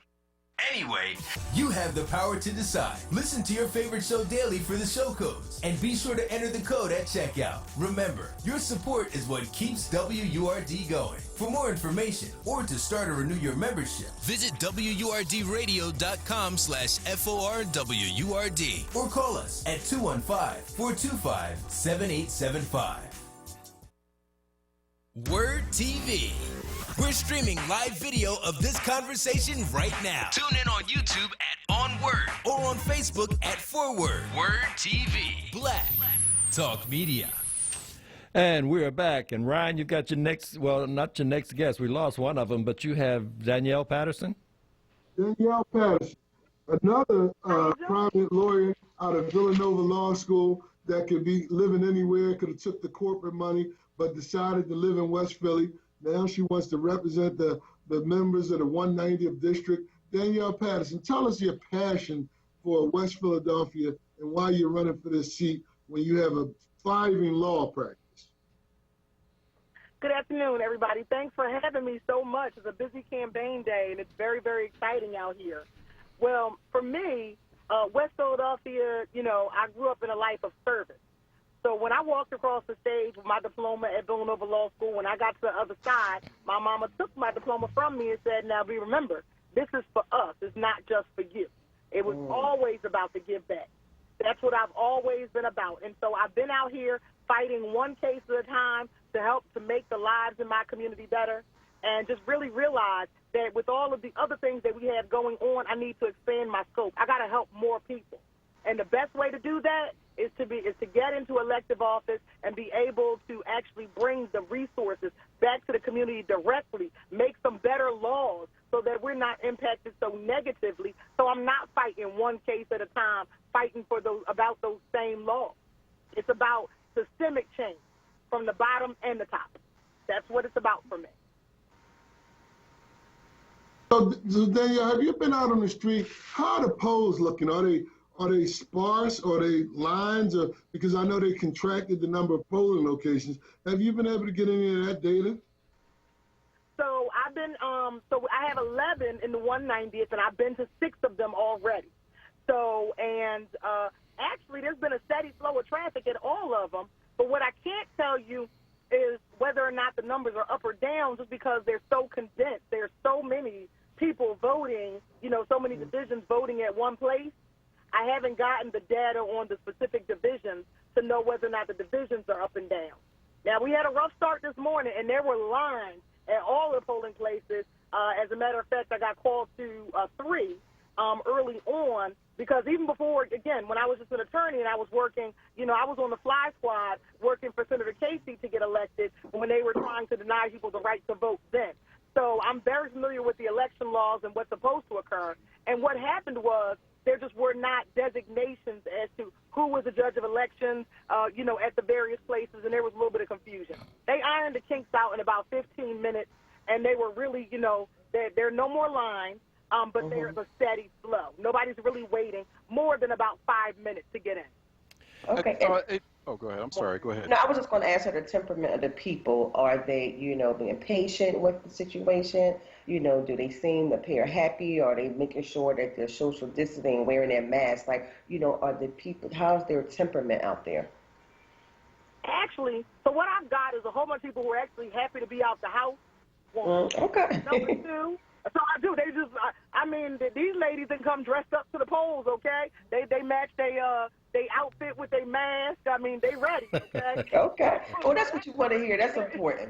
Anyway, you have the power to decide. Listen to your favorite show daily for the show codes, and be sure to enter the code at checkout. Remember, your support is what keeps WURD going. For more information or to start or renew your membership, visit WURDradio.com/FORWURD or call us at 215-425-7875. Word TV. We're streaming live video of this conversation right now. Tune in on YouTube at On Word or on Facebook at Forward. Word TV. Black Talk Media.
And we're back. And Ryan, you've got your next, well, not your next guest. We lost one of them, but you have Danielle Patterson.
Danielle Patterson, another prominent lawyer out of Villanova Law School that could be living anywhere, could have took the corporate money, but decided to live in West Philly. Now she wants to represent the members of the 190th district. Danielle Patterson, tell us your passion for West Philadelphia and why you're running for this seat when you have a thriving law practice.
Good afternoon, everybody. Thanks for having me so much. It's a busy campaign day, and it's very, very exciting out here. Well, for me, West Philadelphia, I grew up in a life of service. So when I walked across the stage with my diploma at Villanova Law School, when I got to the other side, my mama took my diploma from me and said, now remember, this is for us. It's not just for you. It was always about the give back. That's what I've always been about. And so I've been out here fighting one case at a time to help to make the lives in my community better, and just really realize that with all of the other things that we have going on, I need to expand my scope. I got to help more people. And the best way to do that is to get into elective office and be able to actually bring the resources back to the community directly, make some better laws so that we're not impacted so negatively. So I'm not fighting one case at a time, fighting for about those same laws. It's about systemic change from the bottom and the top. That's what it's about for me.
So Danielle, have you been out on the street? How are the polls looking? Are they sparse? Are they lines? Or because I know they contracted the number of polling locations. Have you been able to get any of that data?
So I've been, so I have 11 in the 190th, and I've been to 6 of them already. So, and actually, there's been a steady flow of traffic at all of them. But what I can't tell you is whether or not the numbers are up or down, just because they're so condensed. There's so many people voting, so many divisions voting at one place. I haven't gotten the data on the specific divisions to know whether or not the divisions are up and down. Now, we had a rough start this morning, and there were lines at all the polling places. As a matter of fact, I got called to 3 early on, because even before, again, when I was just an attorney and I was working, I was on the fly squad working for Senator Casey to get elected when they were trying to deny people the right to vote then. So I'm very familiar with the election laws and what's supposed to occur. And what happened was there just were not designations as to who was the judge of elections, at the various places, and there was a little bit of confusion. They ironed the kinks out in about 15 minutes, and they were really, there are no more lines. But there's a steady flow. Nobody's really waiting more than about 5 minutes to get in.
Okay.
Go ahead. I'm sorry. Go ahead.
No, I was just going to ask her the temperament of the people. Are they, being patient with the situation? Do they seem to appear happy? Are they making sure that they're social distancing, wearing their masks? Are the people, how's their temperament out there?
Actually, so what I've got is a whole bunch of people who are actually happy to be out the house.
Okay.
Number 2, so I do. They just, these ladies didn't come dressed up to the polls, okay? They match they outfit with their mask. They ready, okay?
Okay. Well, that's what you want to hear. That's important.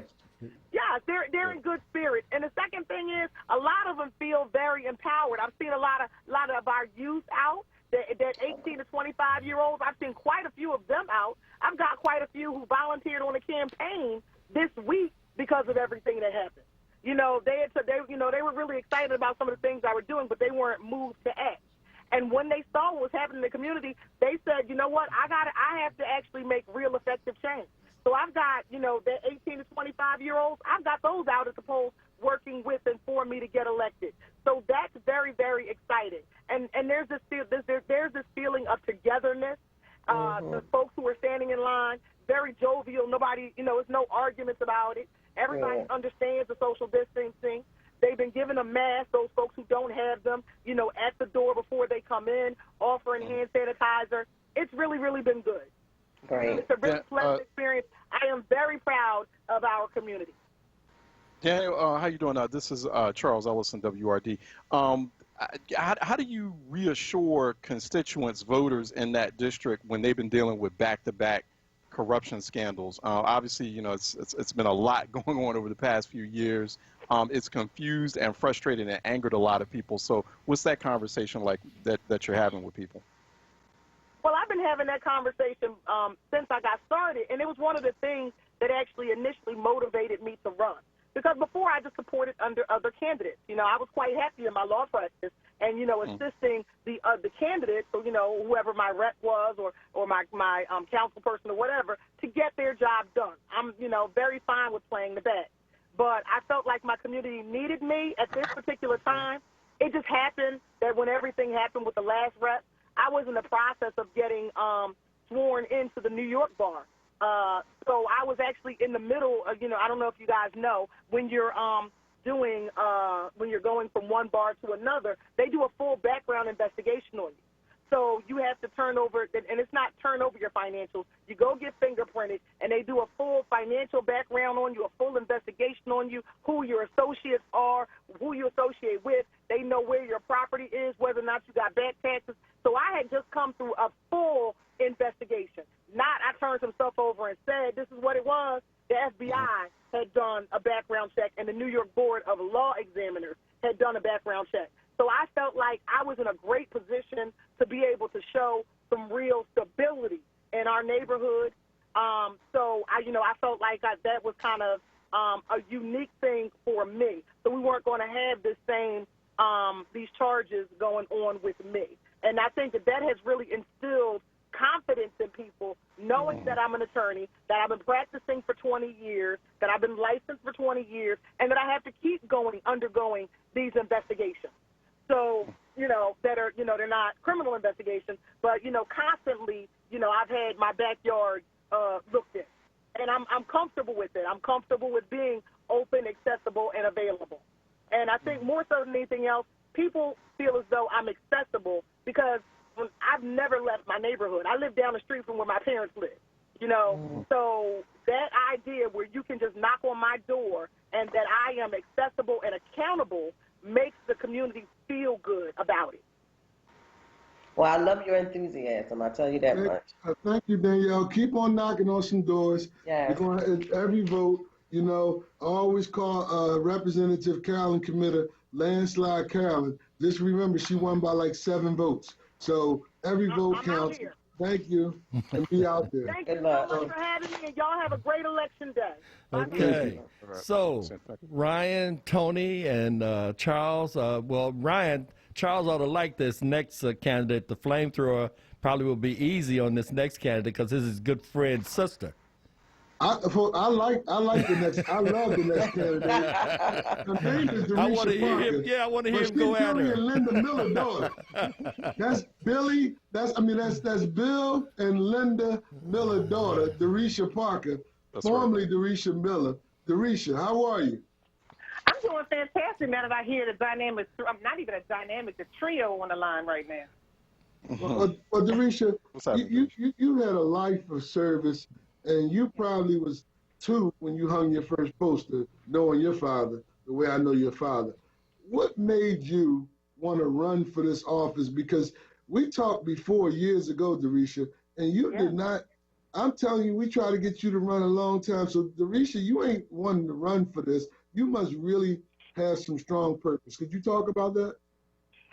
Yeah, they're in good spirit. And the second thing is, a lot of them feel very empowered. I've seen a lot of our youth out. That 18 to 25-year-olds, I've seen quite a few of them out. I've got quite a few who volunteered on the campaign this week because of everything that happened. They were really excited about some of the things I were doing, but they weren't moved to act. And when they saw what was happening in the community, they said, you know what, I have to actually make real effective change. So I've got, the 18 to 25-year-olds, I've got those out at the polls working with and for me to get elected. So that's very, very exciting. And there's this feeling of togetherness. The folks who are standing in line, very jovial. Nobody, there's no arguments about it. Everybody understands the social distancing. They've been given a mask, those folks who don't have them, at the door before they come in, offering hand sanitizer. It's really, really been good.
Great.
It's a really pleasant experience. I am very proud of our community.
Daniel, how you doing? This is Charles Ellison, WRD. How do you reassure constituents, voters in that district when they've been dealing with back-to-back corruption scandals? Obviously, it's been a lot going on over the past few years it's confused and frustrated and angered a lot of people. So what's that conversation like that you're having with people?
Well, I've been having that conversation since I got started, and it was one of the things that actually initially motivated me to run. Because before, I just supported under other candidates. You know, I was quite happy in my law practice and, you know, assisting the candidates, so, you know, whoever my rep was or my council person or whatever, to get their job done. I'm, you know, very fine with playing the bat. But I felt like my community needed me at this particular time. It just happened that when everything happened with the last rep, I was in the process of getting sworn into the New York bar. So I was actually in the middle of, you know, I don't know if you guys know, when you're when you're going from one bar to another, they do a full background investigation on you. So you have to turn over, and it's not turn over your financials. You go get fingerprinted, and they do a full financial background on you, a full investigation on you, who your associates are, who you associate with. They know where your property is, whether or not you got back taxes. So I had just come through a full investigation. Not I turned some stuff over and said this is what it was. The FBI had done a background check, and the New York Board of Law Examiners had done a background check. So I felt like I was in a great position to be able to show some real stability in our neighborhood. So I felt like that was kind of a unique thing for me. So we weren't going to have this same these charges going on with me. And I think that has really instilled confidence in people, knowing that I'm an attorney, that I've been practicing for 20 years, that I've been licensed for 20 years, and that I have to keep undergoing these investigations. So, that are, they're not criminal investigations, but, constantly, I've had my backyard looked at. And I'm comfortable with it. I'm comfortable with being open, accessible, and available. And I think more so than anything else, people feel as though I'm accessible because I've never left my neighborhood. I live down the street from where my parents live, So that idea where you can just knock on my door and that I am accessible and accountable makes the community feel good about it.
Well, I love your enthusiasm. I'll tell you that much.
Thank you, Danielle. Keep on knocking on some doors.
Yes.
You're going to, every vote, I always call Representative Carolyn Committer Landslide Carolyn. Just remember, she won by like 7 votes. So every vote counts. Thank you, and be out there.
Thank you so much for having me, and y'all have a great election day.
Okay. So, Ryan, Tony, and Charles. Charles ought to like this next candidate. The flamethrower probably will be easy on this next candidate because this is his good friend's sister.
I like the next. I love the next candidate. Her name is
I want to hear him. Yeah, I want to hear him go at her.
And Linda Miller daughter. That's Billy. That's Bill and Linda Miller daughter, Darisha Parker, formerly Darisha Miller. Darisha, how are you?
I'm doing fantastic now that I hear the dynamic. I'm not even a dynamic, the trio on the line right now.
Well, Darisha, you had a life of service. And you probably was 2 when you hung your first poster, knowing your father, the way I know your father. What made you want to run for this office? Because we talked before years ago, Darisha, and you did not. I'm telling you, we tried to get you to run a long time. So, Darisha, you ain't wanting to run for this. You must really have some strong purpose. Could you talk about that?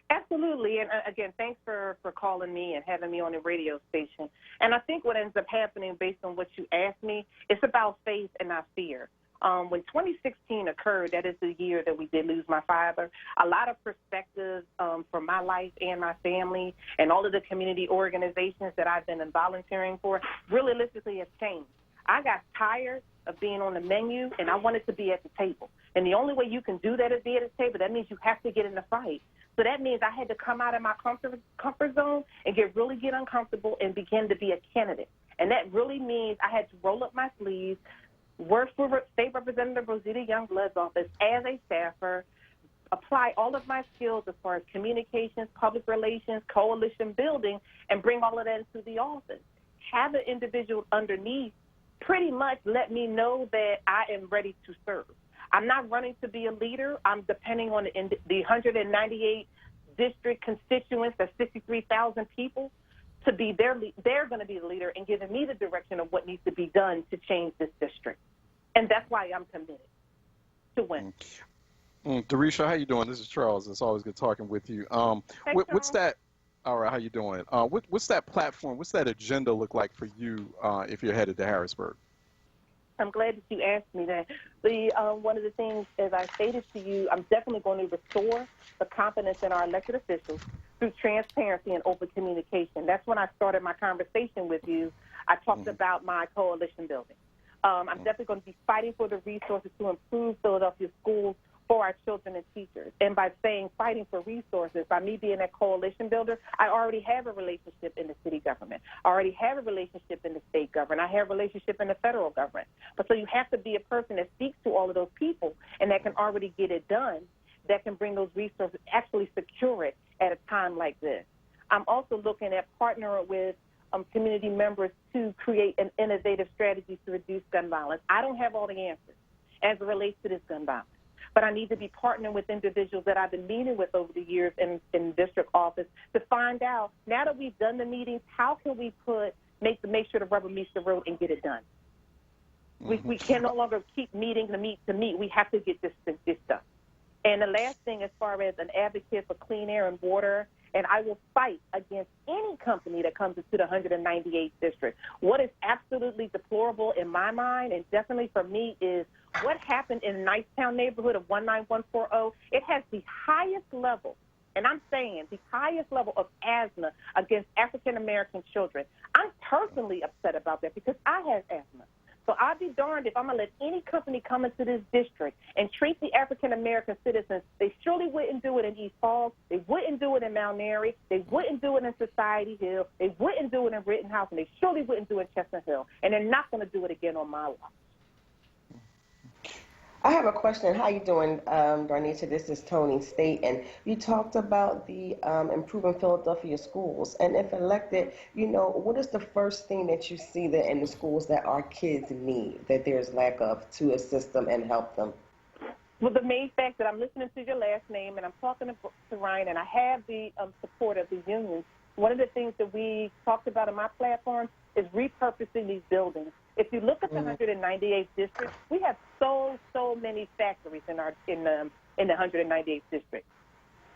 Absolutely. And again, thanks for calling me and having me on the radio station. And I think what ends up happening based on what you asked me, it's about faith and not fear. When 2016 occurred, that is the year that we did lose my father. A lot of perspectives from my life and my family and all of the community organizations that I've been volunteering for realistically has changed. I got tired of being on the menu, and I wanted to be at the table. And the only way you can do that is be at the table. That means you have to get in the fight. So that means I had to come out of my comfort zone and really get uncomfortable and begin to be a candidate. And that really means I had to roll up my sleeves, work for State Representative Rosita Youngblood's office as a staffer, apply all of my skills as far as communications, public relations, coalition building, and bring all of that into the office. Have an individual underneath pretty much let me know that I am ready to serve. I'm not running to be a leader. I'm depending on the 198 district constituents, that's 63,000 people, to be they're going to be the leader and giving me the direction of what needs to be done to change this district. And that's why I'm committed to win.
Darisha, how you doing? This is Charles. It's always good talking with you. What's that? All right, how you doing? What's that platform? What's that agenda look like for you if you're headed to Harrisburg?
I'm glad that you asked me that. One of the things, as I stated to you, I'm definitely going to restore the confidence in our elected officials through transparency and open communication. That's when I started my conversation with you. I talked about my coalition building. I'm definitely going to be fighting for the resources to improve Philadelphia schools for our children and teachers. And by saying fighting for resources, by me being a coalition builder, I already have a relationship in the city government. I already have a relationship in the state government. I have a relationship in the federal government. But so you have to be a person that speaks to all of those people and that can already get it done, that can bring those resources, actually secure it at a time like this. I'm also looking at partnering with community members to create an innovative strategy to reduce gun violence. I don't have all the answers as it relates to this gun violence, but I need to be partnering with individuals that I've been meeting with over the years in district office to find out, now that we've done the meetings, how can we make sure the rubber meets the road and get it done? We can no longer keep meeting to meet. We have to get this done. And the last thing, as far as an advocate for clean air and water, and I will fight against any company that comes into the 198th district. What is absolutely deplorable in my mind, and definitely for me, is what happened in the Nicetown neighborhood of 19140. It has the highest level, and I'm saying the highest level of asthma against African-American children. I'm personally upset about that because I have asthma. So I'd be darned if I'm going to let any company come into this district and treat the African-American citizens. They surely wouldn't do it in East Falls. They wouldn't do it in Mount Airy. They wouldn't do it in Society Hill. They wouldn't do it in Rittenhouse, and they surely wouldn't do it in Chestnut Hill. And they're not going to do it again on my watch.
I have a question. How you doing, Darnita? This is Tony State, and you talked about the improving Philadelphia schools. And if elected, what is the first thing that you see that in the schools that our kids need, that there's lack of, to assist them and help them?
Well, the main fact that I'm listening to your last name, and I'm talking to Ryan, and I have the support of the unions. One of the things that we talked about in my platform is repurposing these buildings. If you look at the 198th district, we have so many factories in the 198th district.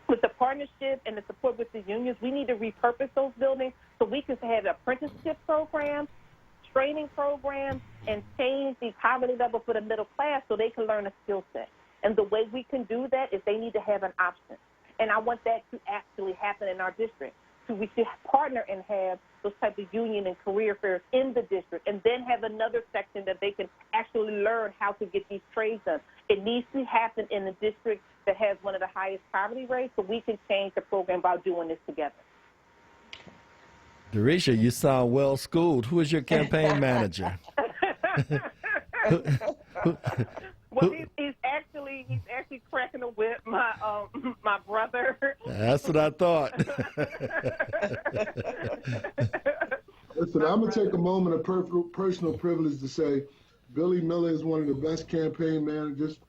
With the partnership and the support with the unions, we need to repurpose those buildings so we can have apprenticeship programs, training programs, and change the poverty level for the middle class so they can learn a skill set. And the way we can do that is they need to have an option. And I want that to actually happen in our district. So we should partner and have those type of union and career fairs in the district, and then have another section that they can actually learn how to get these trades done. It needs to happen in the district that has one of the highest poverty rates, so we can change the program by doing this together.
Darisha, you sound well schooled. Who is your campaign manager?
Well, he's actually cracking a whip. My brother.
That's what I thought.
Listen, I'm gonna take a moment of personal privilege to say, Billy Miller is one of the best campaign managers.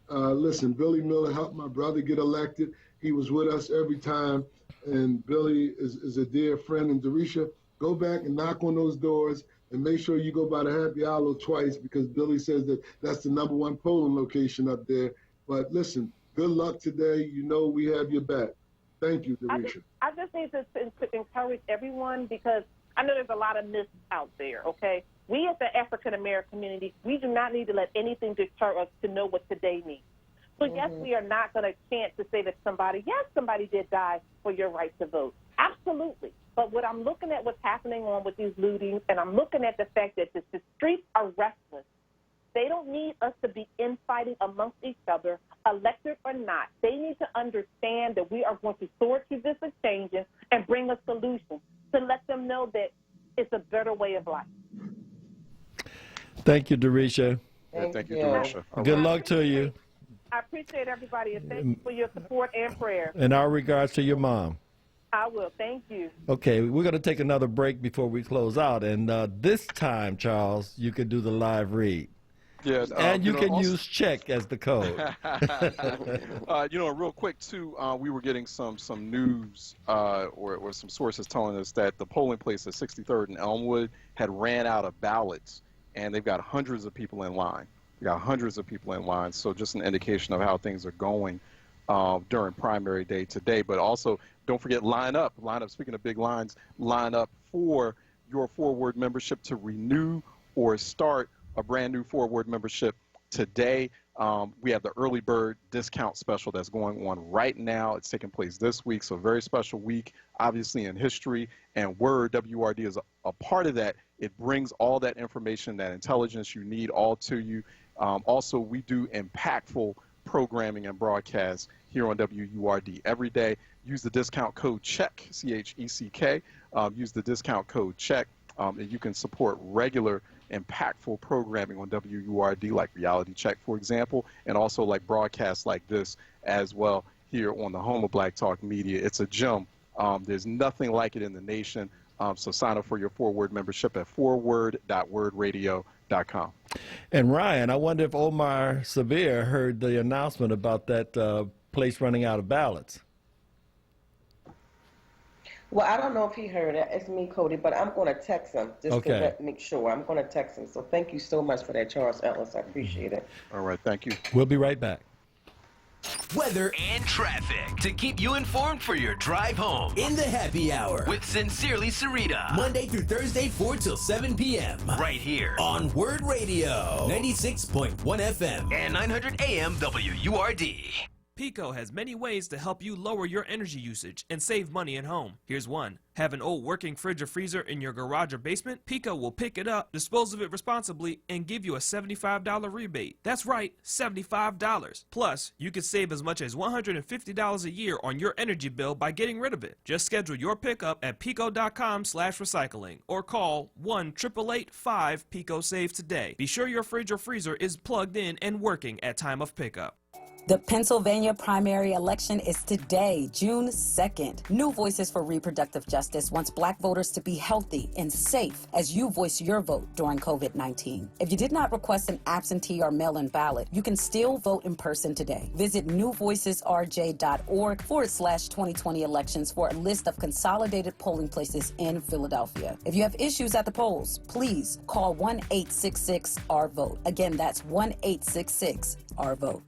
Listen, Billy Miller helped my brother get elected. He was with us every time, and Billy is a dear friend. And Darisha, go back and knock on those doors. And make sure you go by the Happy Hour twice, because Billy says that that's the #1 polling location up there. But listen, good luck today. We have your back. Thank you, Darisha.
I just need to encourage everyone, because I know there's a lot of myths out there, okay? We as the African-American community, we do not need to let anything deter us to know what today means. So yes, we are not going to chant to say that somebody did die for your right to vote. Absolutely. But what I'm looking at what's happening on with these lootings, and I'm looking at the fact that the streets are restless. They don't need us to be infighting amongst each other, elected or not. They need to understand that we are going to sort through this exchange and bring a solution to let them know that it's a better way of life.
Thank you, Darisha.
Thank you, Darisha.
Good luck to you.
I appreciate everybody, and thank you for your support and prayer.
And our regards to your mom.
I will. Thank you.
Okay, we're going to take another break before we close out. And this time, Charles, you can do the live read.
Yeah,
and you can use check as the code.
Real quick, too, we were getting some news or some sources telling us that the polling place at 63rd and Elmwood had ran out of ballots, and they've got hundreds of people in line. We got hundreds of people in line. So just an indication of how things are going during primary day today. But also, don't forget, line up. Speaking of big lines, line up for your Forward membership to renew or start a brand new Forward membership today. We have the early bird discount special that's going on right now. It's taking place this week, so a very special week, obviously in history, and Word, WRD, is a part of that. It brings all that information, that intelligence you need, all to you. Also, we do impactful programming and broadcasts here on WURD every day. Use the discount code CHECK, C-H-E-C-K. Use the discount code CHECK, and you can support regular impactful programming on WURD, like Reality Check, for example, and also like broadcasts like this as well here on the home of Black Talk Media. It's a gem. There's nothing like it in the nation. So sign up for your Forward membership at forward.wordradio.com.
And Ryan, I wonder if Omar Sabir heard the announcement about that place running out of ballots.
Well, I don't know if he heard it. It's me, Cody, but I'm going to text him just to make sure. I'm going to text him. So thank you so much for that, Charles Ellis. I appreciate it.
All right, thank you.
We'll be right back.
Weather and traffic to keep you informed for your drive home in the happy hour with Sincerely Sarita, Monday through Thursday, 4 till 7 p.m. right here on Word Radio 96.1 FM and 900 AM WURD.
Pico has many ways to help you lower your energy usage and save money at home. Here's one. Have an old working fridge or freezer in your garage or basement? Pico will pick it up, dispose of it responsibly, and give you a $75 rebate. That's right, $75. Plus, you could save as much as $150 a year on your energy bill by getting rid of it. Just schedule your pickup at pico.com/recycling or call 1-888-5-PICO-SAVE today. Be sure your fridge or freezer is plugged in and working at time of pickup.
The Pennsylvania primary election is today, June 2nd. New Voices for Reproductive Justice wants Black voters to be healthy and safe as you voice your vote during COVID-19. If you did not request an absentee or mail-in ballot, you can still vote in person today. Visit newvoicesrj.org/2020 elections for a list of consolidated polling places in Philadelphia. If you have issues at the polls, please call 1-866-RVOTE. Again, that's 1-866-RVOTE.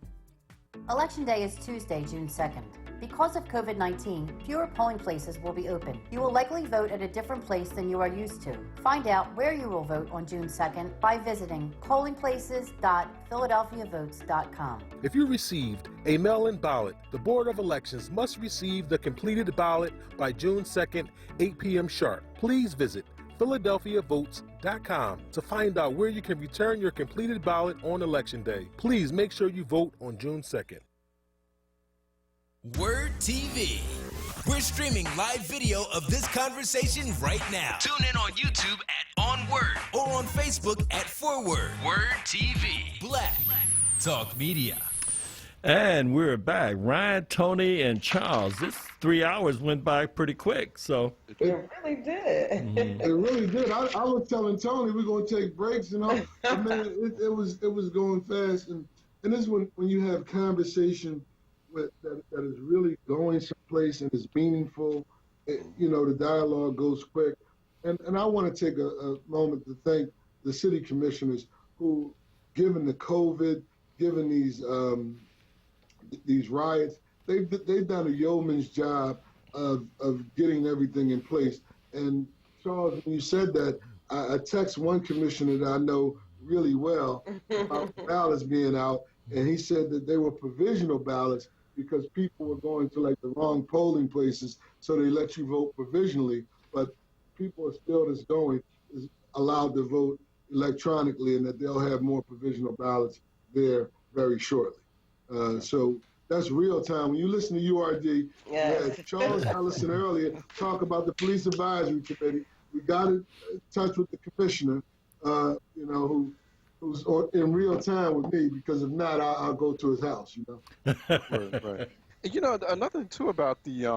Election Day is Tuesday, June 2nd. Because of COVID-19, fewer polling places will be open. You will likely vote at a different place than you are used to. Find out where you will vote on June 2nd by visiting pollingplaces.philadelphiavotes.com.
If you received a mail-in ballot, the Board of Elections must receive the completed ballot by June 2nd, 8 p.m. sharp. Please visit philadelphiavotes.com to find out where you can return your completed ballot on Election Day. Please make sure you vote on June 2nd.
Word TV. We're streaming live video of this conversation right now. Tune in on YouTube at On Word or on Facebook at Forward. Word TV. Black Talk Media.
And we're back. Ryan, Tony, and Charles. This 3 hours went by pretty quick. So
it really did.
It really did. I was telling Tony we're gonna take breaks, and man, it was going fast. And this is when you have conversation that is really going someplace and is meaningful. The dialogue goes quick. And I want to take a moment to thank the city commissioners who, given the COVID, given these riots, they've done a yeoman's job of getting everything in place. And Charles, when you said that, I text one commissioner that I know really well about ballots being out, and he said that they were provisional ballots because people were going to the wrong polling places, so they let you vote provisionally, but people are still is allowed to vote electronically, and that they'll have more provisional ballots there very shortly. So that's real time. When you listen to URD, Charles Ellison earlier talk about the Police Advisory Committee. We got in touch with the commissioner, who's in real time with me, because if not, I'll go to his house.
Right. Another thing too about the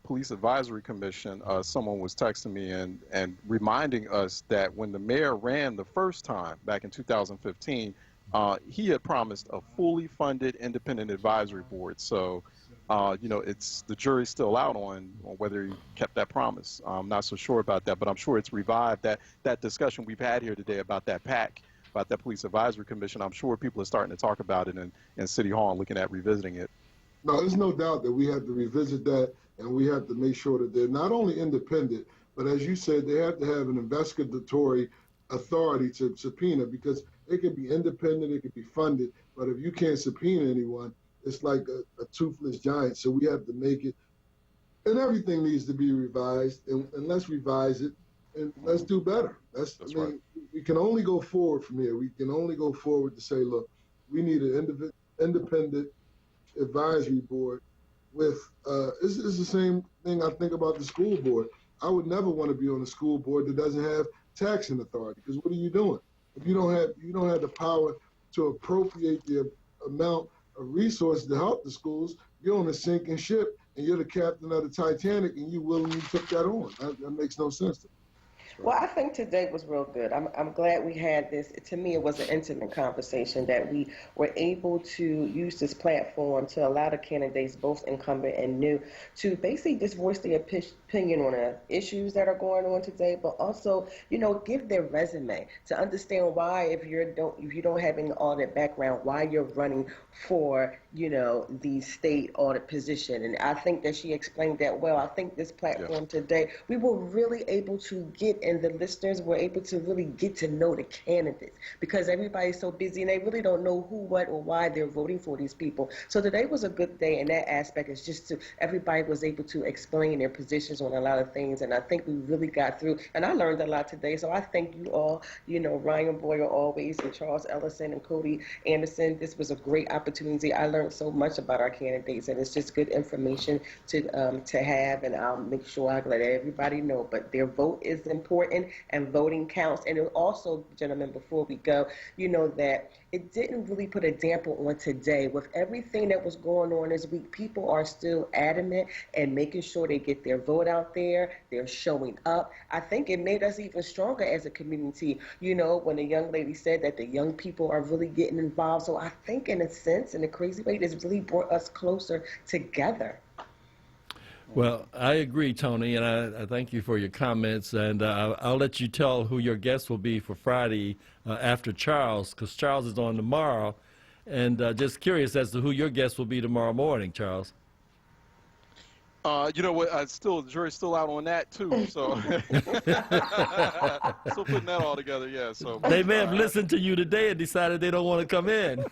Police Advisory Commission, someone was texting me and reminding us that when the mayor ran the first time back in 2015, he had promised a fully funded independent advisory board. So, it's the jury's still out on whether he kept that promise. I'm not so sure about that, but I'm sure it's revived that discussion we've had here today about that PAC about that police advisory commission. I'm sure people are starting to talk about it in City Hall and looking at revisiting it.
No, there's no doubt that we have to revisit that, and we have to make sure that they're not only independent, but as you said, they have to have an investigatory authority to subpoena, because it can be independent, it can be funded, but if you can't subpoena anyone, it's like a toothless giant. So we have to make it, and everything needs to be revised, and let's revise it, and let's do better. That's right. We can only go forward from here. We can only go forward to say, look, we need an independent advisory board with, this is the same thing I think about the school board. I would never want to be on a school board that doesn't have taxing authority, because what are you doing? If you don't have the power to appropriate the amount of resources to help the schools, you're on a sinking ship and you're the captain of the Titanic and you willingly took that on. That makes no sense to me.
Well, I think today was real good. I'm glad we had this. To me, it was an intimate conversation that we were able to use this platform to allow the candidates, both incumbent and new, to basically just voice their opinion on the issues that are going on today, but also, give their resume to understand why, if you don't have any audit background, why you're running for, the state audit position. And I think that she explained that well. I think this platform today, we were really able to get, and the listeners were able to really get to know the candidates, because everybody's so busy and they really don't know who, what, or why they're voting for these people. So today was a good day in that aspect. It's just everybody was able to explain their positions on a lot of things, and I think we really got through, and I learned a lot today. So I thank you all, Ryan Boyer always, and Charles Ellison and Cody Anderson. This was a great opportunity. I learned so much about our candidates, and it's just good information to have, and I'll make sure I let everybody know. But their vote is important, and voting counts. And also, gentlemen, before we go, that it didn't really put a damper on today. With everything that was going on this week, people are still adamant and making sure they get their vote out there. They're showing up. I think it made us even stronger as a community, when the young lady said that the young people are really getting involved. So I think, in a sense, in a crazy way, this really brought us closer together.
Well, I agree, Tony, and I thank you for your comments. And I'll let you tell who your guest will be for Friday after Charles, because Charles is on tomorrow. And just curious as to who your guest will be tomorrow morning, Charles.
You know what? The jury's still out on that too. So still putting that all together. Yeah. So
they may have listened to you today and decided they don't want to come in.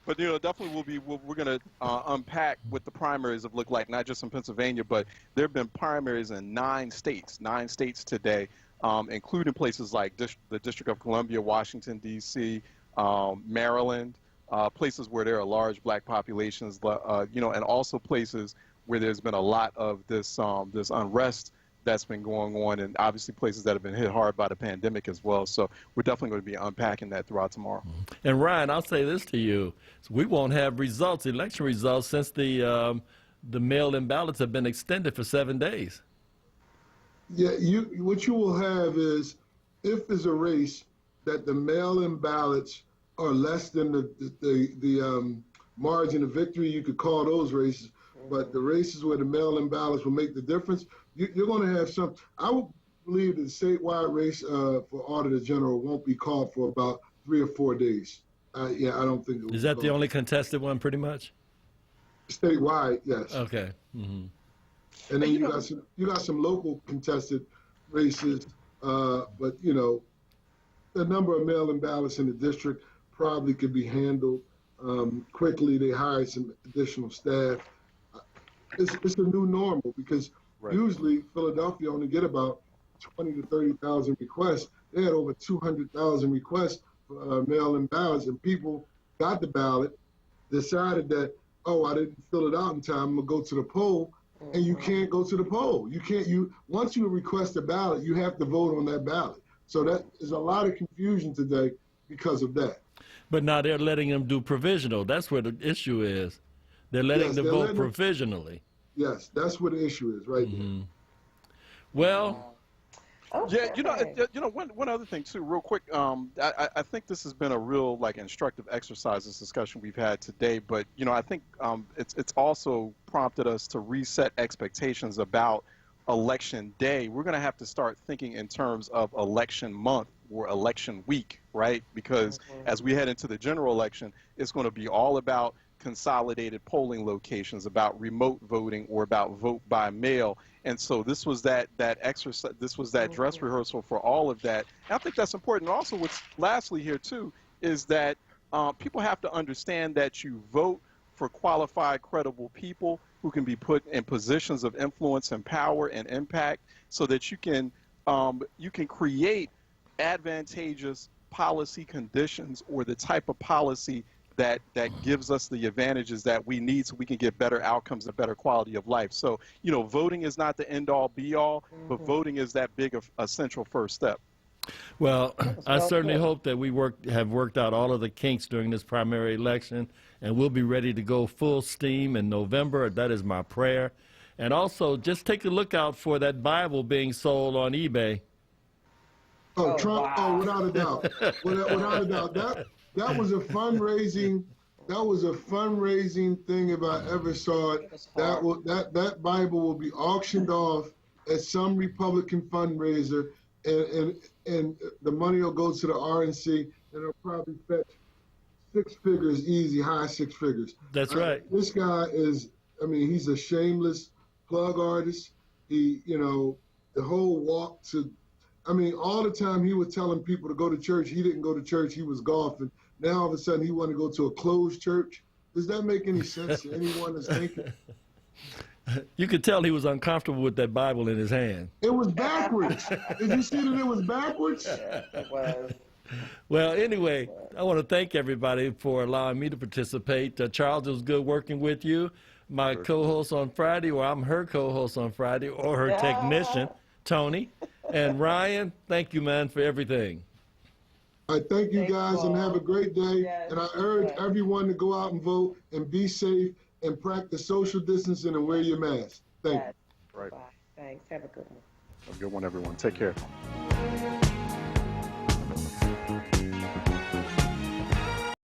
But definitely we're going to unpack what the primaries have looked like, not just in Pennsylvania, but there have been primaries in 9 states today, including places like the District of Columbia, Washington, D.C., Maryland, places where there are large black populations, and also places where there's been a lot of this unrest that's been going on, and obviously places that have been hit hard by the pandemic as well. So we're definitely going to be unpacking that throughout tomorrow.
And Ryan, I'll say this to you. We won't have election results, since the mail-in ballots have been extended for 7 days.
Yeah, what you will have is, if there's a race that the mail-in ballots are less than the margin of victory, you could call those races. But the races where the mail-in ballots will make the difference, you're going to have some. I would believe that the statewide race for Auditor General won't be called for about 3 or 4 days. I don't think it will.
Is that the only contested one, pretty much?
Statewide, yes.
Okay. Mm-hmm.
And then you got some local contested races, but the number of mail-in ballots in the district probably could be handled quickly. They hired some additional staff. It's a new normal, because usually Philadelphia only get about 20 to 30,000 requests. They had over 200,000 requests for mail-in ballots, and people got the ballot, decided that, I didn't fill it out in time, I'm gonna go to the poll, and you can't go to the poll. Once you request a ballot, you have to vote on that ballot. So there's a lot of confusion today because of that.
But now they're letting them do provisional. That's where the issue is. They're letting them vote provisionally.
Yes, that's what the issue is right there.
Well,
yeah, one other thing too, real quick. I think this has been a real instructive exercise, this discussion we've had today. But I think it's also prompted us to reset expectations about Election Day. We're going to have to start thinking in terms of election month or election week, right? Because as we head into the general election, it's going to be all about consolidated polling locations, about remote voting, or about vote by mail. And so this was that exercise, this was that dress rehearsal for all of that. And I think that's important. Also, what's lastly here too is that people have to understand that you vote for qualified, credible people who can be put in positions of influence and power and impact, so that you can create advantageous policy conditions, or the type of policy that gives us the advantages that we need, so we can get better outcomes and better quality of life. So, voting is not the end all be all, but voting is that big of essential first step.
Well, I certainly hope that we have worked out all of the kinks during this primary election, and we'll be ready to go full steam in November. That is my prayer. And also, just take a look out for that Bible being sold on eBay.
Oh, Trump! Wow. Oh, without a doubt, without a doubt. That was a fundraising. That was a fundraising thing if I ever saw it. That Bible will be auctioned off at some Republican fundraiser, and the money will go to the RNC, and it'll probably fetch six figures easy, high six figures.
That's right.
This guy is, he's a shameless plug artist. He, the whole walk to, all the time he was telling people to go to church. He didn't go to church. He was golfing. Now all of a sudden he wanted to go to a closed church. Does that make any sense to anyone that's thinking?
You could tell he was uncomfortable with that Bible in his hand.
It was backwards. Did you see that it was backwards?
It was.
Well, anyway, I want to thank everybody for allowing me to participate. Charles, it was good working with you. My co-host on Friday, or I'm her co-host on Friday, or her technician, Tony. And Ryan, thank you, man, for everything.
I thank you guys and have a great day. Yes, and I urge everyone to go out and vote and be safe and practice social distancing and wear your mask. Thank you.
Right.
Bye. Thanks. Have a good one.
Have a good one, everyone. Take care.